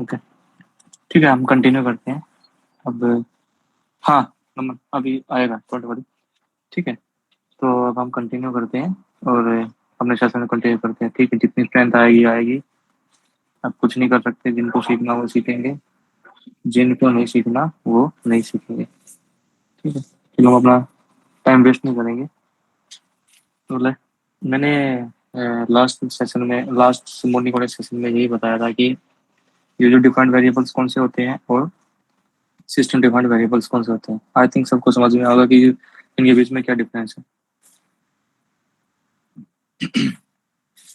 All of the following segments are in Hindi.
ओके, ठीक है, हम कंटिन्यू करते हैं अब। हाँ, नमन अभी आएगा थोड़ी बड़ी। ठीक है, तो अब हम कंटिन्यू करते हैं और अपने सेशन में कंटिन्यू करते हैं। ठीक है, जितनी स्ट्रेंथ आएगी आएगी। अब कुछ नहीं कर सकते, जिनको सीखना वो सीखेंगे, जिनको नहीं सीखना वो नहीं सीखेंगे। ठीक है, चलो हम अपना टाइम वेस्ट नहीं करेंगे। तो मैंने लास्ट सेशन में, लास्ट मॉर्निंग वाले सेशन में यही बताया था कि यूजर डिफाइंड वेरिएबल्स कौन से होते हैं और सिस्टम डिफाइंड वेरिएबल्स कौन से होते हैं। आई थिंक सबको समझ में आएगा कि इनके बीच में क्या डिफरेंस है।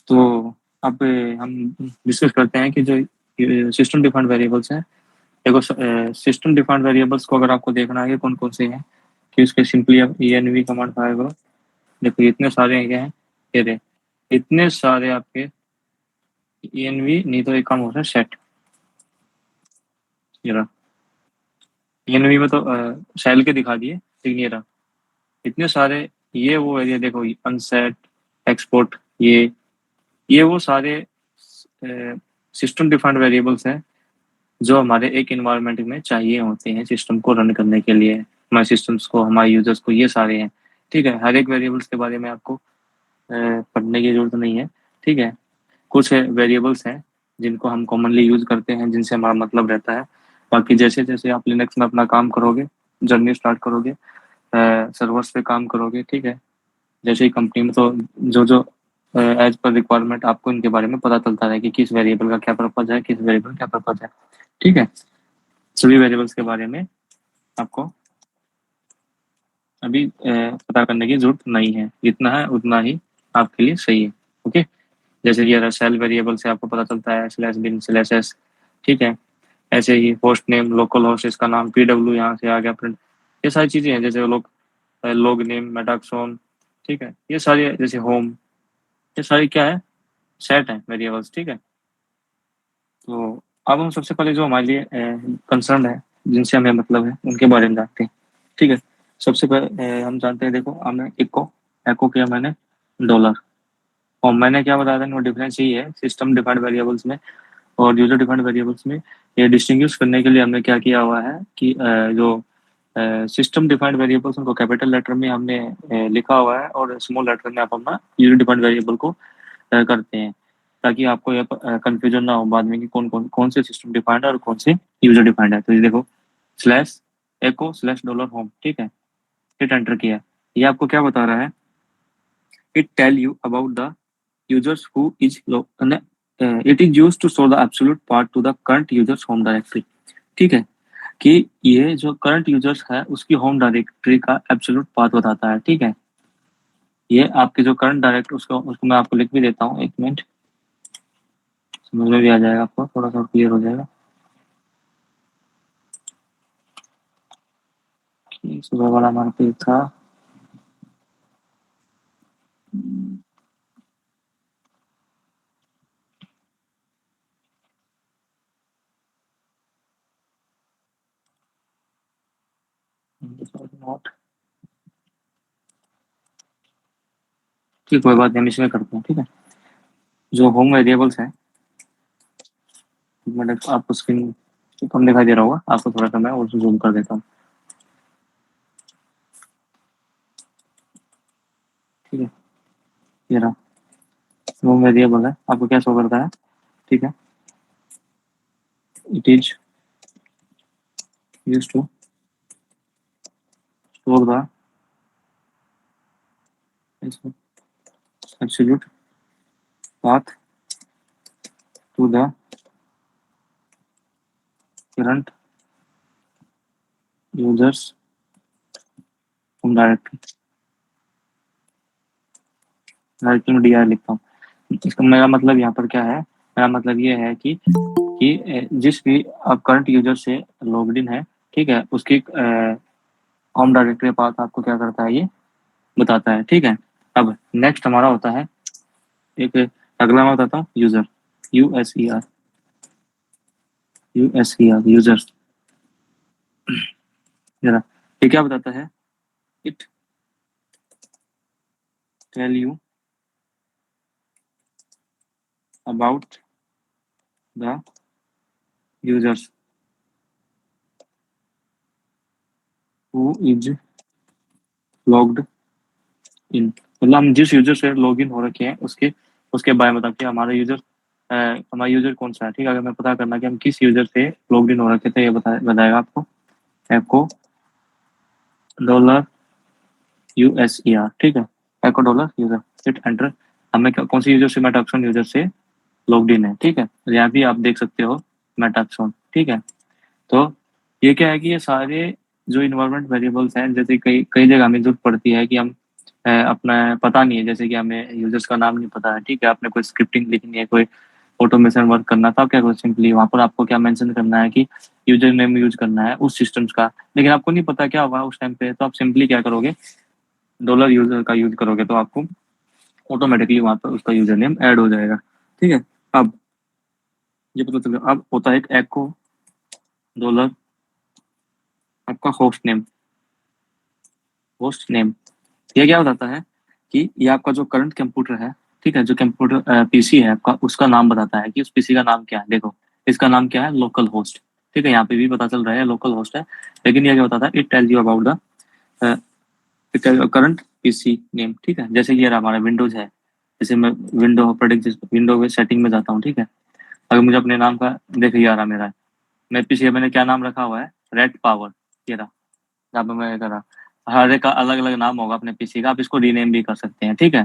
तो अब हम डिस्कस करते हैं कि जो सिस्टम डिफाइंड वेरिएबल्स हैं। देखो, सिस्टम डिफाइंड वेरिएबल्स को अगर आपको देखना है कि कौन कौन से हैं, कि उसके सिंपली आप env कमांड फायर करो। देखो इतने सारे हैं, क्या हैं, ये रहे इतने सारे आपके। env नहीं तो एक काम होता है सेट, ये रहा। env में तो सेल के दिखा दिए, लेकिन ये रहा इतने सारे। ये वो एरिया देखो, अनसेट, एक्सपोर्ट, ये वो सारे सिस्टम डिफाइंड वेरिएबल्स हैं जो हमारे एक इन्वायरमेंट में चाहिए होते हैं सिस्टम को रन करने के लिए, हमारे सिस्टम्स को, हमारे यूजर्स को, ये सारे हैं। ठीक है, हर एक वेरिएबल्स के बारे में आपको पढ़ने की जरूरत नहीं है। ठीक है, कुछ वेरिएबल्स हैं जिनको हम कॉमनली यूज करते हैं, जिनसे हमारा मतलब रहता है। बाकी जैसे जैसे आप लिनक्स में अपना काम करोगे, जर्नी स्टार्ट करोगे, सर्वर्स पे काम करोगे, ठीक है, जैसे ही कंपनी में, तो जो जो एज पर रिक्वायरमेंट आपको इनके बारे में पता चलता है कि किस वेरिएबल का क्या पर्पज है, किस वेरिएबल का क्या पर्पज है। ठीक है, सभी वेरिएबल्स के बारे में आपको अभी पता करने की जरूरत नहीं है, जितना है उतना ही आपके लिए सही है। ओके, जैसे कि अगर सेल वेरिएबल से आपको पता चलता है स्लैश बिन स्लैश एस। ठीक है, ऐसे ही होस्ट नेम, लोकल होस्ट, इसका नाम pw यहाँ से आ गया प्रिंट। ये सारी चीजें हैं, जैसे लोग लॉग नेम, मेटाक्सोन। ठीक है, ये सारी, जैसे होम, ये सारी क्या है, सेट है वेरिएबल्स। ठीक है, तो अब हम सबसे पहले जो हमारे लिए कंसर्न है, जिनसे हमें मतलब है, उनके बारे में जानते हैं। ठीक है, सबसे पहले हम जानते हैं, देखो हमने इको एको किया मैंने डॉलर, और मैंने क्या बताया था, नो डिफरेंस यही है सिस्टम डिफाइंड वेरिएबल्स में और यूजर डिफाइंड वेरिएबल्स में। ये डिस्टिंग्विश करने के लिए हमने क्या किया हुआ है कि जो सिस्टम डिफाइंड वेरिएबल्स उनको कैपिटल लेटर में हमने लिखा हुआ है, और स्मॉल लेटर में आप अपना यूजर डिफाइंड वेरिएबल को करते हैं, ताकि आपको ये कंफ्यूजन ना हो बाद में कि कौन कौन कौन से सिस्टम डिफाइंड है और कौन से यूजर डिफाइंड है। तो ये देखो, स्लैश एको स्लैश डॉलर होम, ठीक है, हिट एंटर किया। ये आपको क्या बता रहा है, it tell you about the users who is it is used to show the absolute path to the current users home directory। ठीक है, कि ये जो करंट यूजर्स है उसकी होम डायरेक्टरी का एब्सोल्यूट पाथ बताता है। ठीक है, ये आपके जो करंट डायरेक्ट, उसको उसको मैं आपको लिख भी देता हूँ, एक मिनट, समझ में भी आ जाएगा, आपको थोड़ा सा क्लियर हो जाएगा। कि सुबह वाला हमारा पेज था, नोट, ठीक, कोई बात नहीं, हम इसमें करते हैं। ठीक है, जो होम वेरिएबल्स है, मैंने आपको स्क्रीन कम दिखाई दे रहा होगा आपको, थोड़ा सा मैं और जूम कर देता हूँ। ठीक है, ये रहा होम वेरिएबल है, आपको क्या शो करता है। ठीक है, it is use to store the absolute path to the current users home directory। Directory में dir लिखता हूँ। इसका मेरा मतलब यहाँ पर क्या है, मेरा मतलब ये है कि जिस भी आप करंट यूजर से लॉग्ड इन है, ठीक है, उसकी होम डायरेक्टरी पाथ आपको क्या करता है, ये बताता है। ठीक है, अब नेक्स्ट हमारा होता है, एक अगला मैं बताता हूँ, यूजर, USER, यूजर। जरा, ये क्या बताता है, it tell you about the users who is logged in, मतलब हम जिस यूजर से लॉग इन हो रखे हैं उसके उसके बारे में, बताते हैं हमारा यूजर कौन सा है। ठीक है, अगर मैं पता करना कि हम किस यूजर से लॉग इन हो रखे थे, ये बताएगा आपको एको $USER। ठीक है, एको $यूजर, हिट एंटर। हमें कौन सी यूजर से, मेटाक्सोन यूजर से लॉग्ड इन है। ठीक है, यहाँ भी आप देख सकते हो मेटाक्सोन। ठीक है, तो ये क्या है कि ये सारे जो इन्वायरमेंट वेरिएबल्स हैं, जैसे कई कई जगह हमें जरूरत पड़ती है कि हम अपना पता नहीं है, जैसे कि हमें यूजर्स का नाम नहीं पता है। ठीक है, आपने कोई स्क्रिप्टिंग लिखनी है, कोई ऑटोमेशन वर्क करना था, क्या करो सिंपली वहां पर आपको क्या मेंशन करना है कि यूजर नेम यूज करना है उस सिस्टम्स का, लेकिन आपको नहीं पता क्या हुआ उस टाइम पे, तो आप सिंपली क्या करोगे, $यूजर का यूज करोगे, तो आपको ऑटोमेटिकली वहां पर उसका यूजर नेम ऐड हो जाएगा। ठीक है, अब ये पता चल गया। अब होता है एक एको डॉलर आपका होस्ट नेम। ये क्या बताता है कि ये आपका जो करंट कंप्यूटर है, ठीक है, जो कंप्यूटर पीसी है आपका, उसका नाम बताता है कि उस पीसी का नाम क्या है। देखो, इसका नाम क्या है, लोकल होस्ट। ठीक है, यहाँ पे भी पता चल रहा है लोकल होस्ट है, लेकिन ये क्या बताता है, it tell you about the current PC name. ठीक है, जैसे कि यार हमारा विंडोज है, जैसे मैं विंडो में सेटिंग में जाता हूँ। ठीक है, अगर मुझे अपने नाम का देखिए यार मेरा, मैं पीसी मैंने क्या नाम रखा हुआ है, रेड पावर। ये रहा, यहाँ पे मैं करा, हर एक का अलग अलग नाम होगा अपने पीसी का, आप इसको रीनेम भी कर सकते हैं। ठीक है,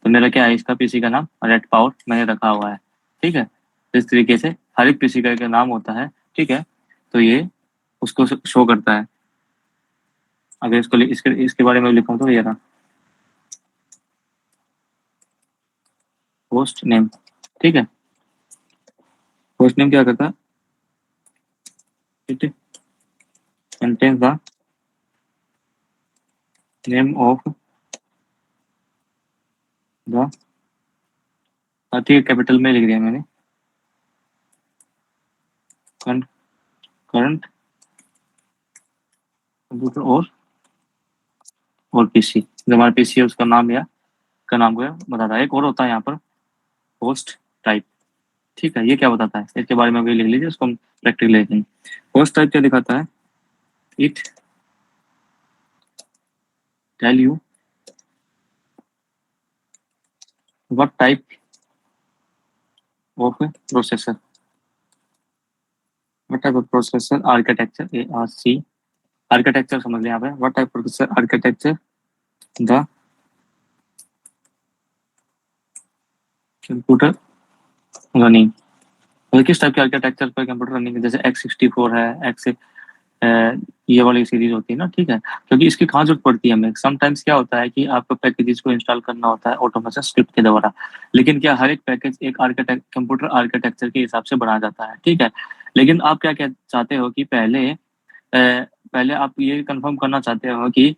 तो मेरा क्या है, इसका पीसी का नाम रेड पावर मैंने रखा हुआ है। ठीक है, इस तरीके से हर एक पीसी का एक नाम होता है। ठीक है, तो ये उसको शो करता है। अगर इसके इसके बारे में लिखूँ तो ये रहा होस्ट नेम। ठीक है, होस्ट नेम क्या करता है, it contains the name of the, ठीक है, कैपिटल में लिख दिया मैंने, करंट कंप्यूटर और पीसी, जो हमारा पीसी है उसका नाम या का नाम को बताता है। एक और होता है यहाँ पर होस्ट टाइप। ठीक है, ये क्या बताता है, इसके बारे में भी लिख लीजिए, उसको हम प्रैक्टिकल लेते हैं। होस्ट टाइप क्या दिखाता है, it tell you what type of processor, what type of processor architecture, ARC architecture समझ लें यहाँ पे, what type processor architecture the computer running, मतलब किस टाइप के आर्किटेक्चर पर कंप्यूटर रनिंग है, जैसे X64 है, एक्स ये वाली सीरीज होती है ना। ठीक है, क्योंकि इसकी कहाँ जरूरत पड़ती है हमें, समटाइम्स क्या होता है कि आपको पैकेजेस को इंस्टॉल करना होता है ऑटोमेशन स्क्रिप्ट के द्वारा, लेकिन क्या हर एक पैकेज एक कंप्यूटर आर्किटेक्चर के हिसाब से बनाया जाता है। ठीक है, लेकिन आप क्या क्या चाहते हो कि पहले आप ये कंफर्म करना चाहते हो कि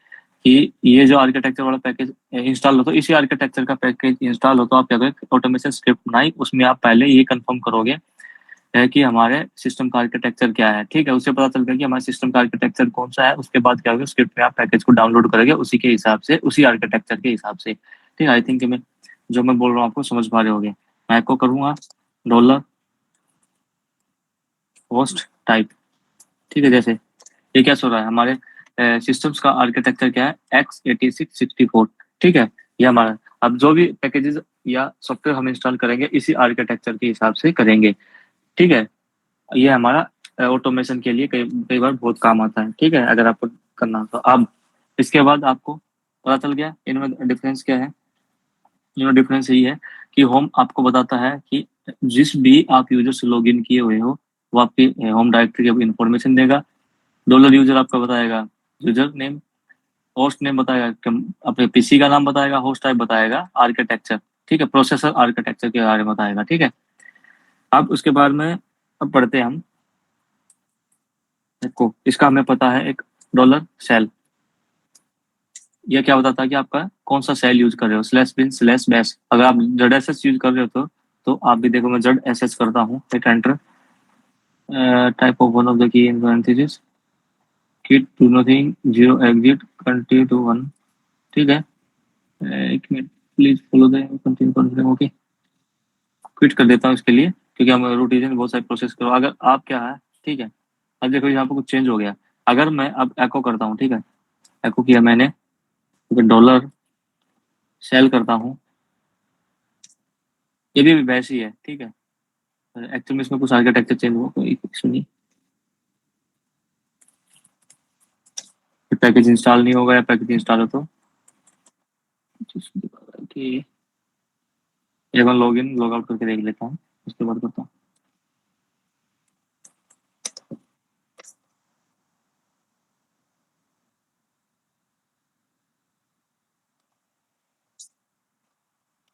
ये जो आर्किटेक्चर वाला पैकेज इंस्टॉल हो, तो इसी आर्किटेक्चर का पैकेज इंस्टॉल हो, तो आप क्या करें, ऑटोमेशन स्क्रिप्ट बनाई, उसमें आप पहले ये कंफर्म करोगे है कि हमारे सिस्टम का आर्किटेक्चर क्या है। ठीक है, उससे पता चल गया कि हमारे सिस्टम का आर्किटेक्चर कौन सा है, उसके बाद क्या होगा, स्क्रिप्ट में आप पैकेज को डाउनलोड करोगे उसी के हिसाब से, उसी आर्किटेक्चर के हिसाब से। ठीक है, आई थिंक मैं जो मैं बोल रहा हूँ आपको समझ पा रहे होगे। मैं को करूँगा डॉलर होस्ट टाइप। ठीक है, जैसे ये क्या सो रहा है, हमारे सिस्टम्स का आर्किटेक्चर क्या है, X86-64। ठीक है, ये हमारा, अब जो भी पैकेजेस या सॉफ्टवेयर हम इंस्टॉल करेंगे इसी आर्किटेक्चर के हिसाब से करेंगे। ठीक है, ये हमारा ऑटोमेशन के लिए कई कई बार बहुत काम आता है। ठीक है, अगर आपको करना हो तो। अब इसके बाद आपको पता चल गया इनमें डिफरेंस क्या है। इनमें डिफरेंस यही है कि होम आपको बताता है कि जिस भी आप यूजर से लॉग इन किए हुए हो वो आपकी होम डायरेक्टरी की इंफॉर्मेशन देगा। $यूजर आपका बताएगा यूजर नेम, होस्ट नेम बताएगा अपने पीसी का नाम बताएगा, होस्ट टाइप बताएगा, आर्किटेक्चर, ठीक है, प्रोसेसर आर्किटेक्चर के बारे में बताएगा। ठीक है, अब उसके बाद में अब पढ़ते हैं हम, देखो इसका हमें पता है एक $सेल, ये क्या बताता है कि आपका कौन सा सेल यूज कर रहे हो, /bin/bash। अगर आप ZSS यूज कर रहे हो तो आप भी देखो, मैं ZSS करता हूँ, एक enter, type of one of the key in parenthesis, kit to nothing, zero exit, continue to one. ठीक है, एक minute please follow the continue continue, okay, quit कर देता हूँ इसके लिए क्योंकि हम रूटीन में बहुत सारे प्रोसेस करो। अगर आप क्या है, ठीक है, अब देखो यहाँ पे कुछ चेंज हो गया। अगर मैं अब एको करता हूँ, ठीक है, एको किया मैंने, डॉलर सेल करता हूँ, ये भी वैसे ही है, ठीक है। एक्चुअली में इसमें कुछ आर्किटेक्चर चेंज हुआ, कोई सुनिए, पैकेज इंस्टॉल नहीं होगा, या पैकेज इंस्टॉल हो तो कि एक बार लॉग इन लॉग आउट करके देख लेता हूँ, उसके बाद करता हूँ।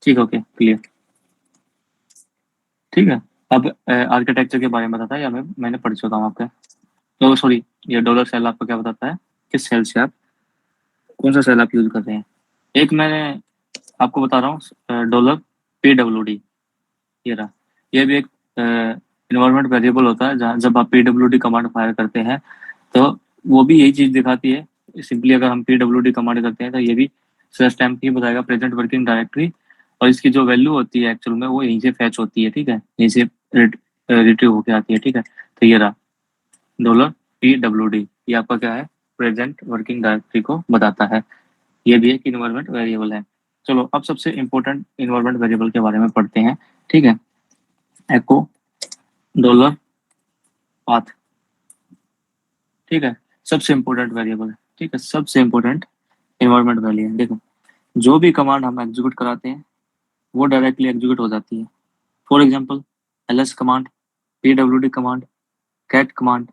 ठीक, ओके, क्लियर। ठीक है, अब आर्किटेक्चर के बारे में बताता है, या मैंने पढ़ चुका हूँ आपका। तो सॉरी, ये डॉलर सेल आपको क्या बताता है, किस सेल से आप, कौन सा सेल आप यूज कर रहे हैं। एक मैंने आपको बता रहा हूँ, डॉलर PWD, ये रहा। ये भी एक इन्वायरमेंट वेरिएबल होता है, जहाँ जब आप PWD कमांड फायर करते हैं तो वो भी यही चीज दिखाती है। सिंपली अगर हम PWD कमांड करते हैं तो ये भी स्लैश टाइम ही बताएगा, प्रेजेंट वर्किंग डायरेक्टरी, और इसकी जो वैल्यू होती है एक्चुअल में वो यहीं से फैच होती है, ठीक है, यहीं से रिट्रीव होके आती है, ठीक है। तो ये रहा $PWD, ये आपका क्या है, प्रेजेंट वर्किंग डायरेक्टरी को बताता है। ये भी एक इन्वायरमेंट वेरिएबल है। चलो अब सबसे इंपॉर्टेंट इन्वायरमेंट वेरिएबल के बारे में पढ़ते हैं, ठीक है। एको डॉलर पाथ, ठीक है, सबसे इंपॉर्टेंट वेरिएबल है, ठीक है, सबसे इंपॉर्टेंट इन्वायरमेंट वेरिएबल। देखो, जो भी कमांड हम एग्जीक्यूट कराते हैं वो डायरेक्टली एग्जीक्यूट हो जाती है। For example, ls command, pwd command, cat command,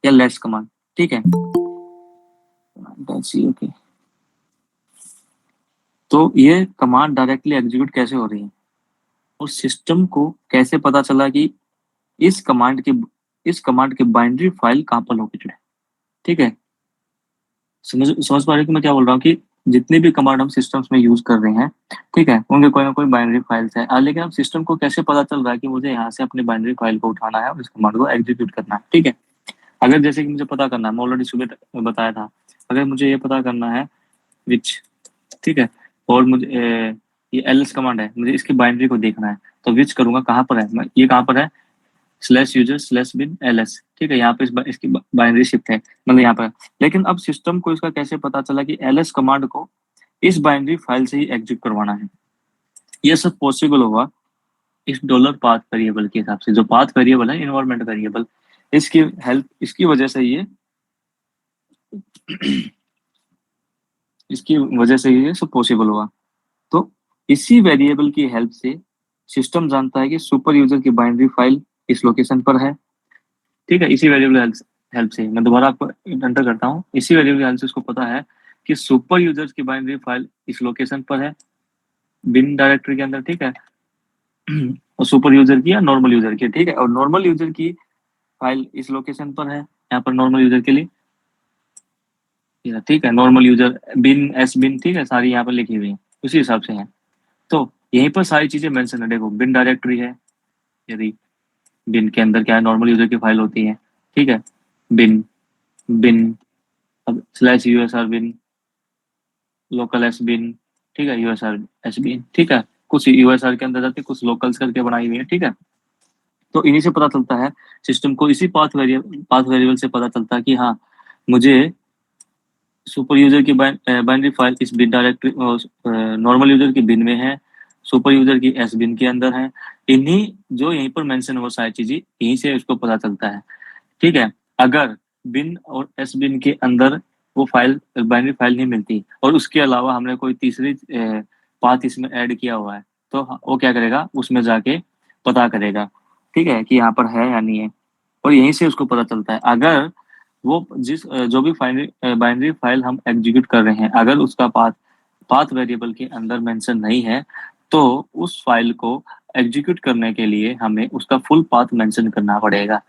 या लेस कमांड, ठीक है। ओके, तो ये कमांड डायरेक्टली एग्जीक्यूट कैसे हो रही है, और सिस्टम को कैसे पता चला कि इस कमांड की इस कमांड की बाइनरी फाइल कहाँ पर लोकेटेड है, ठीक है। समझ समझ पा रहे हो कि मैं क्या बोल रहा हूँ, कि जितने भी कमांड हम सिस्टम्स में यूज कर रहे हैं, ठीक है, उनके कोई ना कोई बाइनरी फाइल्स है। लेकिन अब सिस्टम को कैसे पता चल रहा है कि मुझे यहाँ से अपनी बाइनरी फाइल को उठाना है और इस कमांड को एग्जीक्यूट करना है, ठीक है। अगर जैसे कि मुझे पता करना है, मैं ऑलरेडी सुबह बताया था, अगर मुझे ये पता करना है विच, ठीक है, और मुझे ये ls कमांड है, मुझे इसकी बाइनरी को देखना है, तो विच करूंगा, कहाँ पर है, ये कहाँ पर है, slash user slash bin ls, ठीक है, यहाँ पे इसकी बाइनरी शिफ्ट है, मतलब यहाँ पर। लेकिन अब सिस्टम को इसका कैसे पता चला कि ls कमांड को इस बाइनरी फाइल से ही एग्जीक्यूट करवाना है। ये सब पॉसिबल होगा इस डॉलर पाथ वेरिएबल के हिसाब से। जो पाथ वेरिएबल है, इन्वायरमेंट वेरिएबल, इसकी हेल्प, इसकी वजह से ये इसकी वजह से ये सब पॉसिबल हुआ। तो इसी वेरिएबल की हेल्प से सिस्टम जानता है कि सुपर यूजर की बाइनरी फाइल इस लोकेशन पर है, ठीक है। इसी वेरिएबल हेल्प हेल्प से मैं दोबारा आपको एंटर करता हूँ, इसी वेरिएबल हेल्प से उसको पता है कि सुपर यूजर्स की बाइनरी फाइल इस लोकेशन पर है, बिन डायरेक्टरी के अंदर, ठीक है। और सुपर यूजर की या नॉर्मल यूजर की, ठीक है, और नॉर्मल यूजर की फाइल इस लोकेशन पर है, यहाँ पर नॉर्मल यूजर के लिए, ठीक है, नॉर्मल यूजर बिन एस बिन, ठीक है, सारी यहाँ पर लिखी हुई है, उसी हिसाब से है। तो यहीं पर सारी चीजें मेंशन है, देखो, बिन डायरेक्टरी है, यदि बिन के अंदर क्या है, नॉर्मल यूजर की फाइल होती है, ठीक है, बिन बिन, अब स्लैश यूएसआर बिन, लोकल एस बिन, ठीक है, यूएसआर एस बिन, ठीक है, कुछ यूएसआर के अंदर जाते कुछ लोकल्स करके बनाई हुई है, ठीक है। तो इन्हीं से पता चलता है सिस्टम को, इसी पाथ वेरिएबल से पता चलता है कि हाँ, मुझे सुपर यूजर की बाइनरी फाइल इस बिन डायरेक्टरी, नॉर्मल यूजर की बिन में है, सुपर यूजर की एस बिन के अंदर है। इन्हीं जो यहीं पर मेंशन हो सारी चीजें, यहीं से उसको पता चलता है, ठीक है। अगर बिन और एस बिन के अंदर वो फाइल, बाइनरी फाइल नहीं मिलती, और उसके अलावा हमने कोई तीसरी पाथ इसमें ऐड किया हुआ है, तो वो क्या करेगा, उसमें जाके पता करेगा, ठीक है, कि यहाँ पर है या नहीं है, और यहीं से उसको पता चलता है। अगर वो जो भी बाइनरी फाइल हम एग्जीक्यूट कर रहे हैं, अगर उसका पाथ पाथ वेरिएबल के अंदर मेंशन नहीं है, तो उस फाइल को एग्जीक्यूट करने के लिए हमें उसका फुल पाथ मेंशन करना पड़ेगा,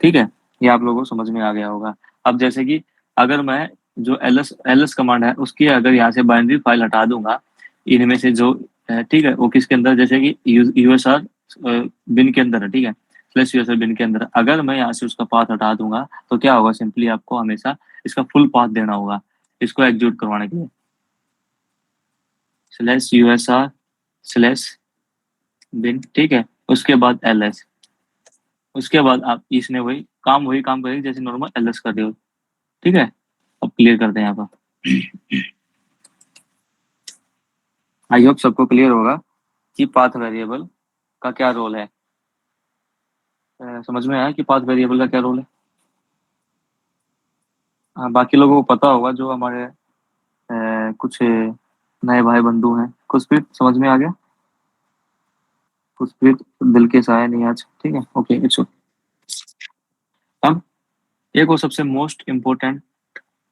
ठीक है। ये आप लोगों को समझ में आ गया होगा। अब जैसे कि अगर मैं जो ls कमांड है उसकी अगर यहाँ से बाइनरी फाइल हटा दूंगा, इनमें से जो ठीक है, वो किसके अंदर, जैसे कि यूएसआर बिन के अंदर है, ठीक है, स्लैश यूएसआर बिन के अंदर, अगर मैं यहाँ से उसका पाथ हटा दूंगा तो क्या होगा, सिंपली आपको हमेशा इसका फुल पाथ देना होगा इसको एग्जीक्यूट करवाने के लिए, स्लैश यूएसआर स्लैश बिन, ठीक है, उसके बाद ls, उसके बाद आप इसने वही काम करेगी जैसे नॉर्मल एलएस कर रहे हो। ठीक है, अब क्लियर करते हैं यहाँ पर। आई होप सबको क्लियर होगा कि पाथ वेरिएबल का क्या रोल है। समझ में आया कि पाथ वेरिएबल का क्या रोल है। हाँ, बाकी लोगों को पता होगा जो हमारे कुछ नए भाई बंधु हैं। कुछ भी समझ में आ गया, कुछ भी दिल के साया नहीं आज। ठीक है, ओके इट्स ओके। अब एक और सबसे मोस्ट इम्पोर्टेंट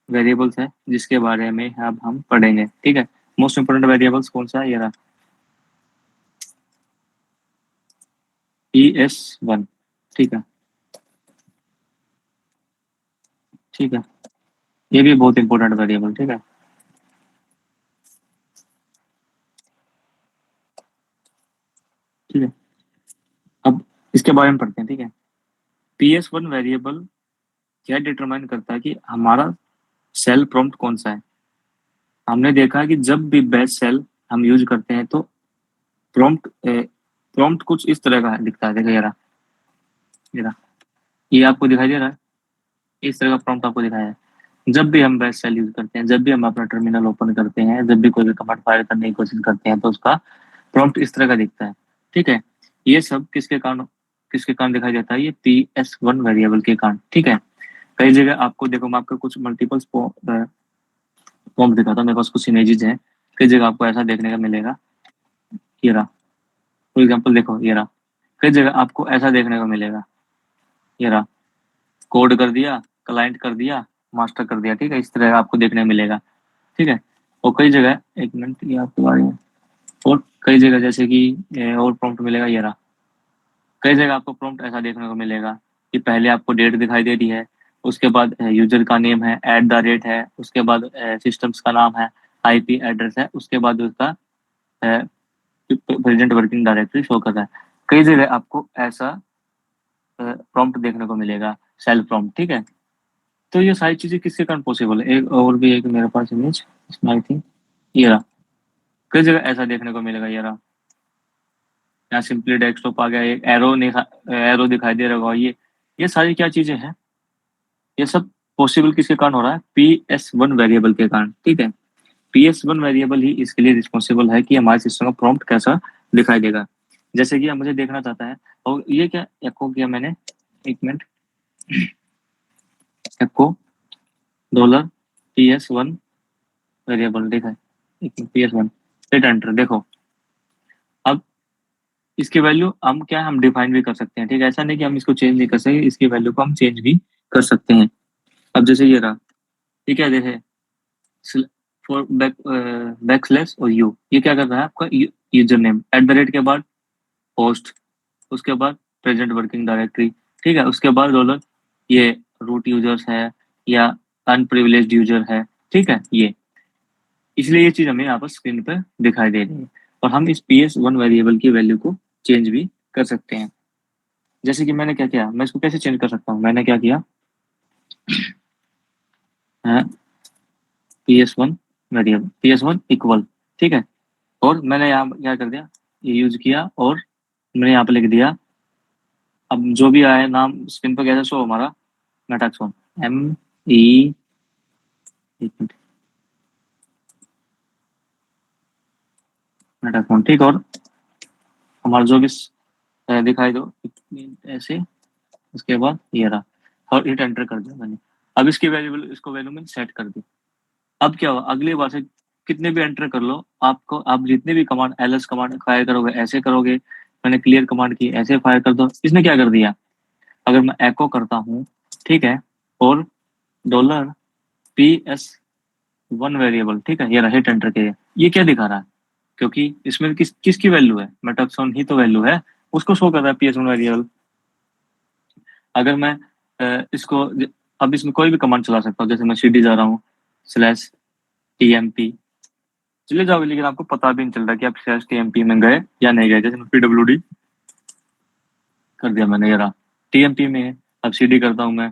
वेरिएबल्स है जिसके बारे में अब हम पढ़ेंगे। ठीक है, मोस्ट इम्पोर्टेंट वेरिएबल्स कौन सा है, ये रहा PS1। ठीक है, ठीक है, ये भी बहुत इंपॉर्टेंट वेरिएबल। ठीक है, ठीक है, अब इसके बारे में पढ़ते हैं। ठीक है, PS1 वेरिएबल क्या डिटरमाइन करता है कि हमारा सेल प्रॉम्प्ट कौन सा है। हमने देखा है कि जब भी बेस सेल हम यूज करते हैं तो प्रॉम्प्ट प्रॉम्प्ट कुछ इस तरह का दिखता है। देखो ये रहा, ये आपको दिखाई दे रहा है, इस तरह का प्रॉम्प्ट आपको दिखाया है। जब भी हम बैश सेल यूज करते हैं, जब भी हम अपना टर्मिनल ओपन करते हैं, जब भी कोई भी कमांड फायर करने की कोशिश करते हैं तो उसका प्रॉम्प्ट इस तरह का दिखता है। ठीक है, ये सब किसके कारण दिखाई देता है, ये PS1 वेरिएबल के कारण। ठीक है, कई जगह आपको देखो, मैं आपको कुछ मल्टीपल प्रॉम्प्ट दिखाता हूँ, मेरे पास कुछ इमेजेस हैं। कई जगह आपको ऐसा देखने का मिलेगा, ये रहा फॉर एग्जाम्पल, देखो ये रहा। कई जगह आपको ऐसा देखने को मिलेगा, ये रहा, कोड कर दिया, क्लाइंट कर दिया, मास्टर कर दिया। ठीक है, इस तरह आपको देखने मिलेगा। ठीक है, और कई जगह, एक मिनट ये आपके बारे में, और कई जगह जैसे कि और प्रॉम्प्ट मिलेगा, ये रहा। कई जगह आपको प्रॉम्प्ट ऐसा देखने को मिलेगा कि पहले आपको डेट दिखाई दे रही है, उसके बाद यूजर का नेम है, @, है, उसके बाद सिस्टम्स का नाम है, IP एड्रेस है, उसके बाद उसका प्रेजेंट वर्किंग डायरेक्टरी शो कर रहा है। कई जगह आपको ऐसा प्रॉम्प्ट देखने को मिलेगा, सेल्फ प्रॉम्प्ट। ठीक है, तो ये सारी चीजें किसके कारण पॉसिबल है। एक और भी एक मेरे पास इमेज, इसमें आई थिंक ये रहा। कई जगह ऐसा देखने को मिलेगा, ये रहा, यहाँ सिंपली डेस्कटॉप आ गया, एक एरो दिखाई दे रहा होगा। ये सारी क्या चीजें हैं, ये सब पॉसिबल किसके कारण हो रहा है, PS1 वेरिएबल के कारण। ठीक है, PS1 वेरिएबल ही इसके लिए रिस्पॉन्सिबल है कि हमारे सिस्टम का प्रॉम्प्ट कैसा दिखाई देगा। जैसे कि आप मुझे देखना चाहता है, और ये क्या एको किया मैंने, एक मिनट, एको $PS1 वेरिएबल देखा है, एक मिनट, PS1 हिट एंटर। देखो, अब इसकी वैल्यू हम डिफाइन भी कर सकते हैं। ठीक है, ऐसा नहीं कि हम इसको चेंज नहीं कर सकते, इसकी वैल्यू को हम चेंज भी कर सकते हैं। अब जैसे ये रहा, ठीक है, देखे फॉर बैकस्लैश और यू, ये क्या कर रहा है, आपका यूजर नेम, @ के बाद होस्ट, उसके बाद प्रेजेंट वर्किंग डायरेक्टरी। ठीक है, उसके बाद डॉलर, ये रूट यूजर्स है या अनप्रिविलेज्ड यूजर है। ठीक है, ये इसलिए ये चीज हमें यहाँ पर स्क्रीन पर दिखाई दे रही है, और हम इस PS1 वेरिएबल की वैल्यू को चेंज भी कर सकते हैं। जैसे कि मैंने क्या किया, मैं इसको कैसे चेंज कर सकता हूँ, मैंने क्या किया, PS1 वेरिएबल, PS1 इक्वल, ठीक है, और मैंने यहाँ क्या कर दिया, ये यूज किया, और मैंने यहाँ पे लिख दिया, अब जो भी आया नाम स्क्रीन पर कैसे शो हमारा, मेटाक्सोन, ME, मेटाक्सोन। ठीक, और हमारा जो भी दिखाई दो ऐसे, उसके बाद ये रहा, और हिट एंटर कर दिया मैंने। अब इसको वैल्यू में सेट कर दी। अब क्या हुआ, अगली बार से कितने भी एंटर कर लो, आपको आप जितने भी कमांड, LS कमांड फायर करोगे ऐसे करोगे, मैंने क्लियर कमांड की ऐसे फायर कर दो। इसने क्या कर दिया, अगर मैं एको करता हूँ, ठीक है, और $PS1 वेरिएबल, ठीक है, ये रहा, हिट एंटर के, ये क्या दिखा रहा है, क्योंकि इसमें किसकी वैल्यू है, मेटाक्सोन ही तो वैल्यू है, उसको शो कर रहा है PS1 वेरिएबल। अगर मैं इसको, अब इसमें कोई भी कमांड चला सकता हूँ, जैसे मैं CD जा रहा हूँ, /TMP चले जाओगे, लेकिन आपको पता भी नहीं चल रहा कि आप /TMP में गए या नहीं गए। जैसे मैं PWD कर दिया मैंने, ये रहा, TMP में है। अब CD करता हूँ मैं,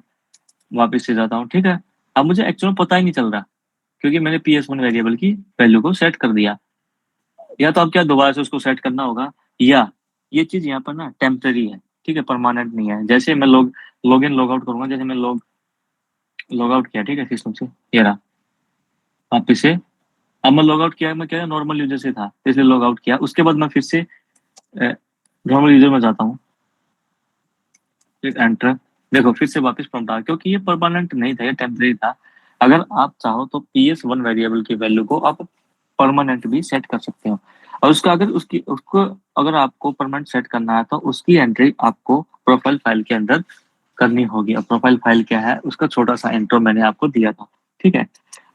वापस से जाता हूँ। ठीक है, अब मुझे एक्चुअली पता ही नहीं चल रहा, क्योंकि मैंने PS1 वेरिएबल की वैल्यू को सेट कर दिया। या तो अब क्या दोबारा से उसको सेट करना होगा, या ये चीज यहाँ पर ना टेम्पररी है, ठीक है, परमानेंट नहीं है। जैसे मैं लॉग इन लॉग आउट करूंगा, जैसे मैं लॉग आउट किया, ठीक है, सिस्टम से, ये रहा वापिस से। अब मैं लॉग आउट किया, मैं क्या नॉर्मल यूजर से था इसलिए लॉग आउट किया, उसके बाद मैं फिर से नॉर्मल यूजर में जाता हूँ, फिर एंटर। देखो फिर से वापस प्रॉम्प्ट आ गया, क्योंकि ये परमानेंट नहीं था, ये टेम्परेरी था। अगर आप चाहो तो PS1 वेरिएबल की वैल्यू को आप परमानेंट भी सेट कर सकते हो। और उसका अगर उसकी उसको अगर आपको परमानेंट सेट करना है तो उसकी एंट्री आपको प्रोफाइल फाइल के अंदर करनी होगी। अब प्रोफाइल फाइल क्या है, उसका छोटा सा इंट्रो मैंने आपको दिया था, ठीक है।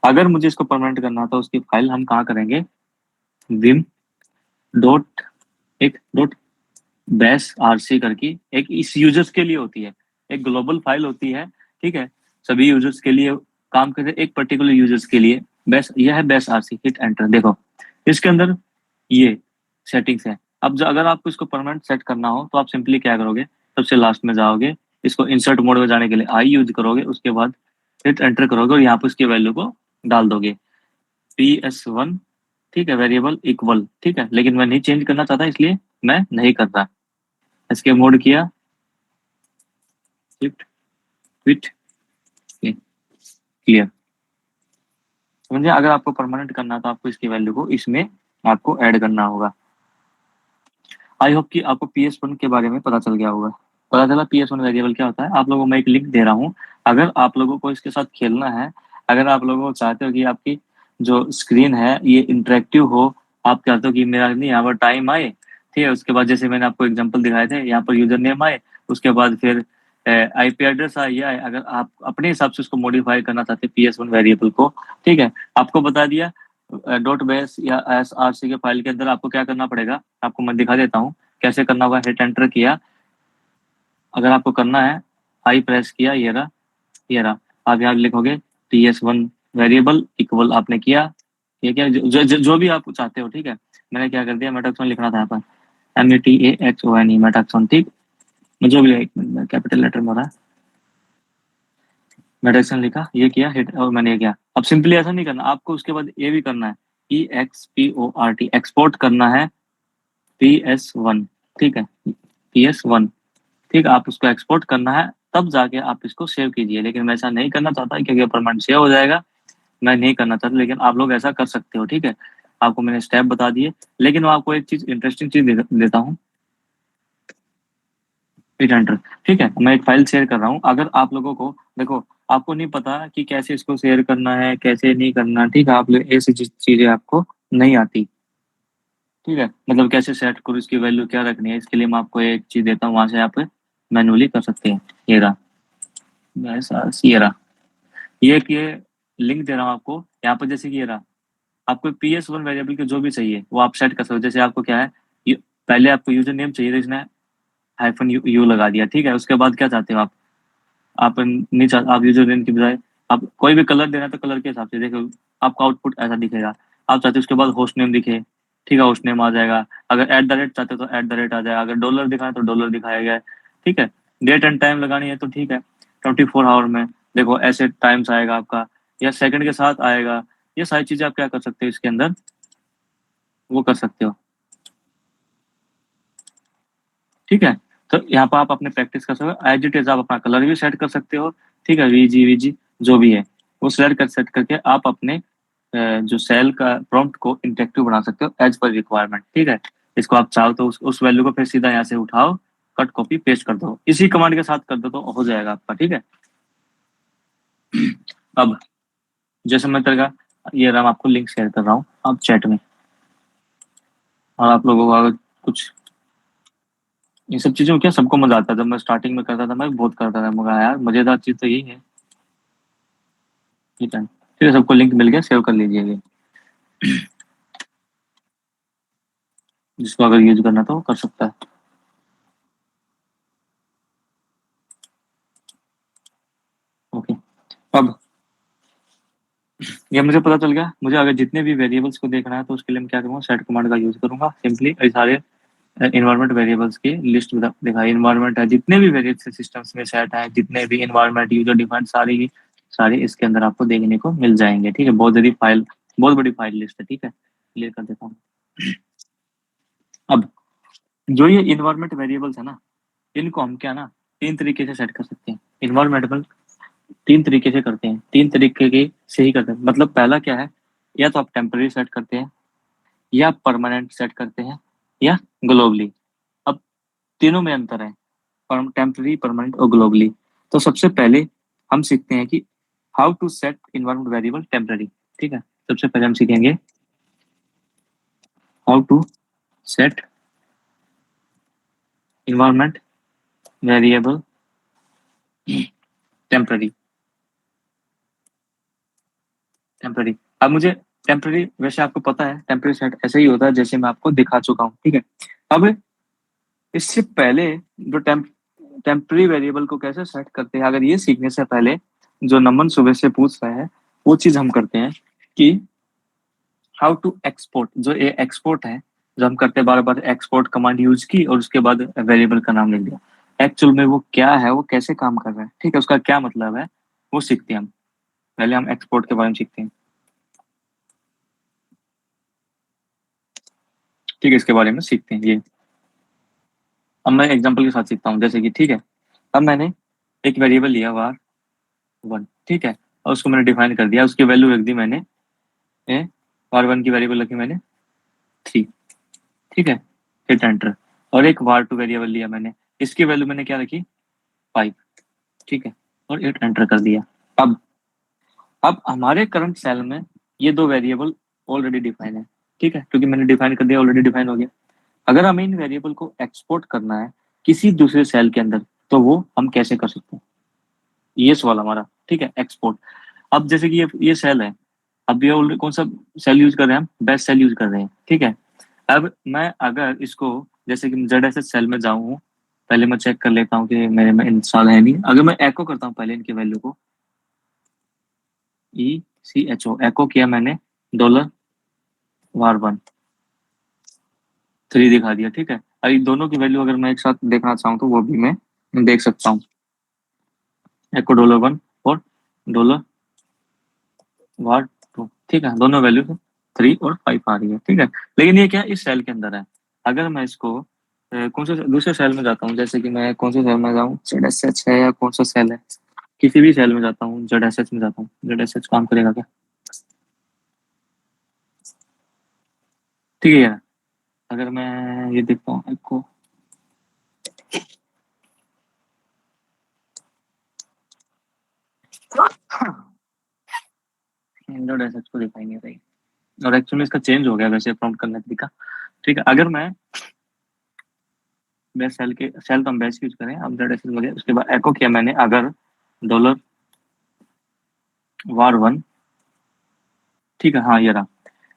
अगर मुझे इसको परमानेंट करना था, उसकी फाइल हम कहाँ करेंगे, विम डॉट एक डॉट बैश RC करके एक इस यूजर्स के लिए होती है, एक ग्लोबल फाइल होती है, ठीक है, सभी यूजर्स के लिए काम करते हैं, एक पर्टिकुलर यूजर्स के लिए बैश, यह है बैश RC। Hit enter. देखो इसके अंदर ये सेटिंग्स है। अब अगर आपको इसको परमानेंट सेट करना हो तो आप सिंपली क्या करोगे, सबसे लास्ट में जाओगे, इसको इंसर्ट मोड में जाने के लिए आई यूज करोगे, उसके बाद हिट एंटर करोगे और यहाँ पर इसकी वैल्यू को डाल दोगे, PS1, ठीक है, वेरिएबल इक्वल, ठीक है। लेकिन मैं नहीं चेंज करना चाहता इसलिए मैं नहीं कर रहा। इसके मोड किया शिफ्ट क्विट क्लियर। समझे, अगर आपको परमानेंट करना है तो आपको इसकी वैल्यू को इसमें आपको ऐड करना होगा। आई होप कि आपको PS1 के बारे में पता चल गया होगा। पता चला PS1 वेरिएबल क्या होता है। आप लोगों को मैं एक लिंक दे रहा हूँ, अगर आप लोगों को इसके साथ खेलना है, अगर आप लोगों को चाहते हो कि आपकी जो स्क्रीन है ये इंटरेक्टिव हो, आप चाहते हो कि मेरा नहीं यहाँ पर टाइम आए, ठीक है, उसके बाद जैसे मैंने आपको एग्जाम्पल दिखाए थे, यहाँ पर यूजर नेम आए, उसके बाद फिर IP एड्रेस आए, या अगर आप अपने हिसाब से उसको मॉडिफाई करना चाहते हैं PS1 वेरिएबल को, ठीक है, आपको बता दिया डॉट बेस या SRC के फाइल के अंदर आपको क्या करना पड़ेगा, आपको मैं दिखा देता हूँ कैसे करना होगा। हिट एंटर किया, अगर आपको करना है आई प्रेस किया, ये रहा, आप यहाँ लिखोगे PS1 वेरिएबल इक्वल, आपने किया, ये क्या जो भी आप चाहते हो, ठीक है। मैंने क्या कर दिया, मेटाक्सॉन लिखना था यहाँ पर, METAXONE मेटाक्सॉन, ठीक। जो भी है, एक मिनट कैपिटल लेटर में हो रहा है, मेटाक्सॉन लिखा, ये किया हिट, और मैंने ये किया। अब सिंपली ऐसा नहीं करना आपको, उसके बाद ये भी करना है, EXPORT एक्सपोर्ट करना है PS1, ठीक है, PS1, ठीक है, आप उसको एक्सपोर्ट करना है, तब जाके आप इसको सेव कीजिए। लेकिन मैं ऐसा नहीं करना चाहता क्योंकि परमानेंट सेव हो जाएगा, मैं नहीं करना चाहता, लेकिन आप लोग ऐसा कर सकते हो, ठीक है। आपको मैंने स्टेप बता दिए, लेकिन मैं आपको एक चीज इंटरेस्टिंग चीज देता हूँ, हिट एंटर, ठीक है। मैं एक फाइल शेयर कर रहा हूँ, अगर आप लोगों को देखो, आपको नहीं पता कि कैसे इसको शेयर करना है, कैसे नहीं करना, ठीक है, आप लोग ऐसी चीजें आपको नहीं आती, ठीक है, मतलब कैसे सेट करो, इसकी वैल्यू क्या रखनी है, इसके लिए मैं आपको एक चीज देता हूँ, वहां से आप मैनुअली कर सकते हैं। ये रहा, ऐसा ये रहा, ये लिंक दे रहा हूँ आपको यहाँ पर, जैसे कि ये रहा, आपको PS1 वेरिएबल के जो भी चाहिए वो आप सेट कर सकते हो। जैसे आपको क्या है, पहले आपको यूजर नेम चाहिए, तो इसने -U लगा दिया, ठीक है। उसके बाद क्या चाहते हो आप नहीं चाहते, आप यूजर नेम की बजाय आप कोई भी कलर देना है तो कलर के हिसाब से देखो आपका आउटपुट ऐसा दिखेगा। आप चाहते हो उसके बाद होस्ट नेम दिखे, ठीक है, होस्ट नेम आ जाएगा। अगर @ चाहते हो तो @ आ जाएगा, अगर डॉलर दिखाना है तो डॉलर दिखाएगा, ठीक है। डेट एंड टाइम लगानी है तो ठीक है, 24 आवर में देखो ऐसे टाइम्स आएगा आपका, या सेकंड के साथ आएगा। ये सारी चीजें आप क्या कर सकते हो इसके अंदर, वो कर सकते हो, ठीक है। तो यहाँ पर आप अपने प्रैक्टिस कर सकते हो, एज इट इज आप अपना कलर भी सेट कर सकते हो, ठीक है, VG जो भी है वो सेट करके आप अपने जो सेल का प्रॉम्प्ट को इंटरेक्टिव बना सकते हो एज पर रिक्वायरमेंट, ठीक है। इसको आप चाहो तो उस वैल्यू को फिर सीधा यहाँ से उठाओ, कट कॉपी पेस्ट कर दो, इसी कमांड के साथ कर दो तो हो जाएगा आपका, ठीक है। अब जैसे मैं तरह ये रहा, आपको लिंक शेयर कर रहा हूँ आप चैट में, और आप लोगों को अगर कुछ इन सब चीजों में क्या सबको मजा आता है, जब मैं स्टार्टिंग में करता था मैं बहुत करता था, मगर यार मजेदार चीज तो यही है, ठीक है, सबको लिंक मिल गया, सेव कर लीजिए ये, जिसको अगर यूज करना तो वो कर सकता है। ओके, अब ये मुझे पता चल गया, मुझे अगर जितने भी वेरिएबल्स को देखना है तो उसके लिए मैं क्या करूँगा, सेट कमांड का यूज करूंगा। सिंपली ये सारे इन्वायरमेंट वेरिएबल्स की लिस्ट दिखाई, इन्वायरमेंट है, जितने भी वेरिएबल सिस्टम्स में सेट है, जितने भी इन्वायरमेंट यूजर डिफाइंड, सारी इसके अंदर आपको देखने को मिल जाएंगे, ठीक है। बहुत बड़ी फाइल लिस्ट है, ठीक है, क्लियर कर देता हूँ। अब जो ये इन्वायरमेंट वेरिएबल्स है ना, इनको हम क्या ना तीन तरीके से सेट कर सकते हैं। इन्वायरमेंटल तीन तरीके से करते हैं, तीन तरीके के से ही करते हैं। मतलब पहला क्या है, या तो आप टेम्पररी सेट करते हैं, या परमानेंट सेट करते हैं, या ग्लोबली। अब तीनों में अंतर है, टेम्पररी, परमानेंट और ग्लोबली। तो सबसे पहले हम सीखते हैं कि how to set environment variable temporary. ठीक है, सबसे पहले हम सीखेंगे how to set environment variable temporary. Temporary, अब मुझे टेम्पररी, वैसे आपको पता है टेम्पररी सेट ऐसे ही होता है जैसे मैं आपको दिखा चुका हूँ। ठीक है, अब इससे पहले जो टेम्पररी वेरिएबल को कैसे सेट करते हैं, अगर ये सीखने से पहले जो नमन सुबह से पूछ रहे हैं वो चीज हम करते हैं कि हाउ टू एक्सपोर्ट। जो ये एक्सपोर्ट है, जो हम करते हैं बार बार, एक्सपोर्ट कमांड यूज की और उसके बाद वेरिएबल का नाम लिख दिया। एक्चुअल में वो क्या है, वो कैसे काम कर रहा है, ठीक है, उसका क्या मतलब है, वो सीखते हैं हम। पहले हम एक्सपोर्ट के बारे में सीखते हैं। ठीक है, इसके बारे में सीखते हैं ये। अब मैं एग्जांपल के साथ सीखता हूँ, जैसे कि ठीक है, अब मैंने एक वेरिएबल लिया var 1, ठीक है, और उसको मैंने डिफाइन कर दिया, उसकी वैल्यू रख दी मैंने var 1 की वैल्यूबल रखी मैंने 3। ठीक है, हिट एंटर। और एक var 2 वेरिएबल लिया मैंने, इसकी वैल्यू मैंने क्या रखी 5। ठीक है, और हिट एंटर कर दिया। अब अब हमारे करंट सेल में ये दो वेरिएबल ऑलरेडी डिफाइन है। ठीक है, क्योंकि मैंने डिफाइन कर दिया, ऑलरेडी डिफाइन हो गया। अगर हमें इन वेरिएबल को एक्सपोर्ट करना है किसी दूसरे सेल के अंदर, तो वो हम कैसे कर सकते हैं, ये सवाल हमारा। ठीक है, एक्सपोर्ट। अब जैसे कि ये सेल है, अब ये ऑलरेडी कौन सा सेल यूज कर रहे हैं हम, बेस्ट सेल यूज कर रहे हैं। ठीक है, अब मैं अगर इसको, जैसे कि जेड एस एच सेल में जाऊँ, पहले मैं चेक कर लेता हूँ कि मेरे में इंस्टॉल है नहीं। अगर मैं एको करता हूँ पहले इनकी वैल्यू को, ECHO एको किया मैंने, डॉलर var 1 3 दिखा दिया। ठीक है, अब इन दोनों की वैल्यू अगर मैं एक साथ देखना चाहूँ तो वो भी मैं देख सकता हूँ। एको डॉलर 1 और डॉलर var 2। ठीक है, दोनों वैल्यू 3 और 5 आ रही है। ठीक है, लेकिन ये क्या इस सेल के अंदर है। अगर मैं इसको कौन से दूसरे सेल में जाता हूँ, जैसे कि मैं कौन से सेल में जाऊँ, ZSH है या कौन सा सेल है, किसी भी सेल में जाता हूँ, ZSH में जाता हूँ, ZSH काम करेगा क्या। ठीक है यार, अगर मैं ये देखता हूँ आपको, ZSH को दिखाई नहीं रही, और एक्चुअली इसका चेंज हो गया वैसे प्रॉम्प्ट करने का तरीका। ठीक है, अगर मैं सेल तो हम बेस यूज करें, अब ZSH हो गया, उसके बाद एको किया मैंने, अगर डॉलर var 1। ठीक है, हाँ ये रहा,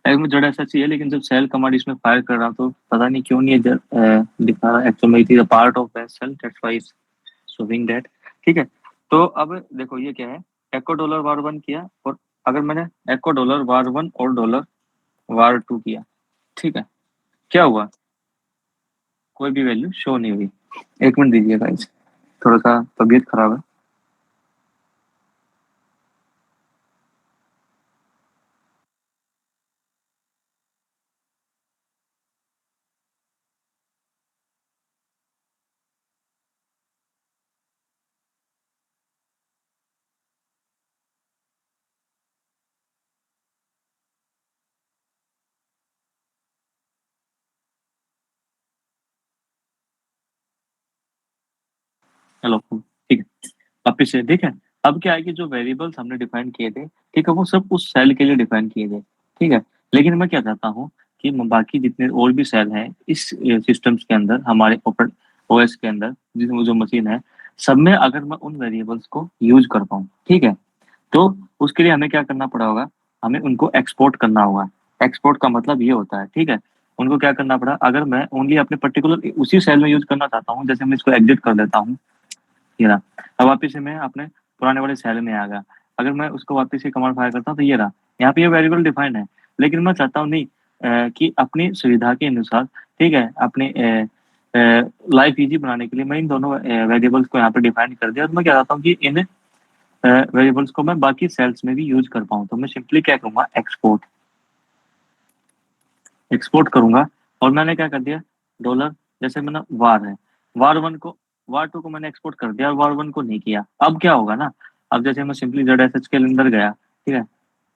एक में जड़ ऐसा चाहिए, लेकिन जब सेल कमांड इसमें फायर कर रहा तो पता नहीं क्यों नहीं है दिखा रहा। एक्चुअल में it is a part of that shell, that's why it's showing that. ठीक है, तो अब देखो ये क्या है, एको डॉलर वार 1 किया, और अगर मैंने एको डॉलर वार 1 और डॉलर वार 2 किया, ठीक है, क्या हुआ, कोई भी वैल्यू शो नहीं हुई। एक मिनट दीजिएगा, इस थोड़ा सा तबीयत खराब है। हेलो, ठीक है, वापिस से। ठीक है, अब क्या है कि जो वेरिएबल्स हमने डिफाइन किए थे, ठीक है, वो सब उस सेल के लिए डिफाइन किए थे। ठीक है, लेकिन मैं क्या चाहता हूँ कि बाकी जितने और भी सेल हैं इस सिस्टम्स के अंदर, हमारे ओएस के अंदर, जिसमें जो मशीन है, सब में अगर मैं उन वेरिएबल्स को यूज कर पाऊँ, ठीक है, तो उसके लिए हमें क्या करना पड़ा होगा, हमें उनको एक्सपोर्ट करना होगा। एक्सपोर्ट का मतलब ये होता है, ठीक है, उनको क्या करना पड़ा, अगर मैं ओनली अपने पर्टिकुलर उसी सेल में यूज करना चाहता हूँ, जैसे मैं इसको एग्जिट कर देता हूँ, ये रहा, अब वापिस से मैं अपने पुराने वाले सेल में आ गया। अगर मैं उसको वापिस से कमांड फायर करता हूँ तो ये रहा, यहाँ पे ये वेरिएबल डिफाइंड है, लेकिन मैं चाहता हूँ नहीं कि अपनी सुविधा के अनुसार, ठीक है, अपने लाइफ इजी बनाने के लिए मैं इन दोनों वेरिएबल्स को यहाँ पे डिफाइन कर दिया, और मैं क्या चाहता हूँ कि इन वेरिएबल्स को मैं बाकी सेल्स में भी यूज कर पाऊँ। तो मैं सिंपली क्या करूंगा, एक्सपोर्ट, एक्सपोर्ट करूंगा। और मैंने क्या कर दिया, डॉलर, जैसे मैंने वार है, वार 1 को वार टू को मैंने एक्सपोर्ट कर दिया और वार वन को नहीं किया। अब क्या होगा ना, अब जैसे मैं सिंपली ZSH के अंदर गया, ठीक है।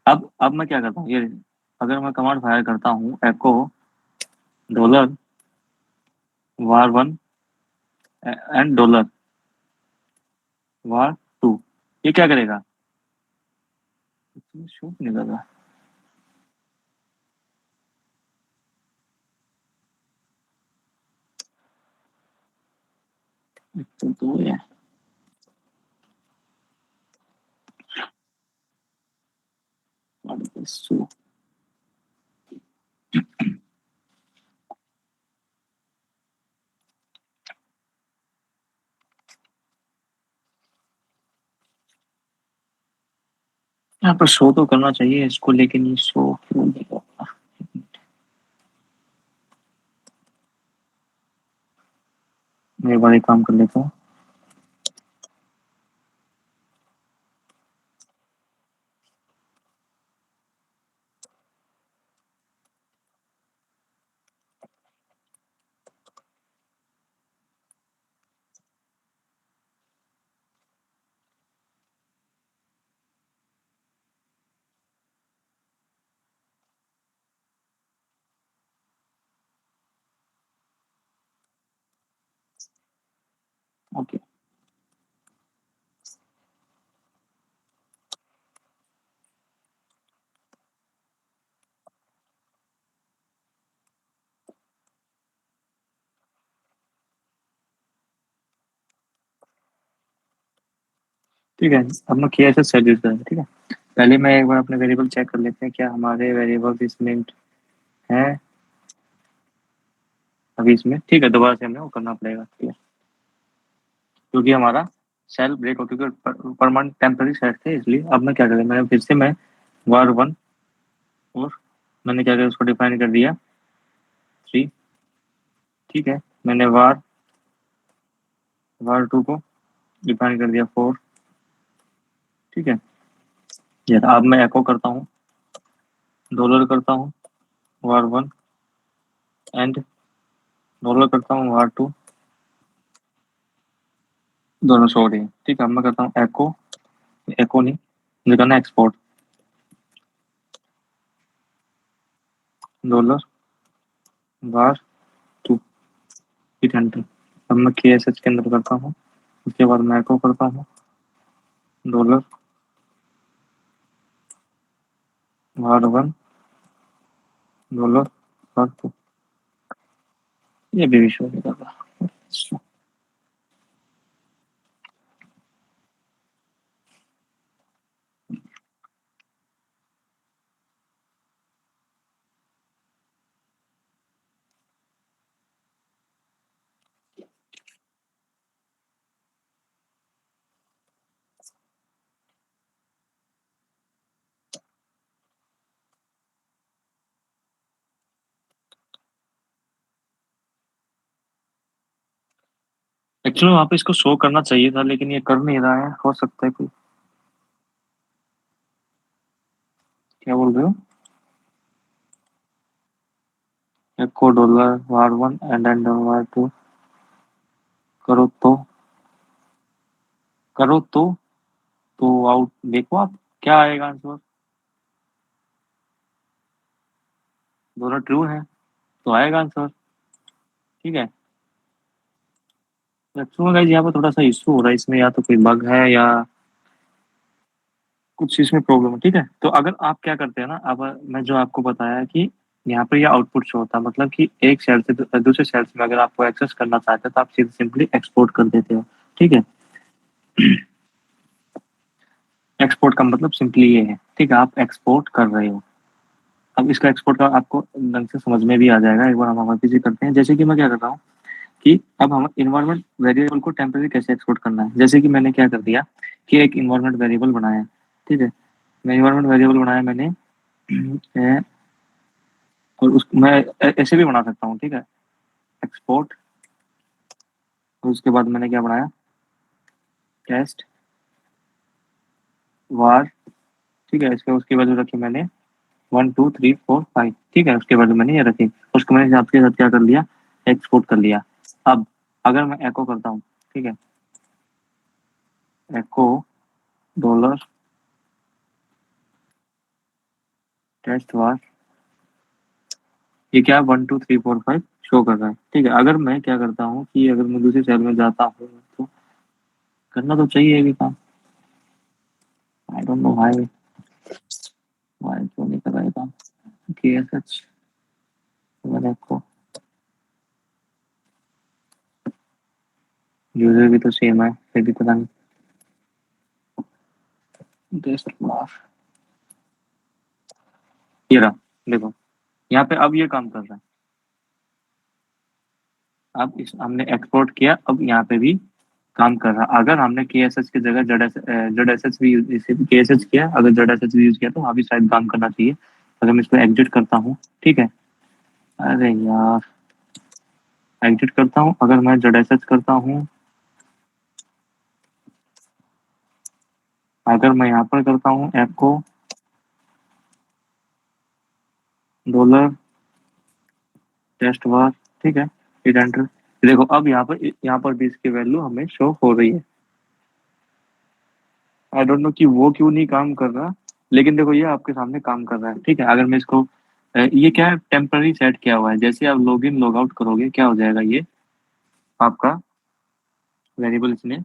अब मैं क्या करता हूँ, ये अगर मैं कमांड फायर करता हूँ एको $var1 एंड $var2, ये क्या करेगा, शो नहीं कर रहा। तो ये शो, यहाँ पर शो तो करना चाहिए इसको, लेकिन ये शो क्यों नहीं कर रहा। मैं एक बार एक काम कर लेता हूँ। ओके, ठीक है। अब मैं कैसे सेट यूज करेंगे, ठीक है। पहले मैं एक बार अपने वेरिएबल चेक कर लेते हैं, क्या हमारे वेरिएबल इसमें है अभी इसमें, ठीक है। दोबारा से हमें वो करना पड़ेगा, ठीक है, क्योंकि हमारा सेल ब्रेक हो, क्योंकि परमानेंट टेम्पररी सेट थे, इसलिए अब मैं क्या करें, मैंने फिर से मैं var1 और मैंने क्या किया, उसको डिफाइन कर दिया 3, ठीक है। मैंने var2 को डिफाइन कर दिया 4, ठीक है। ये अब मैं एको करता हूँ, डॉलर करता हूँ var1 एंड डॉलर करता हूँ var2, दोनों शो हो रही है, ठीक है। अब मैं करता हूँ एको, एको नहीं, मुझे करना एक्सपोर्ट $var2, ठीक है, एंटर। अब मैं KSH के अंदर करता हूँ, उसके बाद मैं एको करता हूँ डॉलर var1 $var2, ये भी शो नहीं कर रहा। एक्चुअली वहां पे इसको शो करना चाहिए था, लेकिन ये कर नहीं रहा है, हो सकता है कोई, क्या बोल रहे हो, एको डॉलर var1 एंड var2 करो तो आउट देखो आप, क्या आएगा आंसर, दोनों ट्रू है तो आएगा आंसर, ठीक है। एक्चुअली गाइस यहाँ पर थोड़ा सा इशू हो रहा है इसमें, या तो कोई बग है या कुछ इसमें प्रॉब्लम है, ठीक है। तो अगर आप क्या करते हैं ना, अब मैं जो आपको बताया कि यहाँ पर ये आउटपुट शो होता है, मतलब कि एक सेल से दूसरे सेल्स में अगर आपको एक्सेस करना चाहते हैं तो आप सिंपली एक्सपोर्ट कर देते हो, ठीक है। एक्सपोर्ट का मतलब सिंपली ये है, ठीक है, आप एक्सपोर्ट कर रहे हो। अब इसका एक्सपोर्ट का आपको ढंग से समझ में भी आ जाएगा, एक बार हम वापस ही करते हैं। जैसे कि मैं क्या कर रहा हूँ कि अब हम इन्वायरमेंट वेरिएबल को टेम्परेरी कैसे एक्सपोर्ट करना है, जैसे कि मैंने क्या कर दिया कि एक इन्वायरमेंट वेरिएबल बनाया, ठीक है। मैं इन्वायरमेंट वेरिएबल बनाया मैंने और उस मैं ऐसे भी बना सकता हूँ, ठीक है, एक्सपोर्ट। और उसके बाद मैंने क्या बनाया, टेस्ट वार, ठीक है। इसके उसकी वैल्यू रखी मैंने 1 2 3 4 5, ठीक है। उसके बाद मैंने ये रखी, उसको मैंने आपके साथ क्या कर लिया, एक्सपोर्ट कर लिया। अब अगर मैं एको करता हूँ ठीक है, एको डॉलर टेस्ट वार, ये क्या 1 2 3 4 5 शो कर रहा है। ठीक है, अगर मैं क्या करता हूँ कि अगर मैं दूसरी सेल में जाता हूँ तो करना तो चाहिए भी काम। I don't know why, why क्यों नहीं कर रहा है काम। ओके सच, मैंने आपको यूजर भी तो सेम है, फिर भी पता नहीं। टेस्ट वार, ये रहा, देखो यहाँ पे अब ये काम कर रहा है। अब इस हमने एक्सपोर्ट किया, अब यहाँ पे भी काम कर रहा। अगर हमने के एस एच की जगह जेड एस एच भी के एस एच किया, अगर जेड एस एच भी यूज किया तो वहाँ भी शायद काम करना चाहिए। अगर मैं इसको एग्जिट करता हूँ, ठीक है, अरे यार एग्जिट करता हूँ, अगर मैं जेड एस एच करता हूँ, अगर मैं यहाँ पर करता हूँ ऐप को डॉलर टेस्ट बार, ठीक है, हिट एंटर, देखो अब यहाँ पर भी इसकी वैल्यू हमें शो हो रही है। आई डोंट नो कि वो क्यों नहीं काम कर रहा, लेकिन देखो ये आपके सामने काम कर रहा है। ठीक है, अगर मैं इसको ये क्या है, टेम्पररी सेट किया हुआ है। जैसे आप लॉग इन लॉग आउट करोगे क्या हो जाएगा, ये आपका वेरिएबल इसमें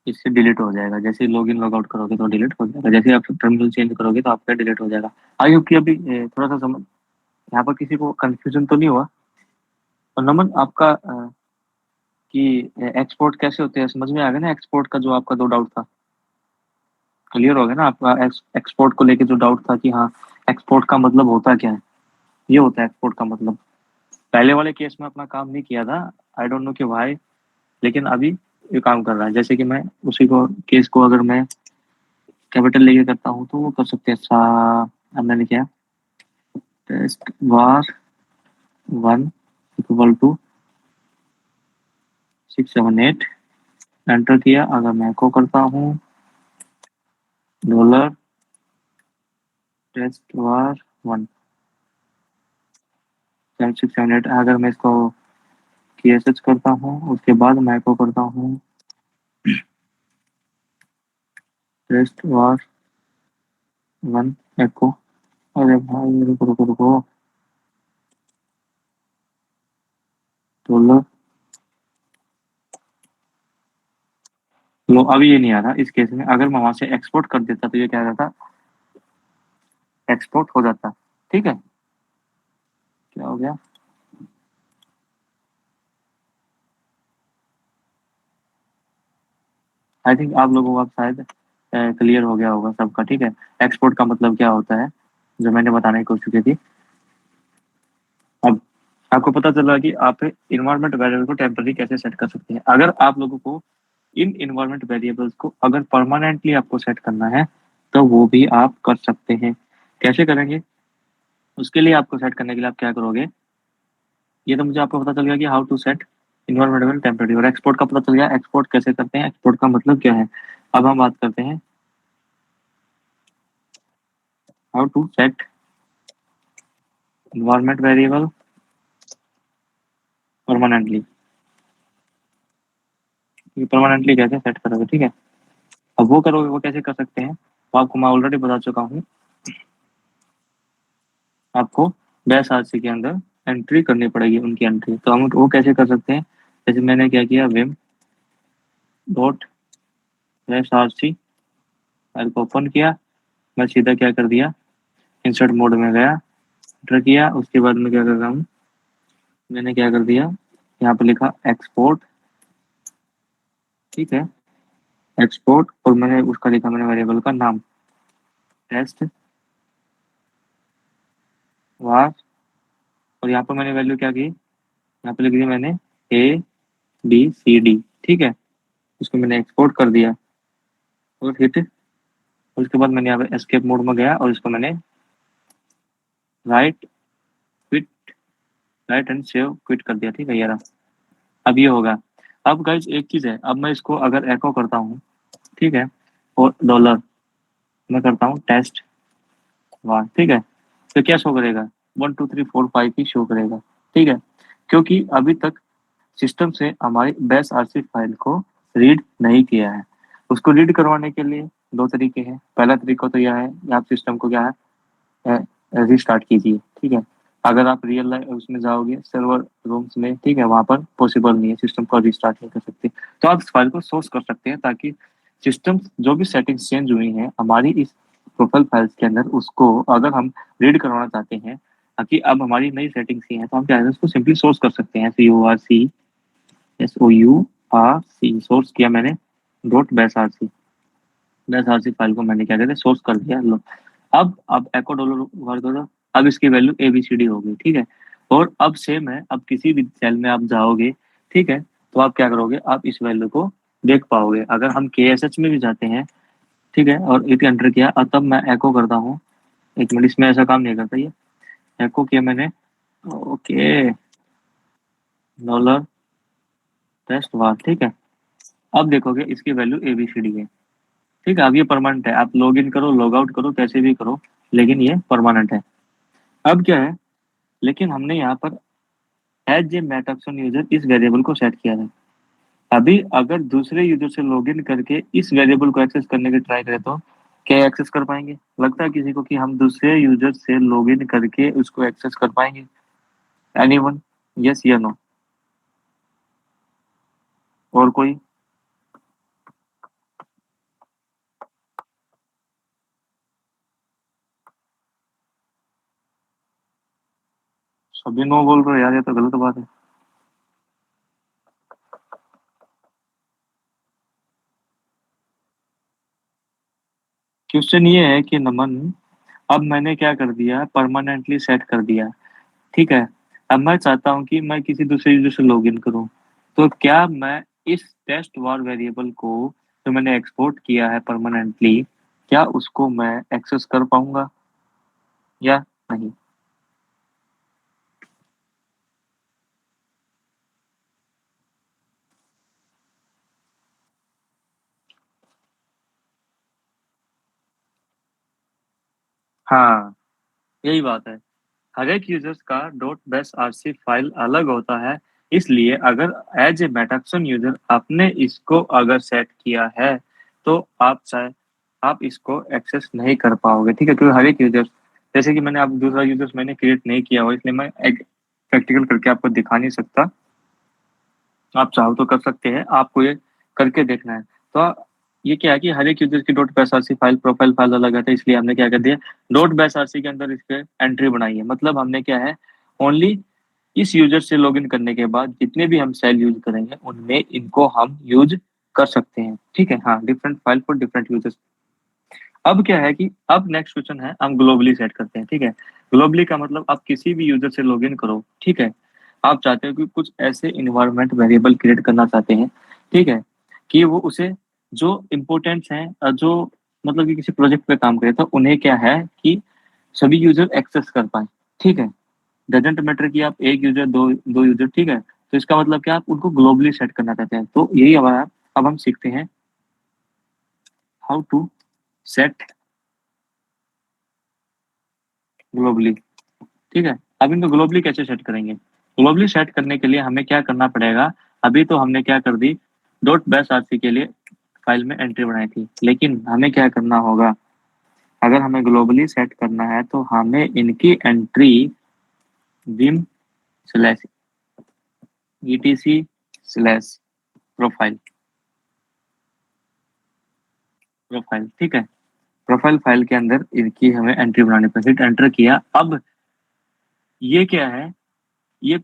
इससे डिलीट हो जाएगा। जैसे लॉग इन लॉग आउट करोगे तो डिलीट हो जाएगा, जैसे आप टर्मिनल चेंज करोगे तो आपका डिलीट हो जाएगा। आई होप कि अभी थोड़ा सा समझ, यहाँ पर किसी को कंफ्यूजन तो नहीं हुआ। और नमन आपका कि एक्सपोर्ट कैसे होते हैं समझ में आ गया ना, एक्सपोर्ट का जो आपका दो डाउट था क्लियर हो गया ना आपका। एक्सपोर्ट को लेके जो डाउट था कि हाँ एक्सपोर्ट का मतलब होता क्या है, ये होता है एक्सपोर्ट का मतलब। पहले वाले केस में अपना काम नहीं किया था, आई डोंट नो कि भाई, लेकिन अभी ये काम कर रहा है। जैसे कि मैं उसी को केस को अगर मैं कैपिटल लेके करता हूँ तो वो कर सकते हैं अब मैंने क्या, टेस्ट वार 1 = 678 एंटर किया। अगर मैं को करता हूँ डॉलर टेस्ट वार 1 678, अगर मैं इसको की एस एच करता हूँ, उसके बाद मैं को करता हूँ टेस्ट वार 1 एको। अरे भाई रुको रुको रुको, डॉलर लो, अभी ये नहीं आ रहा। इस केस में अगर मैं वहां से एक्सपोर्ट कर देता तो ये क्या रहता, एक्सपोर्ट हो जाता। ठीक है, क्या हो गया, आई थिंक आप लोगों को अब शायद क्लियर हो गया होगा सबका। ठीक है, एक्सपोर्ट का मतलब क्या होता है जो मैंने बताने की कोशिश की थी। अब आपको पता चला कि आप इन्वायरमेंट वेरिएबल को टेम्पररी कैसे सेट कर सकते हैं। अगर आप लोगों को इन इन्वायरमेंट वेरिएबल्स को अगर परमानेंटली आपको सेट करना है तो वो भी आप कर सकते हैं। कैसे करेंगे, उसके लिए आपको सेट करने के लिए आप क्या करोगे, ये तो मुझे आपको पता चल गया कि how to set environmental temporary. और एक्सपोर्ट का पता चल गया, एक्सपोर्ट कैसे करते हैं, एक्सपोर्ट का मतलब क्या है। अब हम बात करते हैं how to set environment variable permanently. Permanently कैसे सेट करोगे, ठीक है। अब वो करोगे, वो कैसे कर सकते हैं वो आपको मैं ऑलरेडी बता चुका हूँ। आपको बैश आरसी के अंदर एंट्री करनी पड़ेगी, उनकी एंट्री। तो हम वो कैसे कर सकते हैं, जैसे मैंने क्या किया, Vim dot bash RC file को ओपन किया, मैं सीधा क्या कर दिया, इंसर्ट मोड में गया, एंटर किया। उसके बाद मैं क्या कर रहा हूँ, मैंने क्या कर दिया, यहाँ पे लिखा एक्सपोर्ट, ठीक है, एक्सपोर्ट, और मैंने उसका लिखा मैंने वेरिएबल का नाम टेस्ट वार, और यहाँ पर मैंने वैल्यू क्या की, यहाँ पे लिख दी मैंने ABCD, ठीक है। उसको मैंने एक्सपोर्ट कर दिया और हिट, उसके बाद मैंने यहाँ पे एस्केप मोड में गया और इसको मैंने right quit, right and save quit कर दिया। ठीक है यार, अब ये होगा। अब गाइज एक चीज है, अब मैं इसको अगर एको करता हूँ, ठीक है, और डॉलर मैं करता हूँ टेस्ट वार, ठीक है, तो क्या शो करेगा, 1 2 3 4 5 ही शो करेगा। ठीक है, क्योंकि अभी तक सिस्टम से हमारी बेस आरसी फाइल को रीड नहीं किया है। उसको रीड करवाने के लिए दो तरीके हैं। पहला तरीका तो यह है कि आप सिस्टम को क्या है रिस्टार्ट कीजिए, ठीक है। अगर आप रियल लाइफ उसमें जाओगे सर्वर रूम्स में, ठीक है, वहां पर पॉसिबल नहीं है, सिस्टम को रिस्टार्ट नहीं कर सकते। तो आप इस फाइल को सोर्स कर सकते हैं ताकि सिस्टम जो भी सेटिंग्स चेंज हुई हैं हमारी इस प्रोफाइल फाइल्स के अंदर, उसको अगर हम रीड करवाना चाहते हैं ताकि अब हमारी नई सेटिंग्स ही हैं, तो हम क्या है उसको सिंपली सोर्स कर सकते हैं। SOURC सोर्स किया मैंने, dot bash RC, bash RC file को मैंने क्या कहते हैं सोर्स कर दिया। लो, अब एको डॉलर वर्क करो। अब इसकी वैल्यू ABCD होगी, ठीक है। और अब सेम है, अब किसी भी सेल में आप जाओगे, ठीक है, तो आप क्या करोगे, आप इस वैल्यू को देख पाओगे। अगर हम KSH में भी जाते हैं, ठीक है, और इसे एंटर किया और तब मैं एको करता हूँ। एक मिनट, इसमें ऐसा काम नहीं करता ये। एको किया मैंने, ओके, डॉलर टेस्ट वार, ठीक है। अब देखोगे इसकी वैल्यू ABCD है, ठीक है। अब ये परमानेंट है, आप लॉग इन करो लॉग आउट करो कैसे भी करो, लेकिन ये परमानेंट है। अब क्या है, लेकिन हमने यहाँ पर एज ए मेटाक्सन यूजर इस वेरिएबल को सेट किया है। अभी अगर दूसरे यूजर से लॉगिन करके इस वेरिएबल को एक्सेस करने की ट्राई करें तो क्या एक्सेस कर पाएंगे? लगता है किसी को कि हम दूसरे यूजर से लॉगिन करके उसको एक्सेस कर पाएंगे? एनीवन? यस या नो? और कोई? सभी नो बोल रहे हो यार, ये तो गलत बात है। क्वेश्चन ये है कि नमन, अब मैंने क्या कर दिया, परमानेंटली सेट कर दिया, ठीक है। अब मैं चाहता हूं कि मैं किसी दूसरे यूजर से लॉगिन करूं, तो क्या मैं इस टेस्ट वार वेरिएबल को जो मैंने एक्सपोर्ट किया है परमानेंटली, क्या उसको मैं एक्सेस कर पाऊंगा या नहीं? हाँ, यही बात है। हर एक यूजर्स का डॉट बेस आरसी फाइल अलग होता है। इसलिए अगर एज ए मेटाक्सन यूजर आपने इसको अगर सेट किया है तो आप चाहे आप इसको एक्सेस नहीं कर पाओगे, ठीक है। क्योंकि हर एक यूजर, जैसे कि मैंने आप दूसरा यूजर्स मैंने क्रिएट नहीं किया हो, इसलिए मैं एक प्रैक्टिकल करके आपको दिखा नहीं सकता। आप चाहो तो कर सकते हैं, आपको ये करके देखना है। तो ये क्या है कि हर एक यूजर की dot base RC file profile file अलग है, तो इसलिए हमने क्या कर दिया, डॉट बेस आरसी के अंदर इसके एंट्री बनाई है। मतलब हमने क्या है, ओनली इस यूजर से लॉगिन करने के बाद जितने भी हम सेल यूज करेंगे उनमें इनको हम यूज कर सकते हैं, ठीक है। हाँ, different file for different users. अब क्या है कि अब नेक्स्ट क्वेश्चन है, हम ग्लोबली सेट करते हैं, ठीक है। ग्लोबली का मतलब आप किसी भी यूजर से लॉगिन करो, ठीक है। आप चाहते हो कि कुछ ऐसे इन्वायरमेंट वेरिएबल क्रिएट करना चाहते हैं, ठीक है, कि वो उसे जो इम्पोर्टेंट्स हैं जो मतलब कि किसी प्रोजेक्ट पे काम करे तो उन्हें क्या है कि सभी यूजर एक्सेस कर पाए, ठीक है। डजेंट मैटर कि आप एक यूजर दो दो यूजर, ठीक है। तो इसका मतलब क्या, आप उनको ग्लोबली सेट करना चाहते हैं। तो यही अब हम सीखते हैं हाउ टू सेट ग्लोबली, ठीक है। अब इनको ग्लोबली कैसे सेट करेंगे? ग्लोबली सेट करने के लिए हमें क्या करना पड़ेगा, अभी तो हमने क्या कर दी, डॉट बेस आरसी के लिए फाइल में एंट्री बनाई थी, लेकिन हमें क्या करना होगा, अगर हमें ग्लोबली सेट करना है तो हमें इनकी entry Vim slash ETC slash profile, profile, ठीक है। प्रोफाइल फाइल के अंदर इनकी हमें एंट्री बनानी पड़ेगी। एंटर किया, अब ये क्या है, ये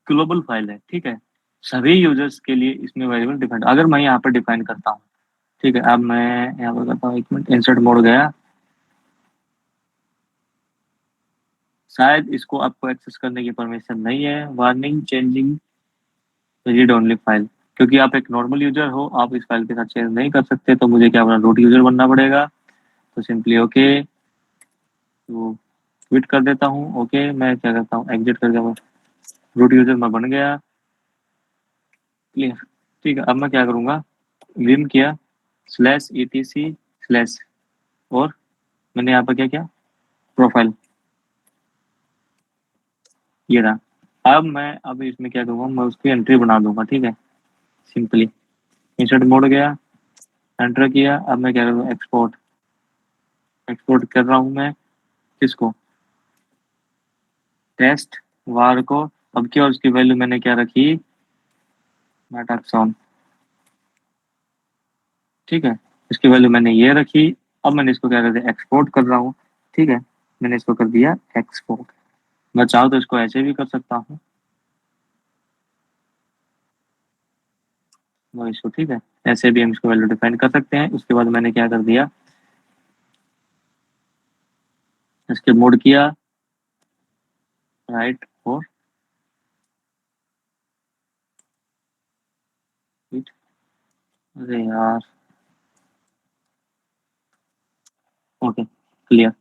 ग्लोबल फाइल है, ठीक है। सभी यूजर्स के लिए इसमें वेरिएबल डिफाइन, अगर मैं यहाँ पर डिफाइन करता हूँ, ठीक है। अब मैं यहाँ पर करता हूँ, एक मिनट, इंसर्ट मोड गया, शायद इसको आपको एक्सेस करने की परमिशन नहीं है। Warning changing read only file, क्योंकि आप एक नॉर्मल यूजर हो, आप इस फाइल के साथ चेंज नहीं कर सकते, तो मुझे क्या अपना रूट यूजर बनना पड़ेगा। तो सिंपली ओके, तो क्विट कर देता हूँ। ओके, मैं क्या करता हूँ, एग्जिट कर दिया, रूट यूजर मैं बन गया, क्लियर, ठीक है। अब मैं क्या करूंगा, विम किया स्लैश ETC स्लैश, और मैंने यहाँ पर क्या किया, प्रोफाइल, ये रहा। अब मैं अब इसमें क्या करूंगा, मैं उसकी एंट्री बना दूंगा, ठीक है, सिंपली। इंसर्ट मोड गया, एंटर किया, अब मैं कह रहा हूँ एक्सपोर्ट, एक्सपोर्ट कर रहा हूँ मैं किसको, टेस्ट वार को। अब क्या, उसकी वैल्यू मैंने क्या रखी, मेटाक्सॉन, ठीक है, इसकी वैल्यू मैंने ये रखी। अब मैंने इसको क्या कर दिया, एक्सपोर्ट कर रहा हूँ, ठीक है, मैंने इसको कर दिया एक्सपोर्ट। मैं चाहूँ तो इसको ऐसे भी कर सकता हूँ, वो इसको, ठीक है, ऐसे भी हम इसको वैल्यू डिफाइन कर सकते हैं। उसके बाद मैंने क्या कर दिया, इसके मोड किया राइट और हिट। अरे यार, ओके क्लियर।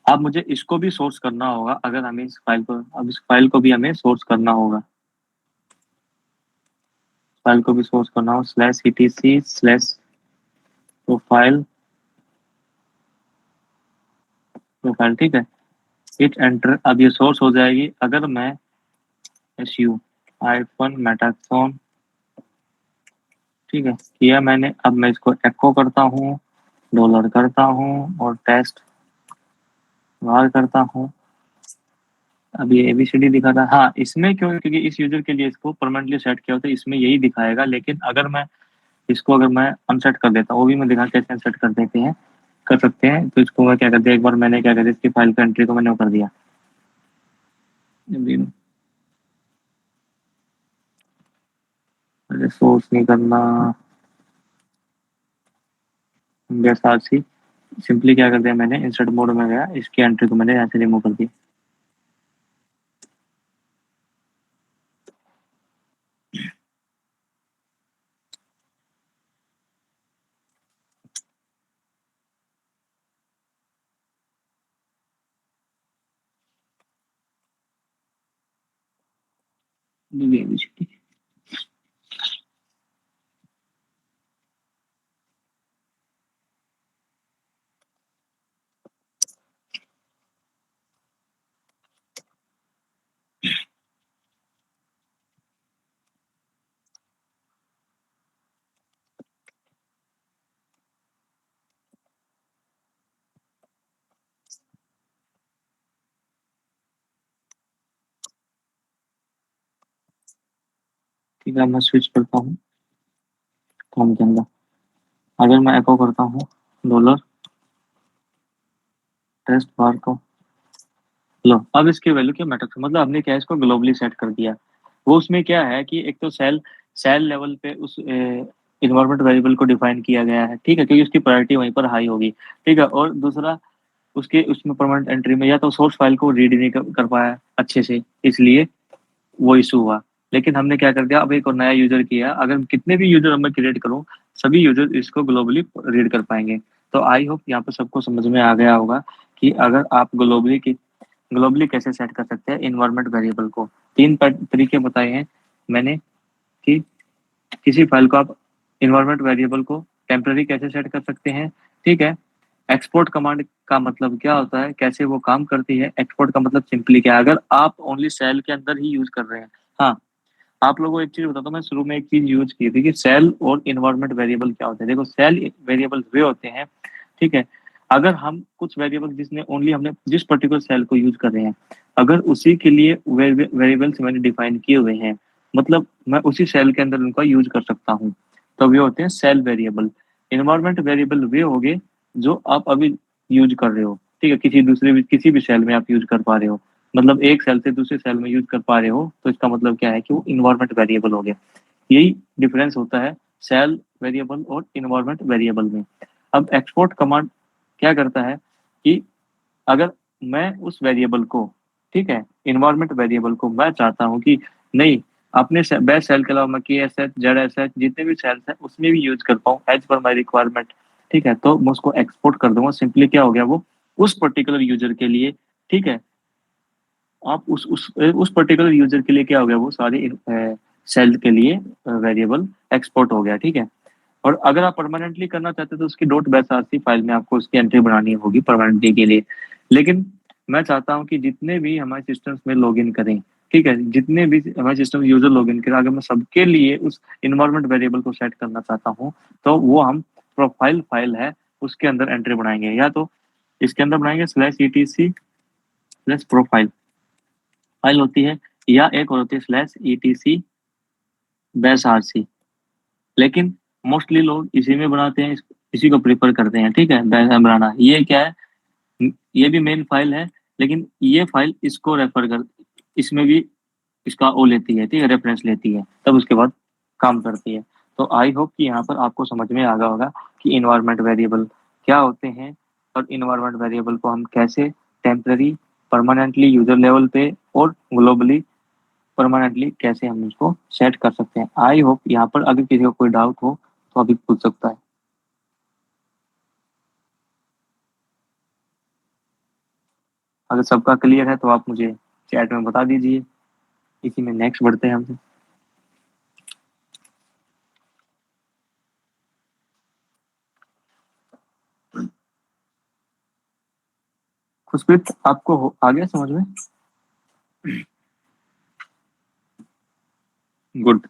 अब मुझे इसको भी सोर्स करना होगा, अगर हमें इस फाइल को, अब इस फाइल को भी हमें सोर्स करना होगा, फाइल को भी सोर्स करना हो, slash etc slash profile, profile, ठीक है, हिट एंटर। अब ये सोर्स हो जाएगी। अगर मैं एस यू आईफोन मेटाफोन, ठीक है, किया मैंने। अब मैं इसको एको करता हूँ, डॉलर करता हूँ और टेस्ट वार करता हूँ। अब ये एबीसीडी दिखा था, हाँ इसमें क्यों, क्योंकि इस यूजर के लिए इसको परमानेंटली सेट किया होता है, इसमें यही दिखाएगा। लेकिन अगर मैं इसको, अगर मैं अनसेट कर देता हूँ, वो भी मैं दिखा कैसे अनसेट कर देते हैं, कर सकते हैं। तो इसको मैं क्या कर दिया, एक बार मैंने क्या कर दिया, इसकी फाइल का एंट्री को मैंने वो कर दिया, सोर्स नहीं करना, जैसा सी सिंपली क्या कर दिया मैंने, इंसर्ट मोड में गया, इसकी एंट्री को मैंने यहाँ से रिमूव कर दिया। ठीक है, मैं स्विच करता हूँ कॉम के अंदर। अगर मैं एको करता हूँ डॉलर टेस्ट बार को, लो अब इसकी वैल्यू क्या मैटर, मतलब हमने क्या है, इसको ग्लोबली सेट कर दिया। वो उसमें क्या है कि एक तो सेल, सेल लेवल पे उस इन्वायरमेंट वेरिएबल को डिफाइन किया गया है, ठीक है, क्योंकि उसकी प्रायोरिटी वहीं पर हाई होगी, ठीक है। और दूसरा, उसके उसमें परमानेंट एंट्री में या तो सोर्स फाइल को रीड नहीं कर पाया अच्छे से, इसलिए वो इशू हुआ। लेकिन हमने क्या कर दिया, अब एक और नया यूजर किया, अगर कितने भी यूजर मैं क्रिएट करूं, सभी यूजर इसको ग्लोबली रीड कर पाएंगे। तो आई होप यहाँ पे सबको समझ में आ गया होगा कि अगर आप ग्लोबली की, ग्लोबली कैसे सेट कर सकते हैं इन्वायरमेंट वेरिएबल को। तीन तरीके बताए हैं मैंने कि किसी फाइल को आप, इन्वायरमेंट वेरिएबल को टेम्पररी कैसे सेट कर सकते हैं, ठीक है। एक्सपोर्ट कमांड का मतलब क्या होता है, कैसे वो काम करती है। एक्सपोर्ट का मतलब सिंपली क्या है, अगर आप ओनली सेल के अंदर ही यूज कर रहे हैं। हाँ, आप लोगों को एक चीज बताता हूँ, मैं शुरू में एक चीज यूज की थी कि सेल और इन्वायरमेंट वेरिएबल क्या होते हैं। देखो, सेल वेरिएबल वे होते हैं, ठीक है, अगर हम कुछ वेरिएबल जिसने ओनली हमने जिस पर्टिकुलर सेल को यूज कर रहे हैं, अगर उसी के लिए वेरिएबल्स मैंने डिफाइन किए हुए हैं, मतलब मैं उसी सेल के अंदर उनका यूज कर सकता हूँ, तो वे होते हैं सेल वेरिएबल। इन्वायरमेंट वेरिएबल वे हो गए जो आप अभी यूज कर रहे हो, ठीक है, किसी दूसरे भी किसी भी सेल में आप यूज कर पा रहे हो, मतलब एक सेल से दूसरे सेल में यूज कर पा रहे हो, तो इसका मतलब क्या है कि वो इन्वायरमेंट वेरिएबल हो गया। यही डिफरेंस होता है सेल वेरिएबल और इन्वायरमेंट वेरिएबल में। अब एक्सपोर्ट कमांड क्या करता है कि अगर मैं उस वेरिएबल को, ठीक है, इन्वायरमेंट वेरिएबल को मैं चाहता हूँ कि नहीं, अपने बेस्ट सेल के अलावा मैं के S H Z S H जितने भी सेल्स हैं उसमें भी यूज कर पाऊँ एज पर माई रिक्वायरमेंट, ठीक है, तो मैं उसको एक्सपोर्ट कर दूंगा। सिंपली क्या हो गया, वो उस पर्टिकुलर यूजर के लिए, ठीक है, आप उस पर्टिकुलर यूजर के लिए क्या हो गया, वो सारे सेल के लिए वेरिएबल एक्सपोर्ट हो गया, ठीक है। और अगर आप परमानेंटली करना चाहते हैं तो उसकी डॉट बेस आरसी फाइल में आपको उसकी एंट्री बनानी होगी परमानेंटली के लिए। लेकिन मैं चाहता हूं कि जितने भी हमारे सिस्टम्स में लॉगिन करें ठीक है, जितने भी हमारे सिस्टम यूजर लॉगिन के अगर मैं सबके लिए उस इन्वायरमेंट वेरिएबल को सेट करना चाहता हूँ, तो वो हम प्रोफाइल फाइल है उसके अंदर एंट्री बनाएंगे, या तो इसके अंदर बनाएंगे slash etc slash profile file होती है, या एक और होती है स्लैश ईटीसी बैश आरसी। लेकिन मोस्टली लोग इसी में बनाते हैं, इसी को प्रीफर करते हैं। ठीक है, बैश बनाना ये क्या है, ये भी मेन फाइल है, लेकिन ये फाइल इसको रेफर कर, इसमें भी इसका ओ लेती है, ठीक है, रेफरेंस लेती है, तब उसके बाद काम करती है। तो आई होप कि यहाँ पर आपको समझ में आ गया होगा कि इन्वायरमेंट वेरिएबल क्या होते हैं, और इन्वायरमेंट वेरिएबल को हम कैसे टेम्पररी, परमानेंटली यूजर लेवल पे और ग्लोबली परमानेंटली कैसे हम उसको सेट कर सकते हैं। आई होप यहाँ पर अगर किसी को कोई डाउट हो तो अभी पूछ सकता है। अगर सबका क्लियर है तो आप मुझे चैट में बता दीजिए। इसी में नेक्स्ट बढ़ते हैं हम। खुशप्रीत, आपको आ गया समझ में? गुड।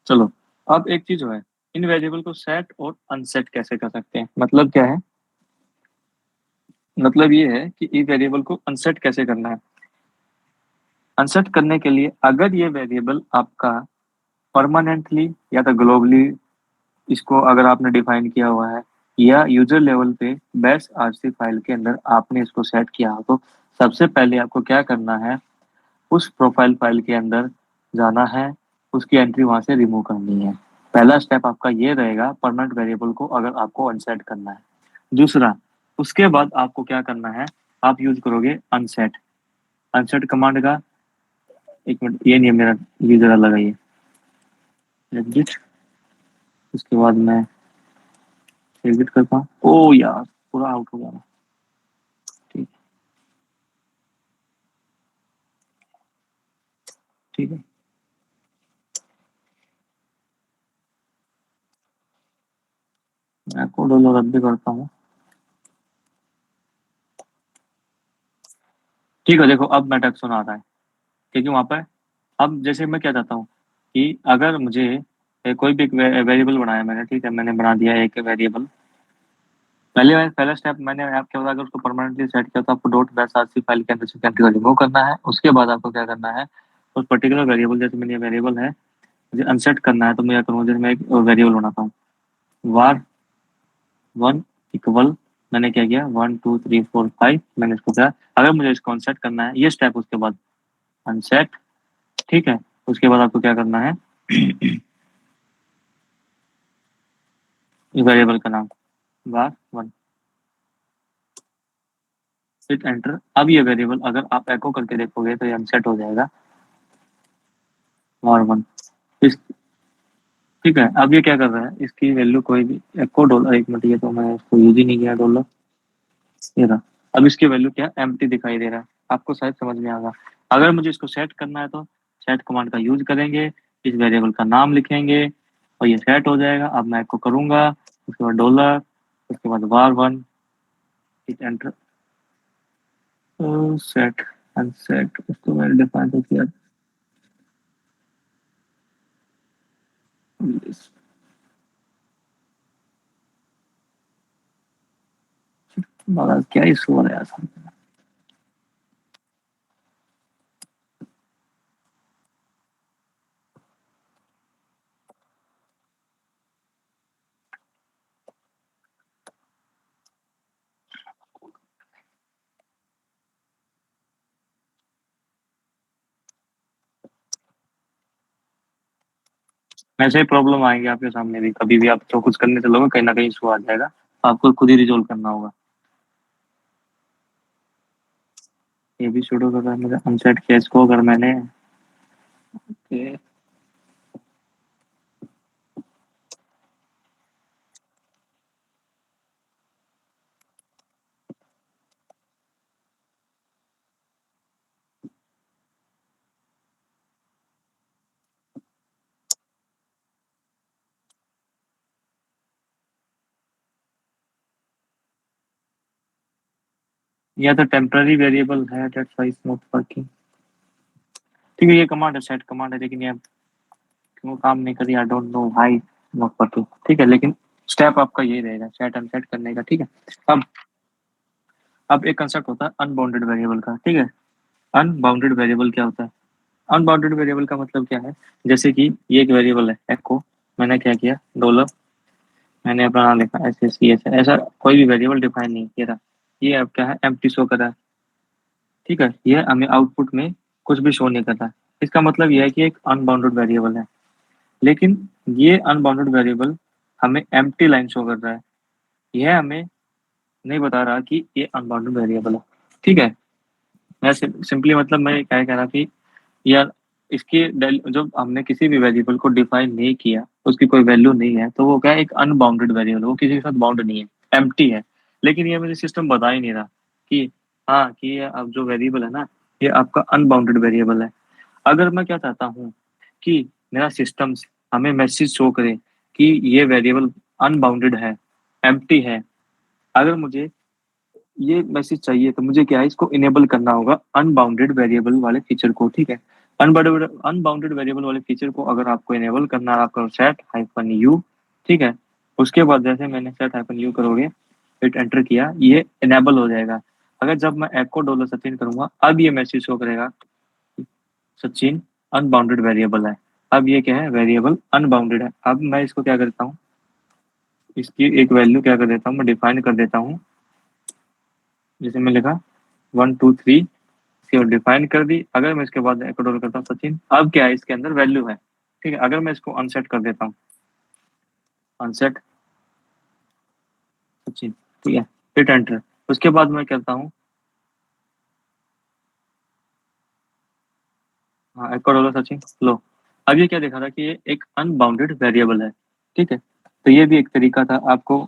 चलो, अब एक चीज है, इन वेरिएबल को सेट और अनसेट कैसे कर सकते हैं। मतलब क्या है, मतलब ये है कि इस वेरिएबल को अनसेट कैसे करना है। अनसेट करने के लिए अगर ये वेरिएबल आपका परमानेंटली या तो ग्लोबली इसको अगर आपने डिफाइन किया हुआ है, या यूजर लेवल पे बेस्ट आरसी फाइल के अंदर आपने इसको सेट किया हो, तो सबसे पहले आपको क्या करना है, उस प्रोफाइल फाइल के अंदर जाना है, उसकी एंट्री वहां से रिमूव करनी है। पहला स्टेप आपका ये रहेगा परमानेंट वेरिएबल को अगर आपको अनसेट करना है। दूसरा, उसके बाद आपको क्या करना है, आप यूज करोगे अनसेट। अनसेट कमांड का, एक मिनट, ये नहीं है मेरा, ये जरा लगाइए एग्जिट। उसके बाद मैं एग्जिट करता हूँ। ओ यार, पूरा आउट हो गया मैं। ठीक, ठीक है, मैं कोड रद्द भी करता हूँ। ठीक है, देखो अब मेटक सुना रहा है, क्योंकि वहां पर अब जैसे मैं क्या चाहता हूँ कि अगर मुझे कोई भी वेरिएबल बनाया मैंने, ठीक है, मैंने बना दिया एक वेरिएबल। पहला स्टेप मैंने आपके बाद अगर उसको परमानेंटली सेट किया तो आपको डॉट बैश आरसी फाइल के अंदर से कैटेगरी रिमूव करना है। उसके बाद आपको क्या करना है, उस पर्टिकुलर वेरिएबल, जैसे मैंने वेरिएबल है मुझे अनसेट करना है, तो मैं क्या करूँगा, जैसे मैं एक वेरिएबल बनाता हूँ, वार वन इक्वल, मैंने क्या किया, 1 2 3 4 5, मैंने इसको क्या, अगर मुझे इसको अनसेट करना है, ये स्टेप उसके बाद अनसेट। ठीक है, उसके बाद आपको क्या करना है, वेरिएबल का नाम var वन, हिट एंटर। अब ये वेरिएबल अगर आप एको करके देखोगे तो ये अनसेट हो जाएगा, var वन। इस, ठीक है, अब ये क्या कर रहा है, इसकी वैल्यू कोई भी एको डॉलर, एक मिनट, ये तो मैं इसको यूज ही नहीं किया डॉलर, ये रहा। अब इसकी वैल्यू क्या, एम्प्टी दिखाई दे रहा है, आपको शायद समझ में आएगा। अगर मुझे इसको सेट करना है तो सेट कमांड का यूज करेंगे, इस वेरिएबल का नाम लिखेंगे और ये सेट हो जाएगा। अब मैं एको करूंगा, उसके बाद डॉलर, उसके बाद var one, hit enter, set unset, उसको मैंने डिफाइन तो किया। मगर क्या ही सो रहा है। ऐसे ही प्रॉब्लम आएंगे आपके सामने भी, कभी भी आप जो कुछ करने चलोगे कहीं ना कहीं इशू आ जाएगा, आपको खुद ही रिजोल्व करना होगा। ये भी शुरू कर रहा है मेरा अनसेट केस को, अगर मैंने या तो टेम्पररी वेरिएबल है, that's why it's not working. ठीक है, ये कमांड है, सेट कमांड है, लेकिन ये क्यों काम नहीं करी, आई डोंट नो भाई, नॉट पता। ठीक है, लेकिन स्टेप आपका यही रहेगा सेट अनसेट करने का। ठीक है, अब अब एक कंसेप्ट होता है अनबाउंडेड वेरिएबल का। ठीक है, अनबाउंडेड वेरिएबल क्या होता है? अनबाउंडेड वेरिएबल का मतलब क्या है? जैसे कि ये एक वेरिएबल है एको, मैंने क्या किया, डॉलर, मैंने अपना नाम लिखा ऐसे सी एस, ऐसा कोई भी वेरिएबल डिफाइन नहीं किया था। ये अब क्या है, एम्प्टी शो कर रहा है। ठीक है, ये हमें आउटपुट में कुछ भी शो नहीं कर रहा है। इसका मतलब यह है कि एक अनबाउंडेड वेरिएबल है, लेकिन ये अनबाउंडेड वेरिएबल हमें एम्प्टी लाइन शो कर रहा है। यह हमें नहीं बता रहा कि ये अनबाउंडेड वेरिएबल है। ठीक है, मैं सिंपली मतलब मैं क्या कह रहा कि यार इसकी जब हमने किसी भी वेरिएबल को डिफाइन नहीं किया, उसकी कोई वैल्यू नहीं है, तो वो क्या है, एक अनबाउंडेड वेरिएबल, वो किसी के साथ बाउंड नहीं है, एम्प्टी है। लेकिन ये मुझे सिस्टम बता ही नहीं रहा कि हाँ, कि ये अब जो वेरिएबल है ना, ये आपका अनबाउंडेड वेरिएबल है। अगर मैं क्या चाहता हूँ कि मेरा सिस्टम हमें मैसेज शो करे कि ये वेरिएबल अनबाउंडेड है, एम्प्टी है, अगर मुझे ये मैसेज चाहिए तो मुझे क्या है, इसको इनेबल करना होगा अनबाउंडेड वेरिएबल वाले फीचर को। ठीक है, अनबाउंडेड अनबाउंडेड वेरिएबल वाले फीचर को अगर आपको इनेबल करना है, आपका सेट हाइफन यू। ठीक है, उसके बाद जैसे मैंने सेट हाइफन यू करोगे, फिर एंटर किया, ये इनेबल हो जाएगा। अगर जब मैं एको डॉलर सचिन करूंगा, अब ये मैसेज शो करेगा सचिन अनबाउंडेड वेरिएबल है। अब ये क्या है, वेरिएबल अनबाउंडेड है। अब मैं इसको क्या करता हूँ, इसकी एक वैल्यू क्या कर देता हूँ, मैं डिफाइन कर देता हूँ। जैसे मैं लिखा 1 2 3, इसकी डिफाइन कर दी। अगर मैं इसके बाद एको डॉलर करता हूँ सचिन, अब क्या है, इसके अंदर वैल्यू है। ठीक है, अगर मैं इसको अनसेट कर देता हूँ, अनसेट सचिन, ठीक है, हिट एंटर, उसके बाद मैं करता हूँ, हाँ, एको डॉलर सचिन, लो, अब ये क्या दिखा रहा है कि ये एक अनबाउंडेड वेरिएबल है। ठीक है, तो ये भी एक तरीका था आपको,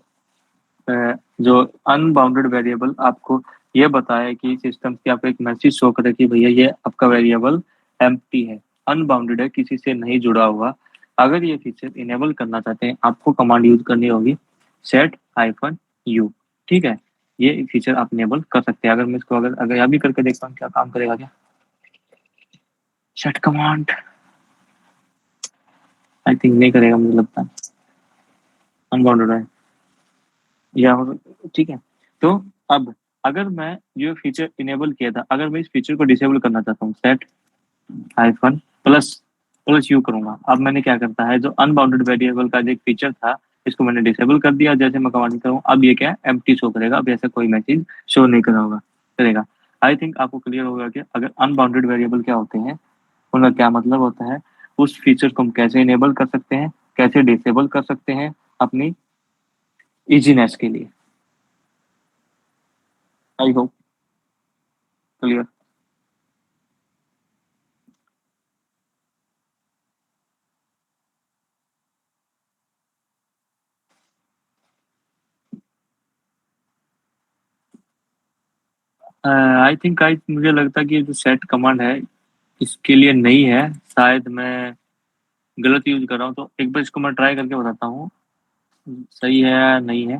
जो अनबाउंडेड वेरिएबल आपको ये बताया कि सिस्टम की आपको एक मैसेज शो करे कि भैया ये आपका वेरिएबल एम्प्टी है, अनबाउंडेड है, किसी से नहीं जुड़ा हुआ। अगर ये फीचर इनेबल करना चाहते हैं, आपको कमांड यूज करनी होगी सेट हाइफन यू। ठीक है, ये फीचर आप इनेबल कर सकते हैं। अगर मैं इसको अगर अगर यहाँ भी करके देखता हूँ, क्या काम करेगा क्या, सेट कमांड, आई थिंक नहीं करेगा, मुझे लगता है अनबाउंडेड है या ठीक है। तो अब अगर मैं ये फीचर इनेबल किया था, अगर मैं इस फीचर को डिसेबल करना चाहता हूँ, set hyphen plus plus you करूंगा। अब मैंने क्या करता है, जो अनबाउंडेड वेरिएबल का जो एक फीचर था, इसको मैंने डिसेबल कर दिया। जैसे मैं कमांड करूँ, अब ये क्या है, एम्प्टी शो करेगा, अब ऐसा कोई मैसेज शो नहीं करा होगा करेगा। आई थिंक आपको क्लियर होगा कि अगर अनबाउंडेड वेरिएबल क्या होते हैं, उनका क्या मतलब होता है, उस फीचर को हम कैसे इनेबल कर सकते हैं, कैसे डिसेबल कर सकते हैं अपनी इजीनेस के लिए। I hope clear. I think I मुझे लगता है कि ये जो सेट कमांड है, इसके लिए नहीं है, शायद मैं गलत यूज कर रहा हूँ। तो एक बार इसको मैं ट्राई करके बताता हूँ, सही है या नहीं है।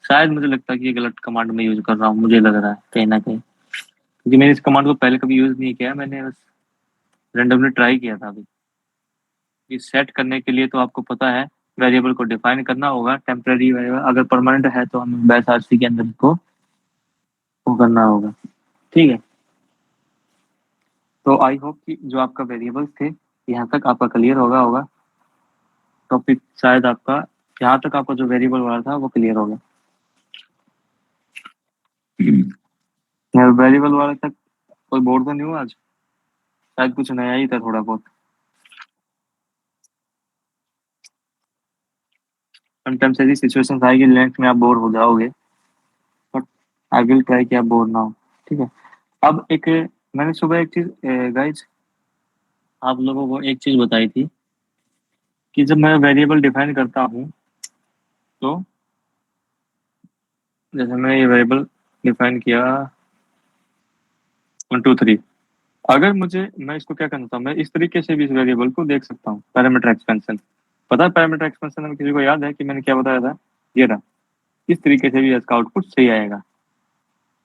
शायद मुझे लगता है कि ये गलत कमांड में यूज कर रहा हूँ, मुझे लग रहा है कहीं ना कहीं, क्योंकि मैंने इस कमांड को पहले कभी यूज नहीं किया, मैंने बस रेंडमली ट्राई किया था अभी। कि सेट करने के लिए तो आपको पता है, वेरिएबल को डिफाइन करना होगा, टेम्पररी वेरिएबल, अगर परमानेंट है तो हमें बैच आरसी के अंदर इसको वो करना होगा। ठीक है, तो आई होप कि जो आपका वेरिएबल्स थे, यहाँ तक आपका क्लियर होगा होगा टॉपिक, शायद आपका यहाँ तक आपका जो वेरिएबल वाला था वो क्लियर हो गया। वेरिएबल वाला तक कोई बोर्ड तो नहीं हुआ आज, शायद कुछ नया ही था थोड़ा बहुत। समटाइम्स ऐसी सिचुएशन आएगी नेक्स्ट में आप बोर हो जाओगे, बट आई विल ट्राई कि आप बोर ना हो। ठीक है, अब एक मैंने सुबह एक चीज गाइज आप लोगों को एक चीज बताई थी कि जब मैं वेरिएबल डिफाइन करता हूँ, तो जैसे मैं ये वेरिएबल डिफाइन किया 1 2 3, अगर मुझे मैं इसको क्या करता हूँ, मैं इस तरीके से भी इस वेरिएबल को देख सकता हूँ, पैरामीटर एक्सपेंशन। पता है पैरामीटर एक्सपेंशन में किसी को याद है कि मैंने क्या बताया था, ये रहा, इस तरीके से भी इसका आउटपुट सही आएगा,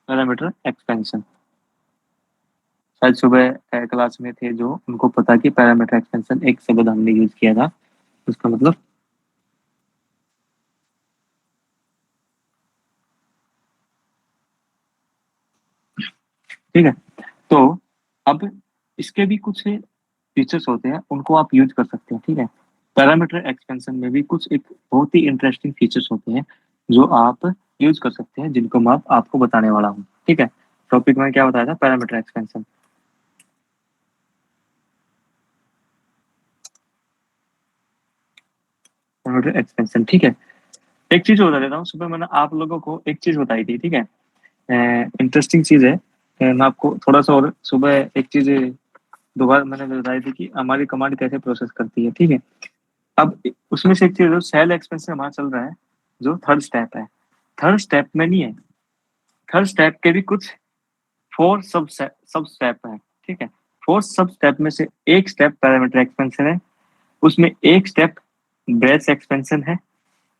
पैरामीटर एक्सपेंशन। शायद सुबह क्लास में थे जो, उनको पता कि पैरामीटर एक्सपेंशन एक शब्द हमने यूज किया था, उसका मतलब। ठीक है, तो अब इसके भी कुछ फीचर्स होते हैं, उनको आप यूज कर सकते हैं। ठीक है, पैरामीटर एक्सपेंशन में भी कुछ एक बहुत ही इंटरेस्टिंग फीचर्स होते हैं जो आप यूज कर सकते हैं, जिनको मैं आपको बताने वाला हूँ। ठीक है, टॉपिक में क्या बताया था, पैरामीटर एक्सपेंशन। पैरामीटर एक्सपेंशन, ठीक है। एक चीज बता देता हूँ, सुबह मैंने आप लोगों को एक चीज बताई थी। ठीक है, इंटरेस्टिंग चीज है। मैं आपको थोड़ा सा और सुबह एक चीज दोबारा मैंने बताई थी कि हमारी कमांड कैसे प्रोसेस करती है। ठीक है, अब उसमें से एक चीज जो सेल एक्सपेंशन हमारा चल रहा है, जो थर्ड स्टेप है, थर्ड स्टेप में नहीं है, थर्ड स्टेप के भी कुछ फोर सब स्टेप है। ठीक है, फोर सब स्टेप में से एक स्टेप पैरामीटर एक्सपेंशन है, उसमें एक स्टेप ब्रेथ एक्सपेंशन है,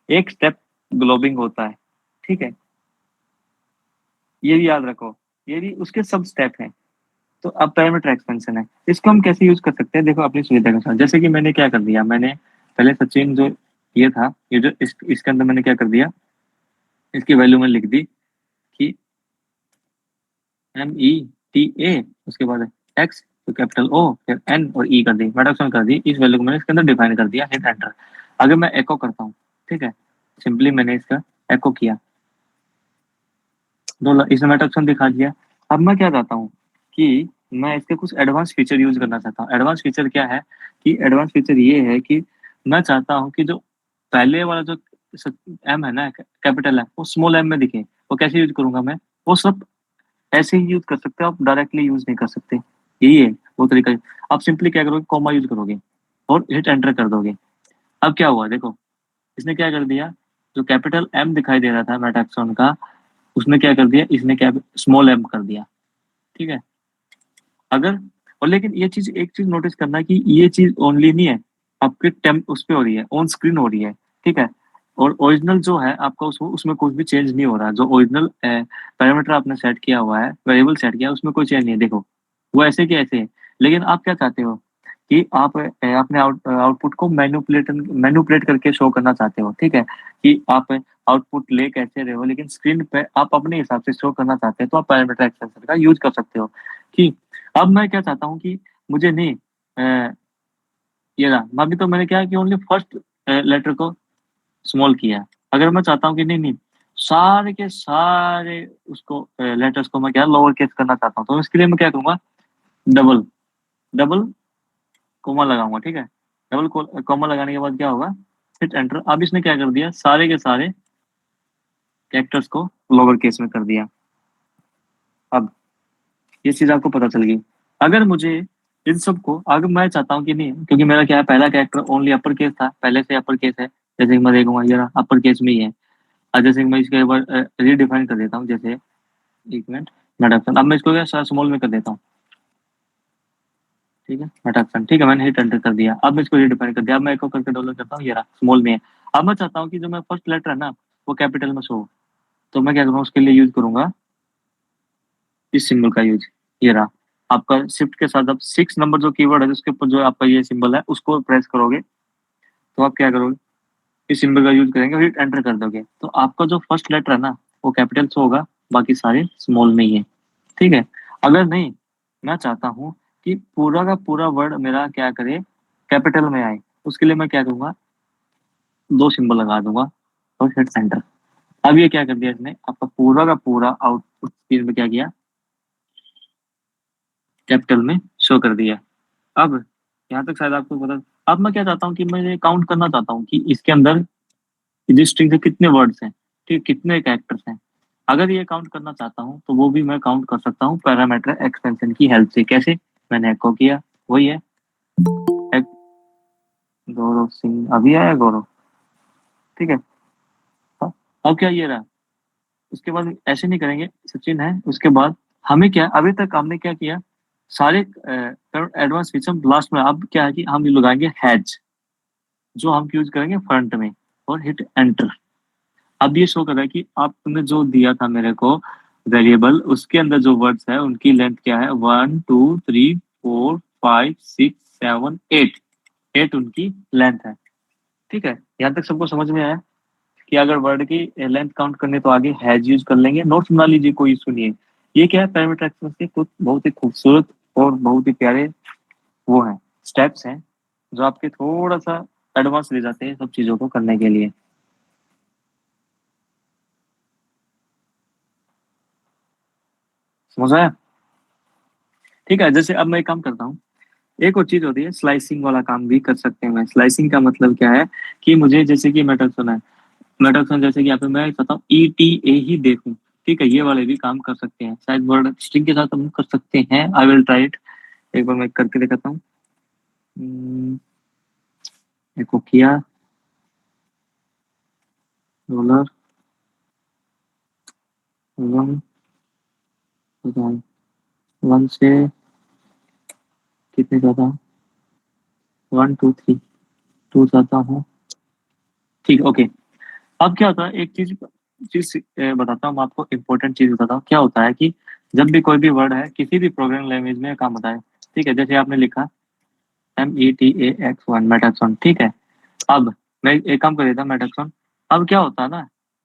एक स्टेप ग्लोबिंग होता है। ठीक है, ये भी याद रखो, ये भी उसके सब स्टेप हैं। तो अब पैरामीटर एक्सपेंशन है, इसको हम कैसे यूज कर सकते हैं, देखो अपनी सुविधा के अनुसार। जैसे कि मैंने क्या कर दिया, मैंने पहले सचिन जो ये था, ये जो इसके अंदर मैंने क्या कर दिया, इसकी वैल्यू में लिख दी कि META, उसके बाद एक्स, तो कैपिटल O, फिर N और E कर दी, मेटाक्सन कर दी, इस वैल्यू को मैंने इसके अंदर डिफाइन कर दिया, हिट एंटर। अगर मैं एको करता हूँ, ठीक है, सिंपली मैंने इसका एको किया, दो इसने मेटाक्सन दिखा दिया। अब मैं क्या चाहता हूँ कि मैं इसके कुछ एडवांस फीचर यूज करना चाहता हूँ। एडवांस फीचर क्या है, कि एडवांस फीचर ये है कि मैं चाहता हूँ कि जो पहले वाला जो एम है ना, कैपिटल है, वो स्मॉल एम में दिखे। वो कैसे यूज करूंगा मैं, वो सब ऐसे ही यूज कर सकते हो आप, डायरेक्टली यूज नहीं कर सकते। यही है वो तरीका। आप सिंपली क्या करोगे, कॉमा यूज करोगे और हिट एंटर कर दोगे। अब क्या हुआ देखो, इसने क्या कर दिया, जो कैपिटल एम दिखाई दे रहा था मेटाक्सॉन का, उसने क्या कर दिया, इसने क्या स्मॉल एम कर दिया। ठीक है, अगर, और लेकिन ये चीज, एक चीज नोटिस करना कि ये चीज ओनली नहीं है, आपके टेम उस पे हो रही है, ऑन स्क्रीन हो रही है। ठीक है, और ओरिजिनल जो है आपका, उसमें कुछ भी चेंज नहीं हो रहा। जो ओरिजिनल पैरामीटर आपने सेट किया हुआ है, वेरिएबल सेट किया है, उसमें कोई चेंज नहीं है। देखो वो ऐसे के ऐसे है। लेकिन आप क्या चाहते हो कि आप अपने आउटपुट को मैनिपुलेट करके शो करना चाहते हो। ठीक है, कि आप आउटपुट ले कैसे रहे हो, लेकिन स्क्रीन पे आप अपने हिसाब से शो करना चाहते हैं, तो आप पैरामीटर एक्सटेंशन का यूज कर सकते हो। कि अब मैं क्या चाहता हूँ कि मुझे नहीं, ये रहा, अभी तो मैंने क्या है कि ओनली फर्स्ट लेटर को स्मॉल किया है। अगर मैं चाहता हूँ कि नहीं नहीं, सारे के सारे उसको लेटर्स को मैं क्या लोअर केस करना चाहता हूँ, तो इसके लिए मैं क्या करूंगा, डबल डबल कोमा लगाऊंगा। ठीक है, डबल कोमा लगाने के बाद क्या होगा, हिट एंटर। अब इसने क्या कर दिया, सारे के सारे कैरेक्टर्स को लोअर केस में कर दिया। अब ये चीज आपको पता चल गई। अगर मुझे इन सबको, अगर मैं चाहता हूँ कि नहीं, क्योंकि मेरा क्या है, पहला कैरेक्टर ओनली अपर केस था, पहले से अपर केस है, जैसे कि मैं देखूंगा ये अपर केस में ही है। और जैसे कि मैं इसके बाद रीडिफाइन कर देता हूँ, जैसे एक मिनट, मेटाक्सन, अब मैं इसको क्या स्मॉल में कर देता हूँ। ठीक है, मेटाक्सन, ठीक है, मैंने हिट एंटर कर दिया। अब मैं इसको रीडिफाइन कर दिया, अब मैं एको करके डॉलर करता हूँ, ये रहा स्मॉल में है। अब मैं चाहता हूँ कि जो मैं फर्स्ट लेटर है ना, वो कैपिटल में शो हो, तो मैं क्या करूँगा, उसके लिए यूज करूंगा इस सिंबल का यूज। ये रहा आपका शिफ्ट के साथ, अब 6 नंबर जो कीवर्ड है, उसके ऊपर जो आपका ये सिंबल है, उसको प्रेस करोगे, तो आप क्या करोगे, इस सिंबल का यूज करेंगे, फिर एंटर कर दोगे, तो आपका जो फर्स्ट लेटर है ना, वो कैपिटल से होगा, बाकी सारे स्मॉल में ही है। ठीक है, अगर नहीं, मैं चाहता हूँ कि पूरा का पूरा वर्ड मेरा क्या करे, कैपिटल में आए, उसके लिए मैं क्या करूंगा, दो सिंबल लगा दूंगा और फिर एंटर। अब ये क्या कर दिया इसने, आपका पूरा का पूरा आउटपुट स्क्रीन में क्या किया, कैपिटल में शो कर दिया। अब यहाँ तक शायद आपको पता। अब मैं क्या चाहता हूँ कि मैं ये काउंट करना चाहता हूँ कि इसके अंदर इस स्ट्रिंग से कितने वर्ड्स हैं, ठीक, कितने कैरेक्टर्स हैं। अगर ये काउंट करना चाहता हूँ, तो वो भी मैं काउंट कर सकता हूँ पैरामीटर एक्सटेंशन की हेल्प से। कैसे, मैंने एको किया, वही है एक, गौरव सिंह अभी आया गौरव। ठीक है, हाँ, अब क्या ये रहा, उसके बाद ऐसे नहीं करेंगे, सचिन है, उसके बाद हमें क्या, अभी तक हमने क्या किया, सारे एडवांस फीचर लास्ट में। अब क्या है कि हम लगाएंगे हैज, जो हम यूज करेंगे फ्रंट में, और हिट एंटर। अब ये शो कर रहा है कि आपने जो दिया था मेरे को, वेरिएबल, उसके अंदर जो वर्ड्स है उनकी लेंथ क्या है, 1 2 3 4 5 6 7 8, 8 उनकी लेंथ है। ठीक है, यहाँ तक सबको समझ में आया कि अगर वर्ड की लेंथ काउंट करने तो आगे हैज यूज कर लेंगे, नोट्स बना लीजिए, कोई इशू नहीं है। ये क्या है, पैरामीटर एक्सपेंस के कुछ बहुत ही खूबसूरत और बहुत ही प्यारे वो हैं, स्टेप्स हैं, जो आपके थोड़ा सा एडवांस ले जाते हैं सब चीजों को करने के लिए। समझ आया? ठीक है, जैसे अब मैं एक काम करता हूँ, एक और चीज होती है स्लाइसिंग वाला काम भी कर सकते हैं। मैं स्लाइसिंग का मतलब क्या है कि मुझे जैसे कि मेटल्सन है, मेटल्सन जैसे कि यहाँ पे मैं चाहता हूँ ETA ही देखूं। ठीक है, ये वाले भी काम कर सकते हैं, शायद वर्ड स्ट्रिंग के साथ हम कर सकते हैं। आई विल ट्राई इट, एक बार मैं करके दिखाता हूँ। देखो किया, रोलर, वन, वन से कितने जाता हूँ, 1 2 3, 2 जाता हूँ। ठीक, ओके। अब क्या होता है, एक चीज चीज बताता हूँ मैं आपको, इम्पोर्टेंट चीज बताता हूँ। क्या होता है कि जब भी कोई भी वर्ड है किसी भी प्रोग्रामिंग लैंग्वेज में काम होता है। ठीक है, जैसे आपने लिखा METAX1 मेटाक्सॉन। ठीक है, अब मैं एक काम कर देता हूँ, मेटाक्सॉन। अब क्या होता है ना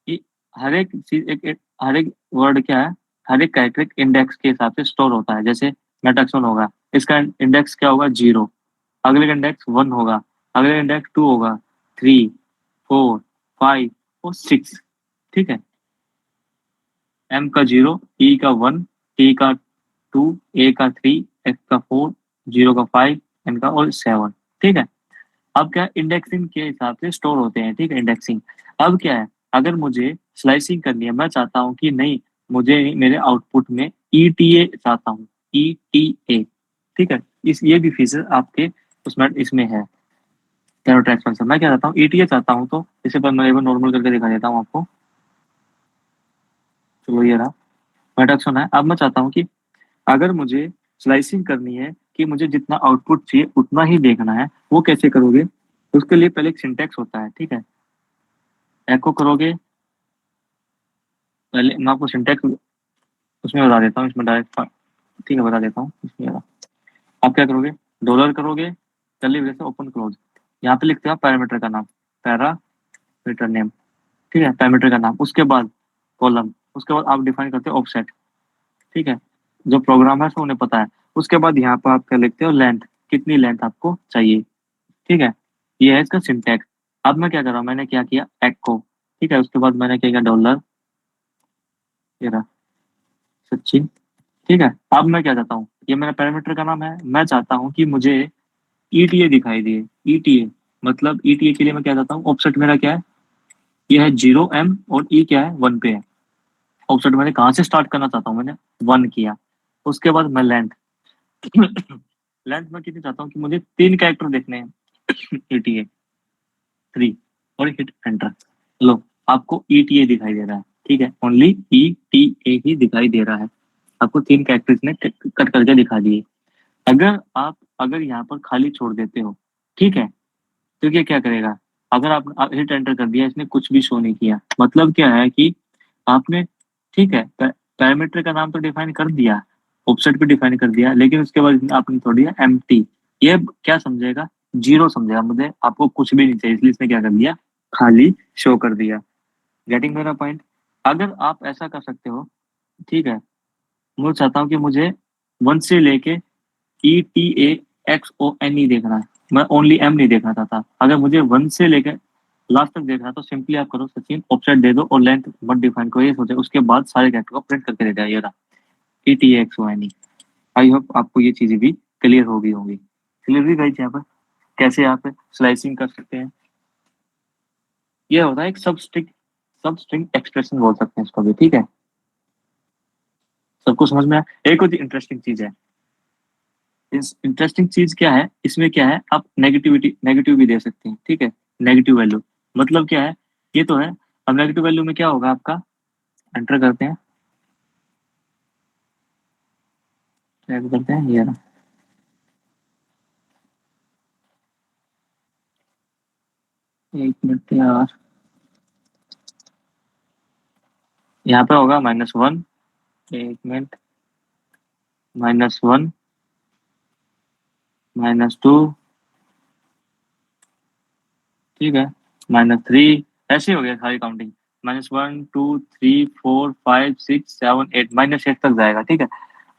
कि हर एक चीज हर एक वर्ड क्या है, हर एक कैरेक्टर एक इंडेक्स के हिसाब से स्टोर होता है। जैसे मेटाक्सॉन होगा, इसका इंडेक्स क्या होगा, 0। अगले का इंडेक्स 1 होगा, अगले का इंडेक्स 2 होगा, 3 4 5 और 6। ठीक है, M का 0, E का 1, T का 2, A का 3, X का 4, जीरो का 5, N का और 7। ठीक है, अब क्या, इंडेक्सिंग के हिसाब से स्टोर होते हैं। ठीक है, इंडेक्सिंग। अब क्या है, अगर मुझे स्लाइसिंग करनी है, मैं चाहता हूँ कि नहीं, मुझे मेरे आउटपुट में ETA चाहता हूँ, ETA। ठीक है, इस ये भी फीचर आपके उसमें इसमें है, कैरोट एक्सपेंशन। मैं क्या चाहता हूँ, ETA चाहता हूँ, तो इसे पर मैं एक बार नॉर्मल करके दिखा देता हूँ आपको। चलो ये रहा, मेटाक्सन है। अब मैं चाहता हूँ कि अगर मुझे स्लाइसिंग करनी है कि मुझे जितना आउटपुट चाहिए उतना ही देखना है, वो कैसे करोगे? उसके लिए पहले एक सिंटेक्स होता है। ठीक है, एको करोगे, पहले मैं आपको सिंटेक्स उसमें बता देता हूँ, इसमें डायरेक्ट। ठीक है, बता देता हूँ इसमें। आप क्या करोगे, डॉलर करोगे, कर्ली ब्रेस ओपन क्लोज, यहाँ पे लिखते हो पैरामीटर का नाम, पैरामीटर नेम। ठीक है, पैरामीटर का नाम, उसके बाद कॉलम, उसके बाद आप डिफाइन करते हो ऑफसेट। ठीक है, जो प्रोग्रामर्स है उन्हें पता है। उसके बाद यहाँ पर आप क्या लिखते हो, लेंथ, कितनी लेंथ आपको चाहिए। ठीक है, ये है इसका सिंटैक्स। अब मैं क्या कर रहा हूँ, मैंने क्या किया, एको। ठीक है, उसके बाद मैंने क्या किया, डॉलर, ये रहा, सचिन। ठीक है, अब मैं क्या चाहता हूँ, ये मेरा पैरामीटर का नाम है, मैं चाहता हूँ कि मुझे ETA दिखाई दिए। ETA मतलब ETA के लिए मैं क्या चाहता हूँ, ऑफसेट मेरा क्या है, ये है 0M, और E क्या है, 1 पे है। ऑफसेट मैंने कहाँ से स्टार्ट करना चाहता हूँ, मैंने 1 किया। उसके बाद मैं लेंथ लेंथ में कितनी चाहता हूँ कि मुझे 3 कैरेक्टर देखने हैं, ETA 3, और हिट एंटर। लो, आपको ETA दिखाई दे रहा है। ठीक है, ओनली ETA ही दिखाई दे रहा है, आपको 3 कैरेक्टर्स ने कट करके दिखा दिए। अगर यहाँ पर खाली छोड़ देते हो, ठीक है, तो ये क्या करेगा, अगर आप हिट एंटर कर दिया, इसने कुछ भी शो नहीं किया, मतलब क्या है कि आपने, ठीक है, पैरामीटर का नाम तो डिफाइन कर दिया, ऑफसेट भी डिफाइन कर दिया, लेकिन उसके बाद आपने छोड़ दिया एम्प्टी। ये क्या समझेगा, 0 समझेगा, मुझे आपको कुछ भी नहीं चाहिए, इसलिए इसने क्या कर दिया, खाली शो कर दिया। गेटिंग मेरा पॉइंट? अगर आप ऐसा कर सकते हो, ठीक है, मैं चाहता हूँ कि मुझे 1 से लेके ETAXONE देखना है, मैं ओनली M नहीं देखना चाहता। अगर मुझे 1 से लेकर लास्ट तक देखना है, तो सिंपली आप करो, सचिन ऑफसेट दे दो और लेंथ मत डिफाइन करो, ये सोचे, उसके बाद सारे कैरेक्टर को प्रिंट करके दे दिया, ये रहा ETAXONE। आई होप आपको ये चीजें भी क्लियर होगी होंगी। क्लियर भी गाइस यहाँ पर कैसे आप स्लाइसिंग कर सकते हैं। ये होता है एक सब स्ट्रिंग एक्सप्रेशन बोल सकते हैं इसको भी। ठीक है, सबको समझ में आया? एक और इंटरेस्टिंग चीज है, इस इंटरेस्टिंग चीज क्या है, इसमें क्या है, आप नेगेटिव भी दे सकते हैं। ठीक है, नेगेटिव वैल्यू मतलब क्या है, ये तो है। अब नेगेटिव वैल्यू में क्या होगा आपका, एंटर करते हैं, टाइप करते हैं, ये रहा। एक मिनट यार, यहाँ पे होगा -1, एक मिनट, -1, -2, ठीक है, -3, ऐसे हो गया सारी काउंटिंग। -1 2 3 4 5 6 7 8, -8 तक जाएगा, ठीक है।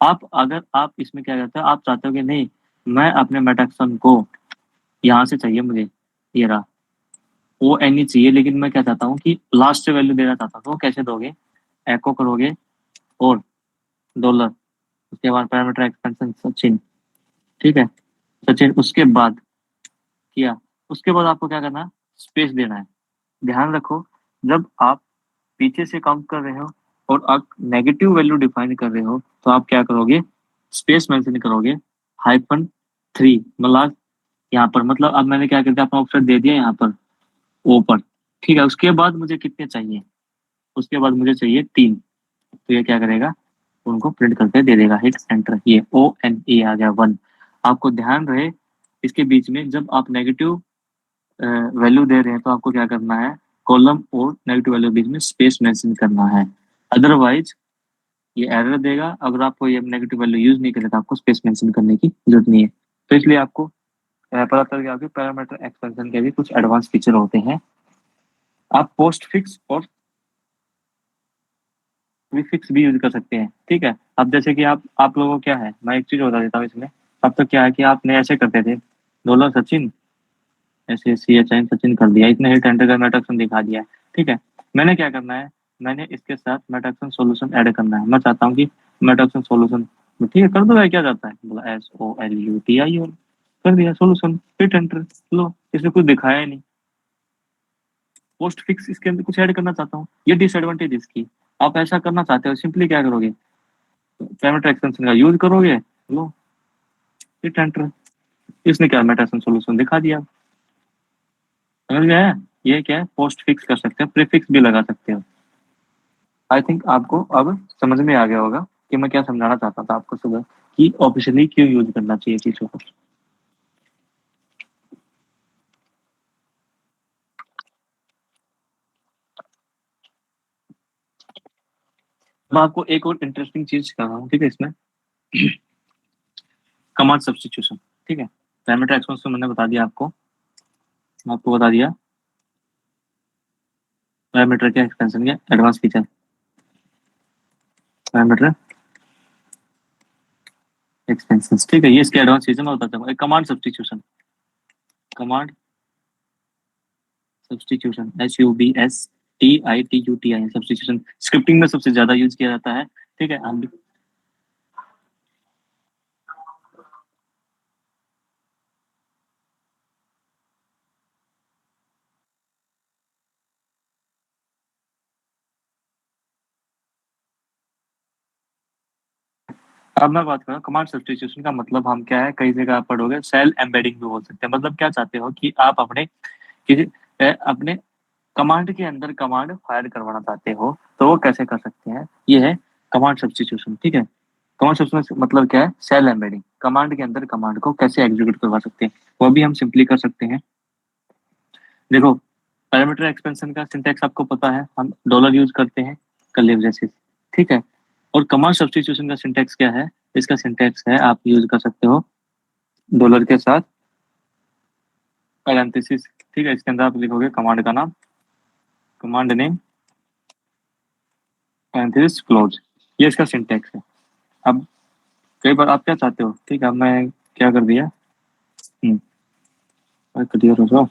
आप अगर आप इसमें क्या करते हो, आप चाहते हो कि नहीं मैं अपने मेटाक्सन को यहाँ से चाहिए मुझे, ये रहा वो एन ही चाहिए, लेकिन मैं क्या चाहता हूँ कि लास्ट वैल्यू देना चाहता हूँ, तो वो कैसे दोगे, एको करोगे और डॉलर, उसके बाद पैरामीटर एक्सपेंशन सचिन, ठीक है, सचिन, उसके बाद किया, उसके बाद आपको क्या करना है, स्पेस देना है। ध्यान रखो, जब आप पीछे से काउंट कर रहे हो और आप नेगेटिव वैल्यू डिफाइन कर रहे हो, तो आप क्या करोगे, स्पेस मेंशन करोगे, -3, मतलब यहाँ पर, मतलब अब मैंने क्या कर दिया, अपना ऑप्शन दे दिया यहाँ पर ऊपर, ठीक है। उसके बाद मुझे कितने चाहिए, उसके बाद मुझे चाहिए 3, तो ये क्या करेगा, उनको प्रिंट करके दे देगा, हिट एंटर, ये ONE आ गया 1। आपको ध्यान रहे, इसके बीच में जब आप नेगेटिव वैल्यू दे रहे हैं तो आपको क्या करना है, कॉलम और नेगेटिव वैल्यू के बीच में स्पेस मेंशन करना है, अदरवाइज ये एरर देगा। अगर आपको ये नेगेटिव वैल्यू यूज नहीं करे तो आपको स्पेस मेंशन करने की जरूरत नहीं है। तो इसलिए आपको पता चल गया कि पैरामीटर एक्सपेंशन के भी कुछ एडवांस फीचर होते हैं। आप पोस्ट फिक्स और प्रीफिक्स भी यूज कर सकते हैं, ठीक है। अब जैसे कि आप लोगों को क्या है, मैं एक चीज बता देता हूँ इसमें। अब तो क्या है कि आपने ऐसे करते थे, डॉलर सचिन, ऐसे CHIN सचिन कर दिया, इतने हिट एंटर का मेटाक्सन दिखा दिया, ठीक है। मैंने क्या करना है, मैंने इसके साथ मेटाक्सन सॉल्यूशन ऐड करना है। मैं चाहता हूँ कि मेटाक्सन सॉल्यूशन, ठीक है, कर दो भाई, क्या जाता है, बोला SOLUTION, कर दिया सॉल्यूशन, हिट एंटर, लो, इसमें कुछ दिखाया ही नहीं। पोस्ट फिक्स इसके अंदर कुछ ऐड करना चाहता हूँ, ये डिसएडवांटेज इसकी। आप ऐसा करना चाहते हो, सिंपली क्या करोगे, पैरामीटर एक्सटेंशन का यूज करोगे, लो, हिट एंटर, इसने क्या मेटाक्सन सॉल्यूशन दिखा दिया। समझ में आया, ये क्या है, पोस्ट फिक्स कर सकते हैं, प्रीफिक्स भी लगा सकते हो। आई थिंक आपको अब समझ में आ गया होगा कि मैं क्या समझाना चाहता था आपको सुबह, कि ऑफिशियली क्यों यूज करना चाहिए चीजों को। मैं आपको एक और इंटरेस्टिंग चीज सिखा रहा हूँ, ठीक है, इसमें कमांड सब्स्टिट्यूशन, ठीक है। पैरामीटर एक्सपेंशन मैंने बता दिया आपको, मैं आपको बता दिया पैरामीटर के एक्सपेंशन के एडवांस फीचर। पैरामीटर एक्सपेंशन, ठीक है, ये इसके एडवांस फीचर मैं बताता हूँ। Command substitution, command substitution, SUBSTITUTI, substitution scripting में सबसे ज्यादा यूज किया जाता है, ठीक है। हम अब मैं बात करूँ कमांड सब्स्टिट्यूशन का मतलब, हम क्या है, कई जगह आप पढ़ोगे सेल एम्बेडिंग भी बोल सकते हैं। मतलब क्या चाहते हो कि आप अपने किसी अपने कमांड के अंदर कमांड फायर करवाना चाहते हो, तो वो कैसे कर सकते हैं, ये है कमांड सब्स्टिट्यूशन, ठीक है। कमांड सब्स्टिट्यूशन मतलब क्या है, सेल एम्बेडिंग, कमांड के अंदर कमांड को कैसे एग्जीक्यूट करवा सकते हैं, वो भी हम सिंपली कर सकते हैं। देखो, पैरामीटर एक्सपेंशन का सिंटैक्स आपको पता है, हम डॉलर यूज करते हैं, कर्ली ब्रेसेस, ठीक है। और कमांड सब्स्टिट्यूशन का सिंटैक्स क्या है, इसका सिंटैक्स है, आप यूज कर सकते हो डॉलर के साथ पैरेंथेसिस, ठीक है। इसके अंदर आप लिखोगे कमांड का नाम, कमांड नेम, पैरेंथेसिस क्लोज, ये इसका सिंटैक्स है। अब कई बार आप क्या चाहते हो, ठीक है, अब मैं क्या कर दिया, क्लियर हो जाओ,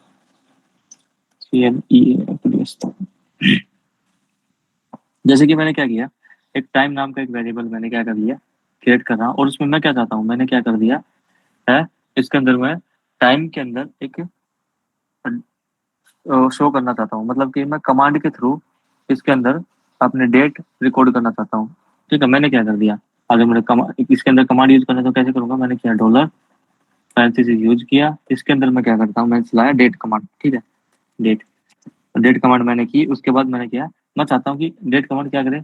जैसे कि मैंने क्या किया, एक टाइम नाम का एक वेरिएबल मैंने क्या कर लिया, क्रिएट कर रहा हूँ, और उसमें मैं क्या चाहता हूँ, मैंने क्या कर दिया है, इसके अंदर मैं टाइम के अंदर एक शो करना चाहता हूँ, मतलब कि मैं कमांड के थ्रू इसके अंदर अपने डेट रिकॉर्ड करना चाहता हूँ, ठीक है। मैंने क्या कर दिया, अगर मैंने इसके अंदर कमांड यूज करना तो कैसे करूंगा, मैंने किया डॉलर पैरेंथेसिस यूज किया, इसके अंदर मैं क्या करता हूँ, मैंने चलाया डेट कमांड, ठीक है, डेट, डेट कमांड मैंने की, उसके बाद मैंने किया, मैं चाहता हूँ कि डेट कमांड क्या करे,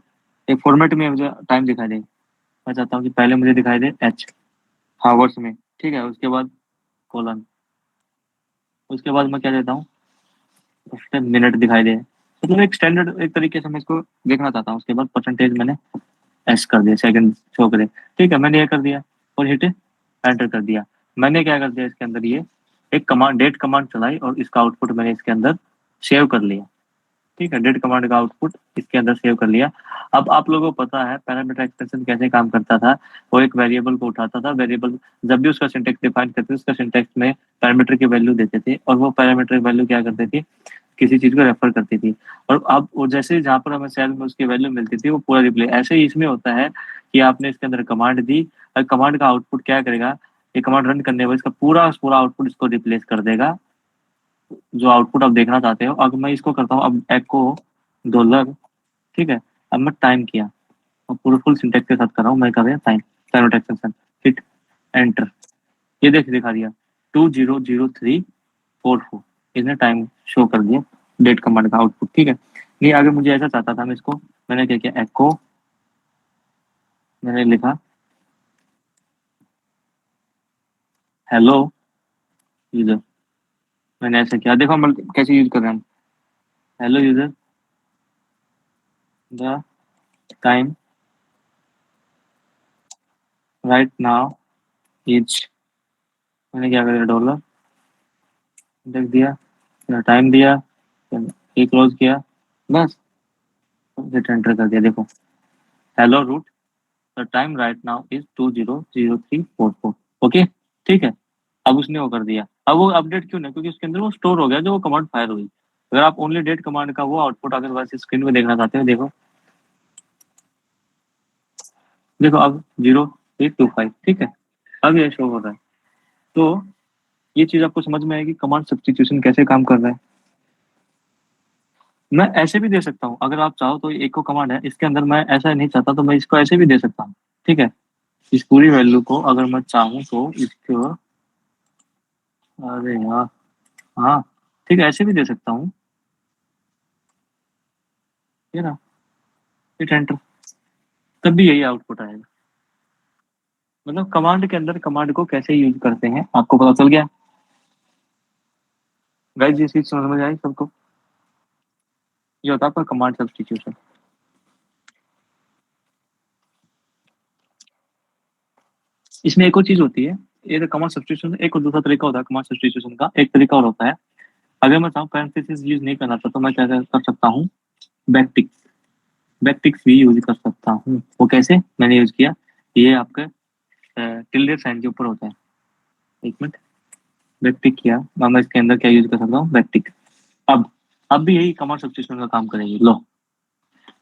एक फॉर्मेट में मुझे टाइम दिखाई दे। मैं चाहता हूँ कि पहले मुझे दिखाई दे हावर्स में, ठीक है, उसके बाद कोलन, उसके बाद मैं क्या देता हूँ, उसके मिनट दिखाई दे, मतलब एक स्टैंडर्ड एक तरीके से मैं इसको देखना चाहता हूँ। उसके बाद परसेंटेज मैंने एस कर दिया, सेकंड शो करे। ठीक है, मैंने ये कर दिया और हिट एंटर कर दिया। मैंने क्या कर दिया इसके अंदर, ये एक कमांड डेट कमांड चलाई और इसका आउटपुट मैंने इसके अंदर सेव कर लिया। ठीक है, डेट कमांड का आउटपुट इसके अंदर सेव कर लिया। अब आप लोगों को पता है पैरामीटर एक्सटेंशन कैसे काम करता था। वो एक वेरिएबल को उठाता था, वेरिएबल जब भी उसका सिंटेक्स डिफाइन करते थे उसका सिंटेक्स में पैरामीटर की वैल्यू देते थे, और वो पैरामीटर की वैल्यू क्या करते थे, किसी चीज को रेफर करती थी। और अब वो जैसे जहां पर हमें सेल में उसकी वैल्यू मिलती थी वो पूरा रिप्ले, ऐसे ही इसमें होता है कि आपने इसके अंदर कमांड दी और कमांड का आउटपुट क्या करेगा, ये कमांड रन करने के बाद इसका पूरा पूरा आउटपुट इसको रिप्लेस कर देगा, जो आउटपुट आप देखना चाहते हो। अगर मैं इसको करता हूँ अब एको डॉलर, ठीक है, अब मैं टाइम किया और पूरे फुल सिंटेक्स के साथ कर रहा हूँ, मैं कर रहा time parameter extension, hit enter, ये दिखा दिया 20034 इसने टाइम शो कर दिया डेट कमांड का आउटपुट। ठीक है, नहीं अगर मुझे ऐसा चाहता था मैं इसको, मैंने क्या किया, एको मैंने लिखा हेलो यूजर, मैंने ऐसा किया, देखो हम कैसे यूज कर रहे हैं, hello user the time right now is, मैंने क्या कर दिया, डॉलर लिख दिया, टाइम दिया, ये क्लोज किया, बस हिट एंटर कर दिया। देखो hello root the time right now is 2000344। Okay, ठीक है, अब उसने वो कर दिया। अब वो अपडेट क्यों नहीं, क्योंकि उसके अंदर वो स्टोर हो गया जो वो कमांड फायर हुई। अगर आप ओनली डेट कमांड का वो आउटपुट अगर वैसे स्क्रीन में देखना चाहते हो, देखो देखो अब 0825, ठीक है, अब ये शो हो रहा है। तो ये चीज आपको समझ में आएगी कमांड सब्स्टिट्यूशन कैसे काम कर रहा है। मैं ऐसे भी दे सकता हूँ, अगर आप चाहो तो एक को कमांड है इसके अंदर, मैं ऐसा नहीं चाहता तो मैं इसको ऐसे भी दे सकता हूँ। ठीक है, इस पूरी वैल्यू को अगर मैं चाहूँ तो इसको, अरे यार, हाँ ठीक है, ऐसे भी दे सकता हूँ, ये ना, हिट एंटर, तब भी यही आउटपुट आएगा। मतलब कमांड के अंदर कमांड को कैसे यूज करते हैं आपको पता चल गया गाइस, ये चीज समझ में आई सबको। ये होता है आपका कमांड सब्स्टिट्यूशन। इसमें एक और चीज होती है, ये तो कमांड सब्स्टिट्यूशन एक और दूसरा तरीका होता है कमांड सब्स्टिट्यूशन का। एक तरीका और होता है, अगर मैं चाहूँ पैरेंथेसिस यूज नहीं करना चाहता तो मैं क्या कर सकता हूँ, बैकटिक्स, बैकटिक्स भी यूज कर सकता हूँ। वो कैसे मैंने यूज किया, ये आपका टिल्डे साइन के ऊपर होता है। एक मिनट, बैकटिक किया, मैं इसके अंदर क्या यूज कर सकता हूँ, बैकटिक। अब भी यही कमांड सब्स्टिट्यूशन का काम करेगी। लो,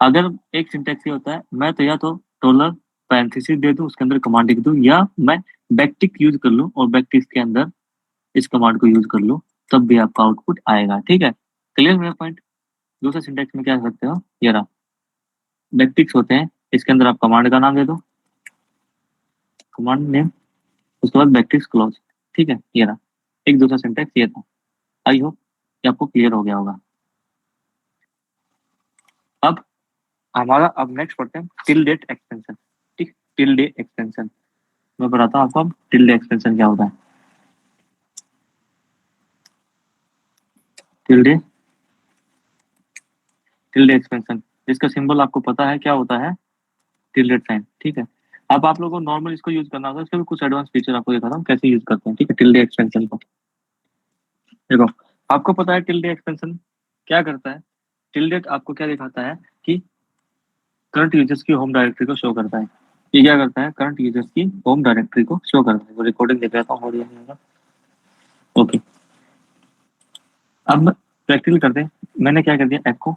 अगर एक सिंटेक्स ये होता है, मैं तो या तो डॉलर पैरेंथेसिस दे दूं उसके अंदर कमांड लिख दूं, या मैं बैकटिक यूज कर लूं और बैकटिक के अंदर इस कमांड को यूज कर लूं, तब भी आपका आउटपुट आएगा। ठीक है, क्लियर मेरा पॉइंट। दूसरा सिंटेक्स में क्या कर सकते हो, ये रहा, बैकटिक्स होते हैं, इसके अंदर आप कमांड का नाम दे दो, कमांड नेम, उसके बाद बैकटिक्स क्लोज। ठीक है, ये रहा एक दूसरा सिंटेक्स, ये था। आई होप कि आपको क्लियर हो गया होगा। अब हमारा अब नेक्स्ट पढ़ते हैं टिल डेट एक्सटेंशन। ठीक, टिल डे एक्सटेंशन मैं बताता हूँ आपको अब टिल डे एक्सटेंशन क्या होता है। Till day, till day extension, इसका सिंबल आपको पता है क्या होता है, टिल डेट साइन। ठीक है, अब आप लोगों को नॉर्मल इसको यूज करना होगा, इसके भी कुछ एडवांस फीचर आपको दिखाता हूँ कैसे यूज करते हैं। ठीक है, टिल डे एक्सटेंशन को देखो, आपको पता है टिल डे एक्सटेंशन क्या करता है। टिल डेट आपको क्या दिखाता है कि करंट यूजर्स की होम डायरेक्टरी को शो करता है। ये क्या करता है, करंट यूजर्स की होम डायरेक्टरी को शो करता है। वो रिकॉर्डिंग देख रहा था, ओके। अब प्रैक्टिकल करते हैं, मैंने क्या कर दिया, एको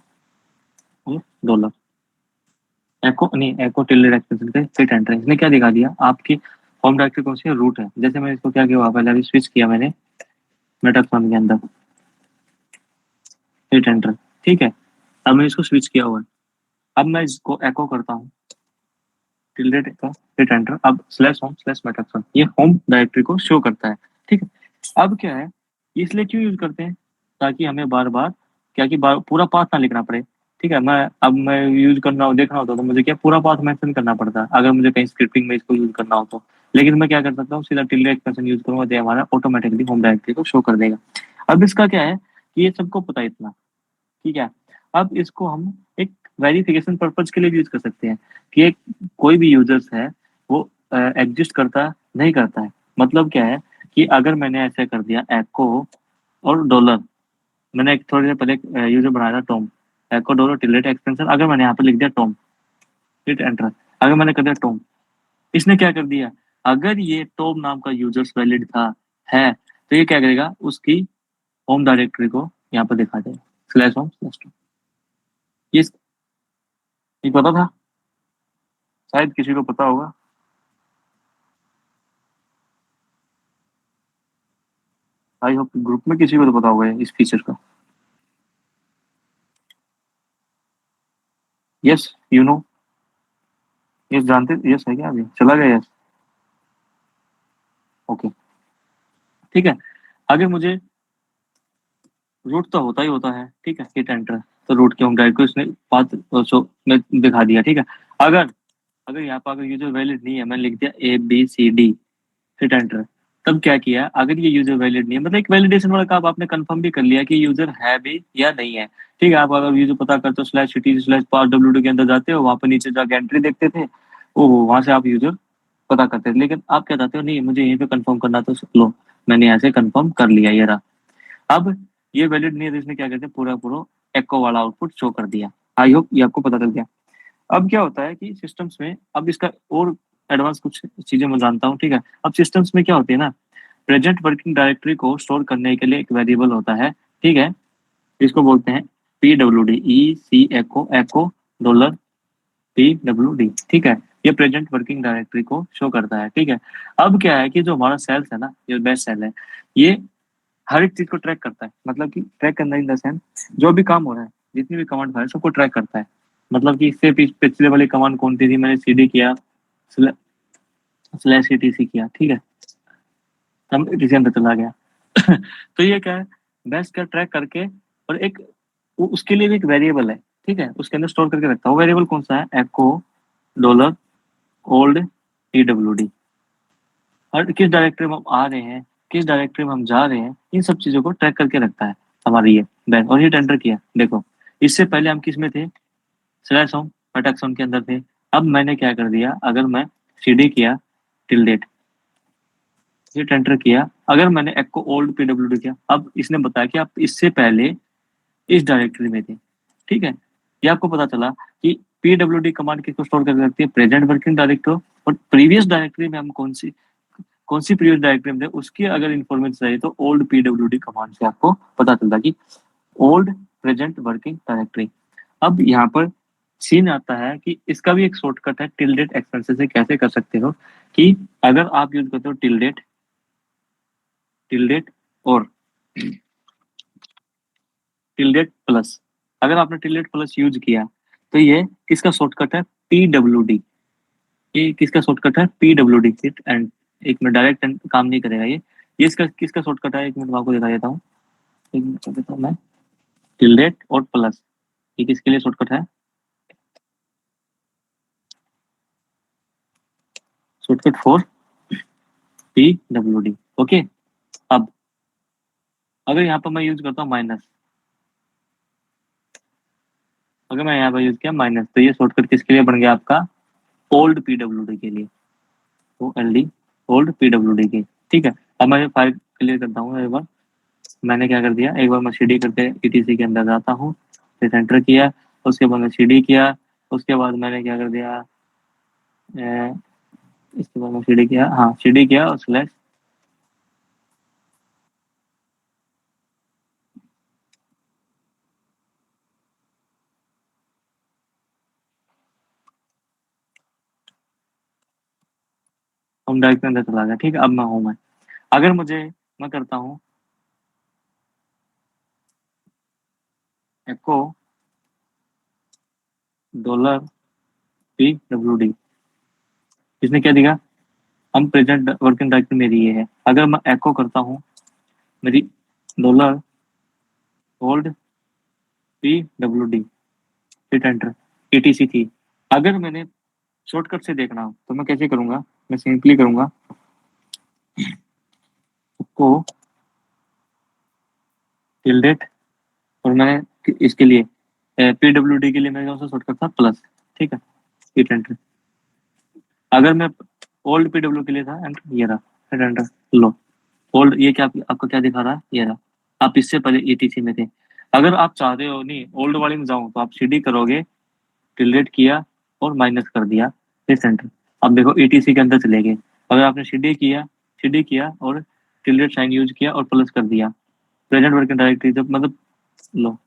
और डॉलर, एको नहीं, एको टिल्डेड एक्सटेंशन के फिट एंटर, इसने क्या दिखा दिया, आपकी होम डायरेक्टरी कौन सी है, रूट है। जैसे मैंने इसको क्या किया, पहले अभी स्विच किया मैंने मेटाफोन के अंदर, फिट एंटर, ठीक है, अब मैं इसको स्विच किया हुआ है। अब मैं इसको एको करता हूँ, टिल्डेड का फिट एंटर, अब स्लैश होम स्लैश मेटाफोन, ये होम डायरेक्टरी को शो करता है। ठीक है, अब क्या है, ये इसलिए क्यों यूज करते हैं, ताकि हमें बार बार क्या कि पूरा पाथ ना लिखना पड़े। ठीक है, मैं यूज करना हो देखना होता तो मुझे क्या पूरा पाथ मेंशन करना पड़ता है, अगर मुझे कहीं स्क्रिप्टिंग में इसको यूज करना हो तो। लेकिन मैं क्या कर सकता हूँ, सीधा टिल्डे एक्सटेंशन यूज करूंगा तो हमारा ऑटोमेटिकली होम डायरेक्टरी को शो कर देगा। अब इसका क्या है कि ये सबको पता है इतना, ठीक है। अब इसको हम एक वेरिफिकेशन पर्पज के लिए भी यूज कर सकते हैं कि एक कोई भी यूजर्स है वो एग्जिस्ट करता नहीं करता है। मतलब क्या है कि अगर मैंने ऐसे कर दिया एको और डॉलर, मैंने एक थोड़ी देर पहले यूजर बनाया था टॉम, एको डॉलर टिल्डेट एक्सटेंशन, अगर मैंने यहाँ पे लिख दिया टॉम, हिट एंटर, अगर मैंने कर दिया टॉम, इसने क्या कर दिया, अगर ये टॉम नाम का यूजर्स वैलिड था है तो ये क्या करेगा, उसकी होम डायरेक्टरी को यहाँ पर दिखा देगा, स्लैश होम स्लैश टॉम। ये ये पता था, शायद किसी को पता होगा। आई होप ग्रुप में किसी को तो पता होगा इस फीचर का। यस यू नो, यस जानते, यस है क्या, अभी चला गया यस, ओके ठीक है। आगे मुझे रूट तो होता ही होता है, ठीक है, हिट एंटर, तो रूट के होम डायरेक्टरी उसने पाथ सो में दिखा दिया, ठीक है। अगर अगर यहाँ पर अगर यूजर वैलिड नहीं है, मैंने लिख दिया ABCD, हिट एंटर, तब क्या किया, अगर ये यूजर वैलिड नहीं है, मतलब एक वैलिडेशन वाला काम आपने कंफर्म भी कर लिया कि यूजर है भी या नहीं है, ठीक है। आप अगर यूजर पता करते हो स्लैश सिटी स्लैश पास WD के अंदर जाते हो, वहां पर नीचे जाके एंट्री देखते थे, ओ वहां से आप यूजर पता करते थे, लेकिन आप क्या चाहते हो, नहीं मुझे यहीं पे कंफर्म करना, तो लो मैंने यहाँ से कंफर्म कर लिया, ये रहा। अब ये वैलिड नहीं है तो इसने क्या करते, पूरा पूरा एको वाला आउटपुट शो कर दिया। आई होप ये आपको पता चल गया। अब क्या होता है कि सिस्टम्स में, अब इसका और एडवांस कुछ चीजें मैं जानता हूँ, ठीक है। अब सिस्टम्स में क्या होती है ना, प्रेजेंट वर्किंग डायरेक्टरी को स्टोर करने के लिए एक वेरिएबल होता है, ठीक है, इसको बोलते हैं PWD, EC एको एको डॉलर PWD, ठीक है। ये प्रेजेंट वर्किंग डायरेक्टरी को शो करता है, ठीक है। अब क्या है कि जो हमारा सेल्स है ना, ये बेस्ट सेल है, ये हर एक चीज को ट्रैक करता है, मतलब कि ट्रैक करना इन द सेंस जो भी काम हो रहा है, जितनी भी कमांड है सबको ट्रैक करता है। मतलब कि इससे पिछले वाली कमांड कौन सी थी, मैंने CD किया, स्लैश ETC किया, ठीक है, हम ETC अंदर चला गया। तो ये क्या है, बेस्ट का ट्रैक करके, और एक उसके लिए भी एक वेरिएबल है, ठीक है, उसके अंदर स्टोर करके रखता है। वो वेरिएबल कौन सा है, एको डॉलर ओल्ड PWD, और किस डायरेक्टरी में हम आ रहे हैं, किस डायरेक्टरी में हम जा रहे हैं, इन सब चीजों को ट्रैक करके रखता है हमारी ये बैंक। और हिट एंटर किया, देखो इससे पहले हम किस में थे, स्लैश होम अटैक्सन के अंदर थे। अब मैंने क्या कर दिया, अगर मैं CD किया टिल हिट एंटर किया, अगर मैंने एको ओल्ड PWD किया, अब इसने बताया कि आप इससे पहले इस डायरेक्टरी में थे, ठीक है। ये आपको पता चला कि PWD कमांड किसको स्टोर कर सकती है, प्रेजेंट वर्किंग डायरेक्टरी, और प्रीवियस डायरेक्टरी में हम कौन सी प्रीवियस डायरेक्टरी में थे उसकी अगर इन्फॉर्मेशन चाहिए तो ओल्ड PWD कमांड से आपको पता चलता कि ओल्ड प्रेजेंट वर्किंग डायरेक्टरी। अब यहाँ पर सीन आता है कि इसका भी एक शॉर्टकट है, टिल्डेट एक्सपेंसेस से कैसे कर सकते हो, कि अगर आप यूज करते हो टिल्डेट टिल्डेट और टिल्डेट प्लस, अगर आपने टिल्डेट प्लस यूज किया तो ये किसका शॉर्टकट है, PWD, ये किसका शॉर्टकट है, PWD हिट एंड, एक मिनट डायरेक्ट काम नहीं करेगा ये इसका किसका शॉर्टकट है, एक मिनट मैं आपको दिखा देता हूँ, एक मिनट कर देता हूँ मैं, टिल्डेट और प्लस, ये किसके लिए शॉर्टकट है, शॉर्टकट फॉर PWD, ओके। अब अगर यहाँ पर मैं यूज करता हूँ माइनस, अगर मैं यहाँ पर यूज किया माइनस, तो ये शॉर्टकट किसके लिए बन गया आपका, ओल्ड PWD के लिए, OLD ओल्ड PWD के, ठीक है। अब मैं फाइल क्लियर करता हूँ एक बार, मैंने क्या कर दिया, एक बार मैं CD करके ETC के अंदर जाता हूँ, फिर एंटर किया, उसके बाद मैं CD किया, उसके बाद मैंने क्या कर दिया, इसके बाद मैं CD किया, हाँ CD किया और स्लैश, होम डायरेक्ट के अंदर चला गया, ठीक है। अब मैं हूँ, मैं अगर मुझे, मैं करता हूँ एको डॉलर PWD, इसने क्या दिया, हम प्रेजेंट वर्किंग डायरेक्टरी मेरी ये है, अगर मैं एको करता हूँ मेरी dollar old PWD, hit enter, ETC थी, अगर मैंने शॉर्टकट से देखना हो तो मैं कैसे करूंगा, मैं सिंपली करूंगा को टिल्डेट, और मैंने इसके लिए पीडब्ल्यूडी के लिए मेरे पास शॉर्टकट था प्लस, ठीक है, हिट एंटर। अगर मैं ओल्ड पीडब्ल्यू के लिए था एंटर, ये रहा, हिट एंटर लो। ओल्ड ये क्या आपको क्या दिखा रहा है, ये रहा, आप इससे पहले ईटीसी में थे। अगर आप चाहते हो नहीं ओल्ड वाले में जाऊं तो आप सीडी करोगे, टिल्डेट किया और माइनस कर दिया, फिर सेंटर। अब देखो ईटीसी के अंदर चले गए। अगर आपने सीडी किया और टिल्डेट साइन यूज किया और प्लस कर दिया, प्रेजेंट वर्किंग डायरेक्टरी जब मतलब लो,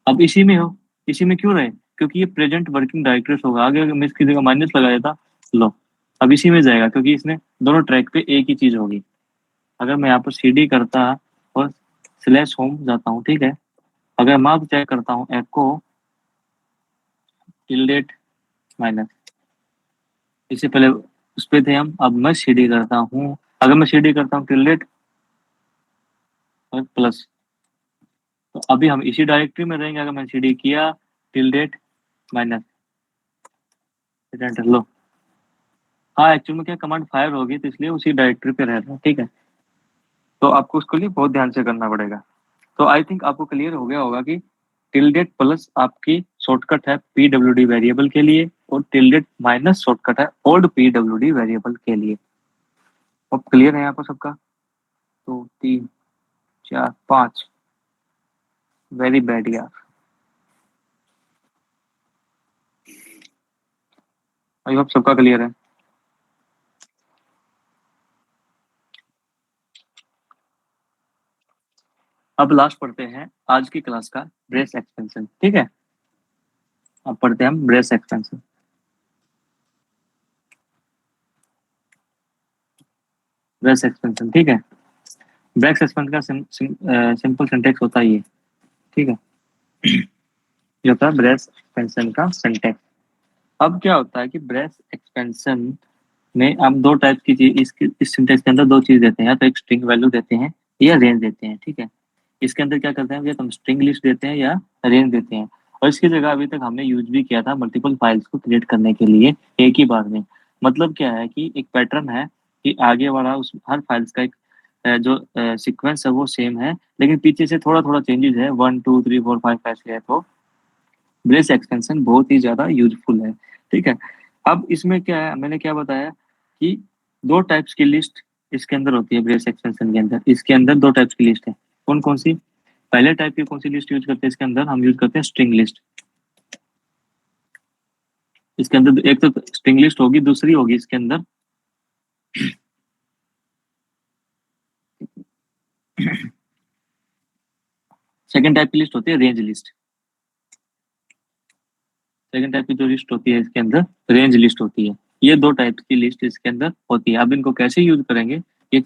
अब इसी में हो, इसी में क्यों रहे, क्योंकि ये प्रेजेंट वर्किंग डायरेक्टरीज होगा। आगे अगर मैं इसकी जगह माइनस लगा देता, लो अब इसी में जाएगा, क्योंकि इसने दोनों ट्रैक पे एक ही चीज होगी। अगर मैं यहाँ पर सीडी करता और स्लैश होम जाता हूँ, ठीक है, अगर मार्क चेक करता हूँ एको टिल्डेट माइनस, इससे पहले उस पे थे हम, अब मैं सीडी करता हूँ, अगर मैं सीडी करता हूँ टिल्डेट और प्लस, तो अभी हम इसी डायरेक्टरी में रहेंगे। अगर मैं सीडी किया टिल्डेट माइनस, एंटर लो, हाँ एक्चुअल में क्या कमांड फायर होगी, तो इसलिए उसी डायरेक्टरी पे रह रहा है, ठीक है। तो आपको उसके लिए बहुत ध्यान से करना पड़ेगा। तो आई थिंक आपको क्लियर हो गया होगा कि टिल्डेट प्लस आपकी शॉर्टकट है पीडब्ल्यूडी वेरिएबल के लिए, और टिल्डेट माइनस शॉर्टकट है ओल्ड पीडब्ल्यूडी वेरिएबल के लिए। अब क्लियर है यहाँ पर सबका? तो 3 4 5, वेरी बैड यार, आई होप सबका क्लियर है। अब लास्ट पढ़ते हैं आज की क्लास का ब्रेस एक्सपेंशन, ठीक है। अब पढ़ते हैं हम ब्रेस एक्सपेंशन। ब्रेस एक्सपेंशन, ठीक है। ब्रेस एक्सपेंशन का सिंपल सिंटेक्स होता है ये, ठीक है। ये होता है ब्रेस एक्सपेंशन का सिंटेक्स। अब क्या होता है कि ब्रेस एक्सपेंशन में हम दो टाइप की चीज इस सिंटेक्स के अंदर दो चीज देते हैं, या तो एक स्ट्रिंग वैल्यू देते हैं या रेंज देते हैं, ठीक है। इसके अंदर क्या करते हैं, या तो हम स्ट्रिंग लिस्ट देते हैं या रेंज देते हैं। और इसकी जगह अभी तक हमने यूज भी किया था मल्टीपल फाइल्स को क्रिएट करने के लिए एक ही बार में। मतलब क्या है कि एक पैटर्न है कि आगे वाला उस हर फाइल्स का एक जो सीक्वेंस है वो सेम है, लेकिन पीछे से थोड़ा थोड़ा चेंजेस है, 1 2 3 4 5 ऐसे है। तो ब्रेस एक्सटेंशन बहुत ही ज्यादा यूजफुल है, ठीक है। अब इसमें क्या है, मैंने क्या बताया कि दो टाइप्स की लिस्ट इसके अंदर होती है। ब्रेस एक्सटेंशन के अंदर, इसके अंदर दो टाइप्स की लिस्ट है। कौन कौन सी? पहले टाइप की कौन सी लिस्ट यूज करते हैं इसके अंदर, हम यूज करते हैं स्ट्रिंग लिस्ट। इसके अंदर एक तो स्ट्रिंग लिस्ट होगी, दूसरी होगी इसके अंदर सेकंड टाइप की लिस्ट होती है रेंज लिस्ट। सेकंड टाइप की जो लिस्ट होती है इसके अंदर रेंज लिस्ट होती है। ये दो टाइप की लिस्ट इसके अंदर होती है। अब इनको कैसे यूज करेंगे ये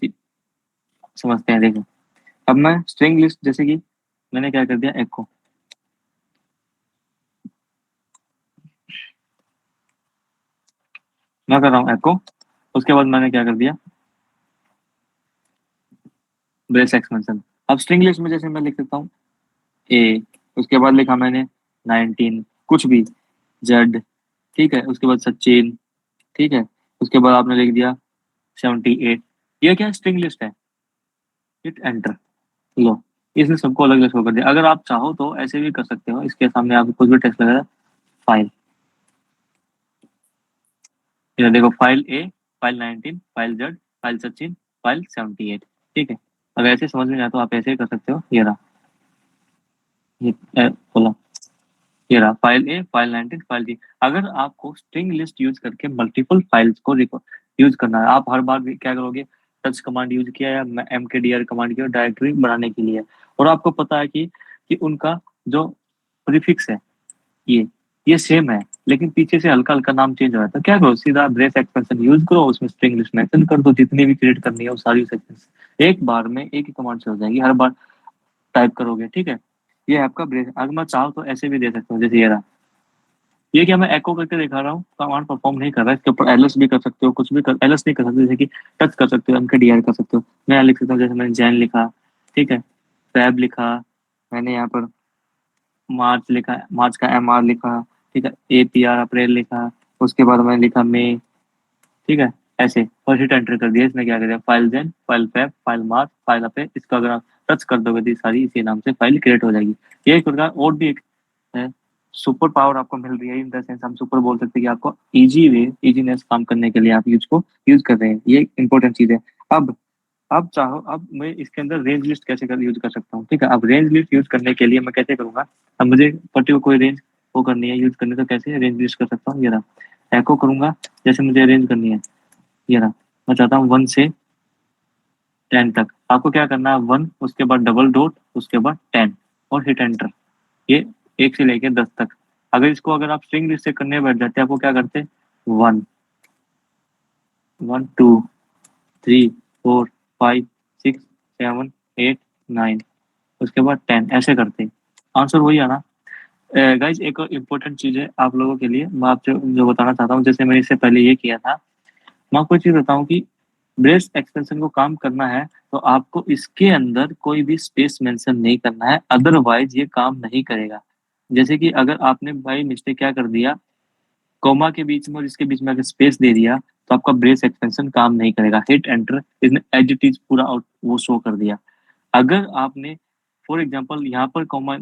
समझते हैं, देखो। अब मैं स्ट्रिंग लिस्ट, जैसे कि मैंने क्या कर दिया, एको, मैं कर रहा हूँ एको, उसके बाद मैंने क्या कर दिया, ब्रेस एक्सपेंशन। अब स्ट्रिंग लिस्ट में जैसे मैं लिख सकता हूँ ए, उसके बाद लिखा मैंने 19 कुछ भी, जेड, ठीक है, उसके बाद सचिन, ठीक है, उसके बाद आपने लिख दिया 78। ये क्या स्ट्रिंग लिस्ट है, हिट एंटर लो, इसने सबको अलग अलग शो कर दिया। अगर आप चाहो तो ऐसे भी कर सकते हो, इसके सामने आप कुछ भी टेक्स्ट लगा, फाइल, ये देखो, file A, file 19, file Z, file Sachin, file 78, ठीक है। अगर ऐसे समझ में आए तो आप ऐसे ही कर सकते हो। ये रहा, ये बोला, ये रहा फाइल ए, फाइल 19, फाइल जी। अगर आपको स्ट्रिंग लिस्ट यूज करके मल्टीपल फाइल्स को यूज करना है, आप हर बार भी क्या करोगे, टच कमांड यूज किया या mkdir कमांड किया डायरेक्टरी बनाने के लिए, और आपको पता है कि उनका जो प्रीफिक्स है ये सेम है, लेकिन पीछे से हल्का हल्का नाम चेंज हो रहा है। तो क्या करो, सीधा ब्रेस एक्सपेंशन यूज करो, उसमें स्ट्रिंग लिस्ट मेंशन कर दो, जितनी भी क्रिएट करनी है वो सारी सेक्शन एक बार में एक ही कमांड से हो जाएगी, हर बार टाइप करोगे, ठीक है। ये आपका ब्रेस, अगर मैं चाहूँ तो ऐसे भी दे सकता हूँ, जैसे ये रहा, ये क्या मैं एको करके दिखा रहा हूँ, कमांड परफॉर्म नहीं कर रहा है। इसके ऊपर एलएस भी कर सकते हो, कुछ भी कर, एलएस नहीं कर सकते, जैसे कि टच कर सकते हो, mkdir कर सकते हो। मैं यहाँ लिख सकता हूँ, जैसे मैंने जैन लिखा, ठीक है, टैब लिखा, मैंने यहाँ पर मार्च लिखा, मार्च का mr लिखा, ठीक है, apr अप्रैल लिखा, उसके बाद मैंने लिखा मई, ठीक है, ऐसे और हिट एंटर कर दिया। इसने क्या कर दिया, file Jan, file Feb, file March, file Apr, इसका अगर आप टच कर दोगे तो सारी इसी नाम से फाइल क्रिएट हो जाएगी। ये एक प्रकार और भी एक है सुपर पावर आपको मिल रही है, इन द सेंस हम सुपर बोल सकते हैं कि आपको इजी वे, इजीनेस काम करने के लिए आप यूज कर रहे हैं, ये इंपॉर्टेंट चीज है। अब अब चाहो, अब मैं इसके अंदर रेंज लिस्ट कैसे कर यूज कर सकता हूँ, ठीक है। अब रेंज लिस्ट यूज करने के लिए मैं कैसे करूंगा, अब मुझे पर्टिकुलर कोई रेंज वो करनी है यूज करनी, तो कैसे रेंज लिस्ट कर सकता हूँ, ये रहा एको करूंगा। जैसे मुझे रेंज करनी है, ये रहा, मैं चाहता हूँ 1 से 10 तक। आपको क्या करना है, 1 उसके बाद डबल डॉट उसके बाद 10 और हिट एंटर। ये 1 से लेके 10 तक। अगर इसको अगर आप स्ट्रिंग लिस्ट से करने बैठ जाते हैं, आपको क्या करते, 1 1 2 3 4 5 6 7 8 9 उसके बाद 10 ऐसे करते, आंसर वही आना। गाइज एक इम्पोर्टेंट चीज है आप लोगों के लिए, मैं आपसे जो बताना चाहता हूँ, जैसे मैंने इससे पहले ये किया था, मैं आपको एक चीज बताऊं कि ब्रेस एक्सटेंशन को काम करना है तो आपको इसके अंदर कोई भी स्पेस मेंशन नहीं करना है, अदरवाइज ये काम नहीं करेगा। जैसे कि अगर आपने बाई मिस्टेक क्या कर दिया, कोमा के बीच में और इसके बीच में अगर स्पेस दे दिया, तो आपका ब्रेस एक्सटेंशन काम नहीं करेगा। हिट एंटर, इसने एज इट इज पूरा आउट वो शो कर दिया। अगर आपने फॉर एग्जाम्पल यहाँ पर कॉमा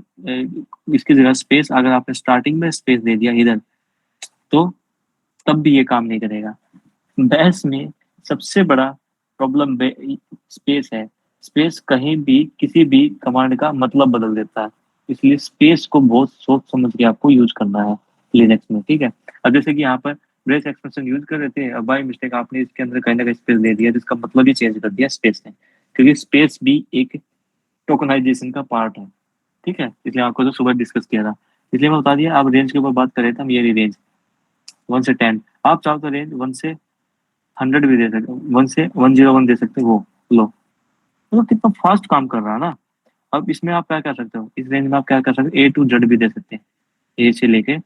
इसकी जगह स्पेस, अगर आपने स्टार्टिंग में स्पेस दे दिया इधर, तो तब भी ये काम नहीं करेगा। बैश में सबसे बड़ा प्रॉब्लम स्पेस है। स्पेस कहीं भी किसी भी कमांड का मतलब बदल देता है, इसलिए स्पेस को बहुत सोच समझ के आपको यूज करना है लिनक्स में, ठीक है। अब जैसे कि यहाँ पर ब्रेस एक्सप्रेशन यूज कर रहे थे, अब बाय मिस्टेक आपने इसके अंदर कहीं ना कहीं स्पेस दे दिया, जिसका मतलब ही चेंज कर दिया स्पेस ने, क्योंकि स्पेस भी एक टोकनाइजेशन का पार्ट है, ठीक है। इसलिए आपको तो सुबह डिस्कस किया था, इसलिए मैं बता दिया। आप रेंज के ऊपर बात कर रहे थे हम, ये रेंज 1 से 10, आप चाहो तो रेंज 1 से 100 भी दे सकते, 1 से 101 दे सकते हो, वो लो, मतलब कितना फास्ट काम कर रहा है ना। अब इसमें आप क्या कर सकते हो, इस रेंज में आप क्या कर सकते हो, A to Z भी दे सकते हैं, ए से लेके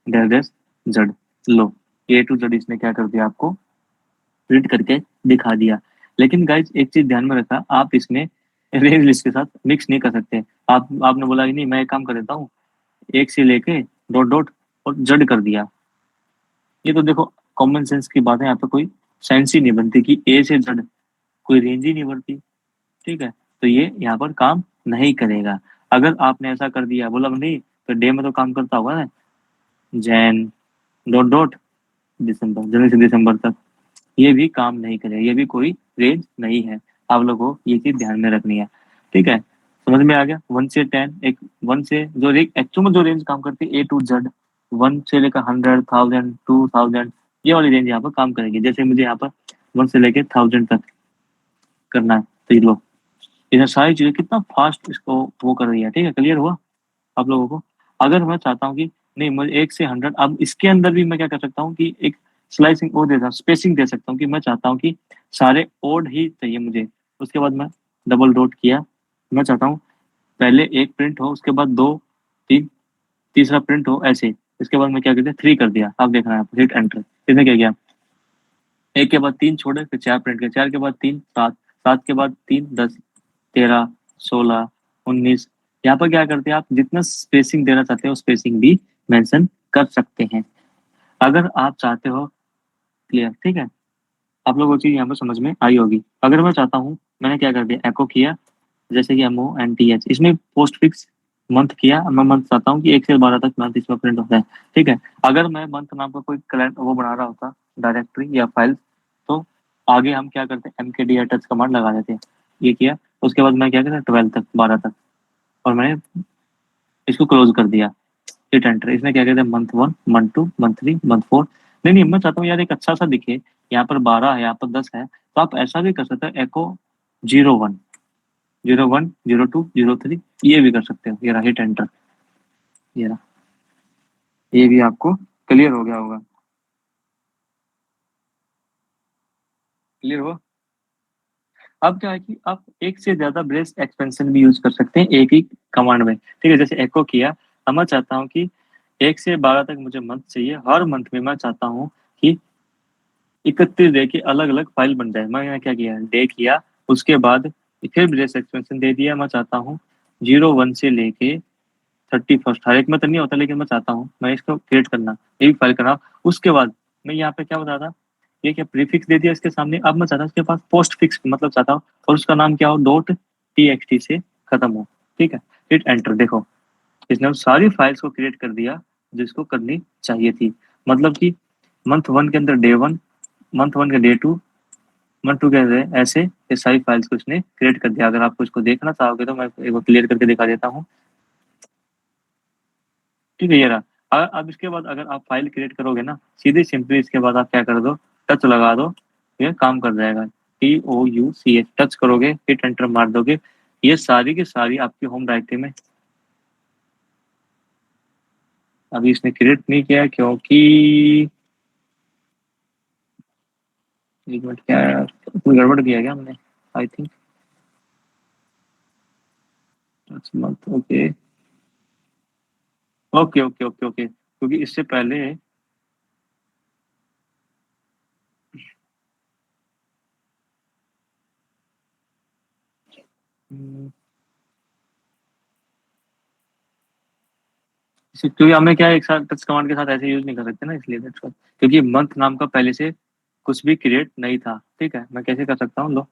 dash dash Z, low A to Z इसने क्या कर दिया, आपको प्रिंट करके दिखा दिया। लेकिन गाइज एक चीज ध्यान में रखा, आप इसमें रेंज लिस्ट के साथ मिक्स नहीं कर सकते। आपने बोला कि नहीं मैं एक काम कर देता हूँ, 1 से लेके डॉट डॉट और जेड कर दिया, ये तो देखो कॉमन सेंस की बात है, यहाँ पे कोई साइंस ही नहीं बनती कि A से Z कोई रेंज ही नहीं बढ़ती, ठीक है। तो ये यहाँ पर काम नहीं करेगा। अगर आपने ऐसा कर दिया, बोला नहीं तो डे में तो काम करता होगा ना, जैन डॉट डॉट दिसंबर, जनवरी से दिसंबर तक, ये भी काम नहीं करेगा, ये भी कोई रेंज नहीं है। आप लोगों को ये चीज ध्यान में रखनी है, ठीक है। समझ में आ गया, 1 से 10 एक, 1 से जो एक्चुअल में जो रेंज काम करती है A to Z, 1 से लेकर 100, 1000, 2000, ये वाली रेंज यहाँ पर काम करेगी। जैसे मुझे यहाँ पर 1 से लेकर 1000 तक करना है, तो ये लो, इधर सारी चीजें कितना फास्ट इसको वो कर रही है, ठीक है। क्लियर हुआ आप लोगों को। अगर मैं चाहता हूँ कि नहीं मुझे 1 से 100, अब इसके अंदर भी मैं क्या कर सकता हूँ कि एक स्लाइसिंग वो देता हूँ, स्पेसिंग दे सकता हूँ कि मैं चाहता हूँ कि सारे ओड ही चाहिए मुझे। उसके बाद मैं डबल डॉट किया, मैं चाहता हूँ पहले एक प्रिंट हो, उसके बाद दो, तीन, तीसरा प्रिंट हो, ऐसे। इसके बाद मैं क्या कर दिया, 3 कर दिया। आप देख रहे हैं, हिट एंटर, इसने क्या किया, एक के बाद 3 छोड़े, फिर 4 प्रिंट किया, 4 के बाद 3 7, 7 के बाद 3 10, 13 16 19। यहाँ पर क्या करते हैं, आप जितना स्पेसिंग देना चाहते हो स्पेसिंग भी मेंशन कर सकते हैं, अगर आप चाहते हो। क्लियर, ठीक है। आप लोगों को चीज यहाँ पर समझ में आई होगी। अगर मैं चाहता हूँ, मैंने क्या कर दिया, एको किया, जैसे कि MONTH, इसमें पोस्ट फिक्स मंथ किया। मैं मंथ चाहता हूँ कि 1 से 12 तक मंथ इसमें प्रिंट होता है, ठीक है। अगर मैं मंथ नाम का कोई क्लाइंट वो बना रहा होता, डायरेक्टरी या फाइल, तो आगे हम क्या करते हैं, MKD अटैच कमांड लगा देते हैं, ये किया। उसके बाद मैं क्या करता 12 तक, 12 तक, और मैंने इसको क्लोज कर दिया, हिट एंटर। इसने क्या कहते हैं, मंथ 1, मंथ 2, मंथ 3, मंथ 4। नहीं नहीं, मैं चाहता हूँ यार एक अच्छा सा दिखे, यहाँ पर 12 है, यहाँ पर 10 है, तो आप ऐसा भी कर सकते हो, एको 01, 01, 02, 03, ये भी कर सकते हो। ये रहा हिट एंटर, ये रहा, ये भी आपको क्लियर हो गया होगा। क्लियर हुआ। अब क्या है कि आप एक से ज्यादा ब्रेस एक्सपेंशन भी यूज कर सकते हैं एक ही कमांड में, ठीक है। जैसे एको किया, अब मैं चाहता हूँ कि 1 से 12 तक मुझे मंथ चाहिए, हर मंथ में मैं चाहता हूँ कि 31 डे की अलग अलग फाइल बन जाए। मैंने क्या किया, डे किया, उसके बाद फिर ब्रेस एक्सपेंशन दे दिया। मैं चाहता हूँ 01 से लेके 31, हर एक में तो नहीं होता, लेकिन मैं चाहता हूँ मैं इसको क्रिएट करना, एक फाइल करना। उसके बाद मैं यहाँ पे क्या बता था, ये क्या प्रीफिक्स दे दिया इसके सामने। अब मैं चाहता हूँ इसके पास पोस्ट फिक्स मतलब चाहता हूँ, और उसका नाम क्या हो, .txt से खत्म हो, ठीक है। हिट एंटर, देखो इसने सारी फाइल्स को क्रिएट कर दिया जिसको करनी चाहिए थी। मतलब कि मंथ वन के अंदर डे वन, मंथ वन के डे टू, मंथ टू के अंदर ऐसे ये सारी फाइल्स को इसने क्रिएट कर दिया। अगर आपको इसको देखना चाहोगे तो मैं एक बार क्लियर करके दिखा देता हूँ। ठीक है, ये रहा। अब इसके बाद अगर आप फाइल क्रिएट करोगे ना, सीधे सिंपली इसके बाद आप क्या कर दो, टच लगा दो, ये काम कर जाएगा। TOUCH टच करोगे, हिट एंटर मार दोगे, ये सारी की सारी आपकी होम डायरेक्टरी में। अभी इसने क्रिएट नहीं किया क्योंकि एक मिनट, क्या कोई गड़बड़ किया क्या हमने, I think. Okay okay okay okay okay, क्योंकि इससे पहले हम्म, क्योंकि हमें क्या है, एक साथ टच कमांड के साथ ऐसे यूज नहीं कर सकते ना, इसलिए that's why। क्योंकि मंथ नाम का पहले से कुछ भी क्रिएट नहीं था। ठीक है, मैं कैसे कर सकता हूँ, लो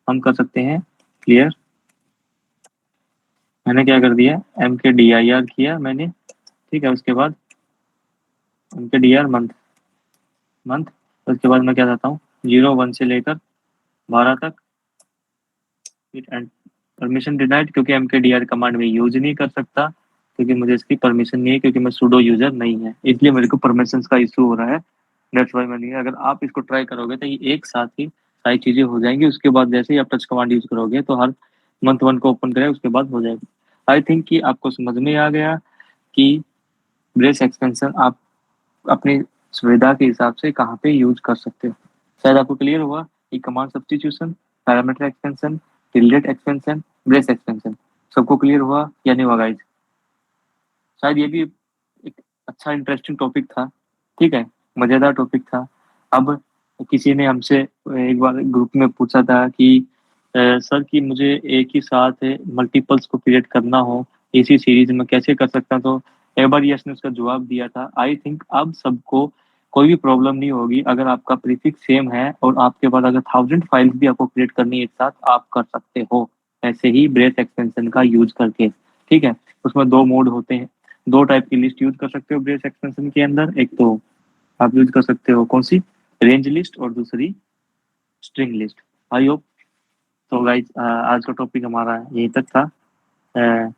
हम कर सकते हैं क्लियर। मैंने क्या कर दिया, MKDIR किया मैंने। ठीक है, उसके बाद MKDR मंथ, मंथ। उसके बाद मैं क्या चाहता हूँ, 01 से लेकर 12 तक, एंड परमिशन डिनाइड, क्योंकि MKDR कमांड में यूज नहीं कर सकता, क्योंकि मुझे इसकी परमिशन नहीं है, क्योंकि मैं सुडो यूजर नहीं है, इसलिए मेरे को परमिशन का इशू हो रहा है। दैट्स वाई मैंने, अगर आप इसको ट्राई करोगे तो ये एक साथ ही सारी चीजें हो जाएंगी। उसके बाद जैसे ही आप टच कमांड यूज करोगे तो हर मंथ वन को ओपन करें, उसके बाद हो जाएगा। आई थिंक कि आपको समझ में आ गया कि ब्रेस एक्सटेंशन आप अपनी सुविधा के हिसाब से कहाँ पे यूज कर सकते हो। शायद आपको क्लियर हुआ कि command substitution, parameter extension, tilde extension, brace extension, सबको क्लियर हुआ या नहीं हुआ गाइस? शायद ये भी एक अच्छा इंटरेस्टिंग टॉपिक था। ठीक है, मजेदार टॉपिक था। अब किसी ने हमसे एक बार ग्रुप में पूछा था कि सर कि मुझे एक ही साथ मल्टीपल्स को क्रिएट करना हो इसी सीरीज में, कैसे कर सकता हूं? तो एक बार यस ने उसका जवाब दिया था। आई थिंक अब सबको कोई भी प्रॉब्लम नहीं होगी, अगर आपका प्रीफिक्स सेम है और आपके पास अगर 1000 फाइल्स भी आपको क्रिएट करनी है एक साथ, आप कर सकते हो ऐसे ही ब्रेस एक्सटेंशन का यूज करके। ठीक है, उसमें दो मोड होते हैं, दो टाइप की लिस्ट यूज कर सकते हो ब्रेस एक्सटेंशन के अंदर। एक तो आप यूज कर सकते हो कौन सी, रेंज लिस्ट, और दूसरी स्ट्रिंग लिस्ट। I hope. तो गाइज आज का टॉपिक हमारा यहीं तक था। अ,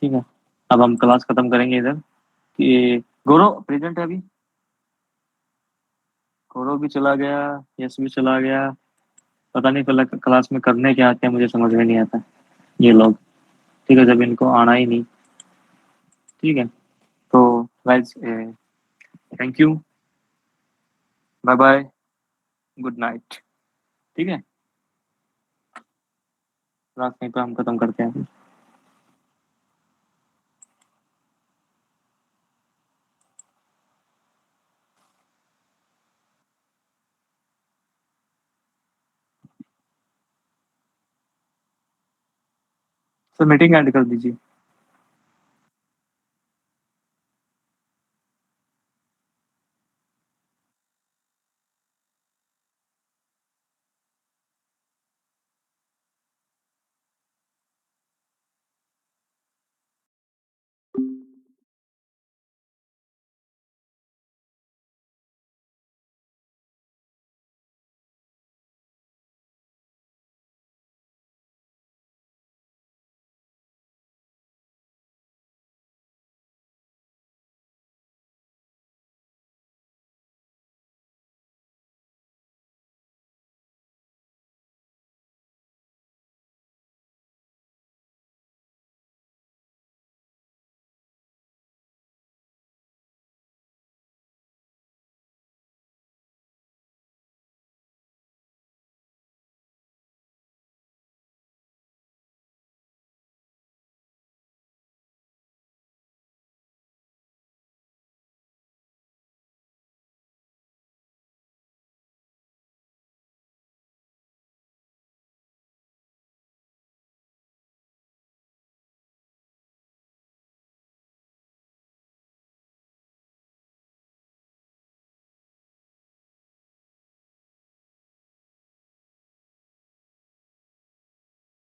ठीक है, अब हम क्लास खत्म करेंगे इधर। कि गौरव प्रेजेंट है अभी? गौरव भी चला गया, यश भी चला गया। पता नहीं क्लास में करने क्या आते हैं, मुझे समझ में नहीं आता ये लोग। ठीक है, जब इनको आना ही नहीं। ठीक है, तो guys thank you, bye bye, good night. ठीक है, क्लास यहीं पे हम खत्म करते हैं। सर मीटिंग एंड कर दीजिए।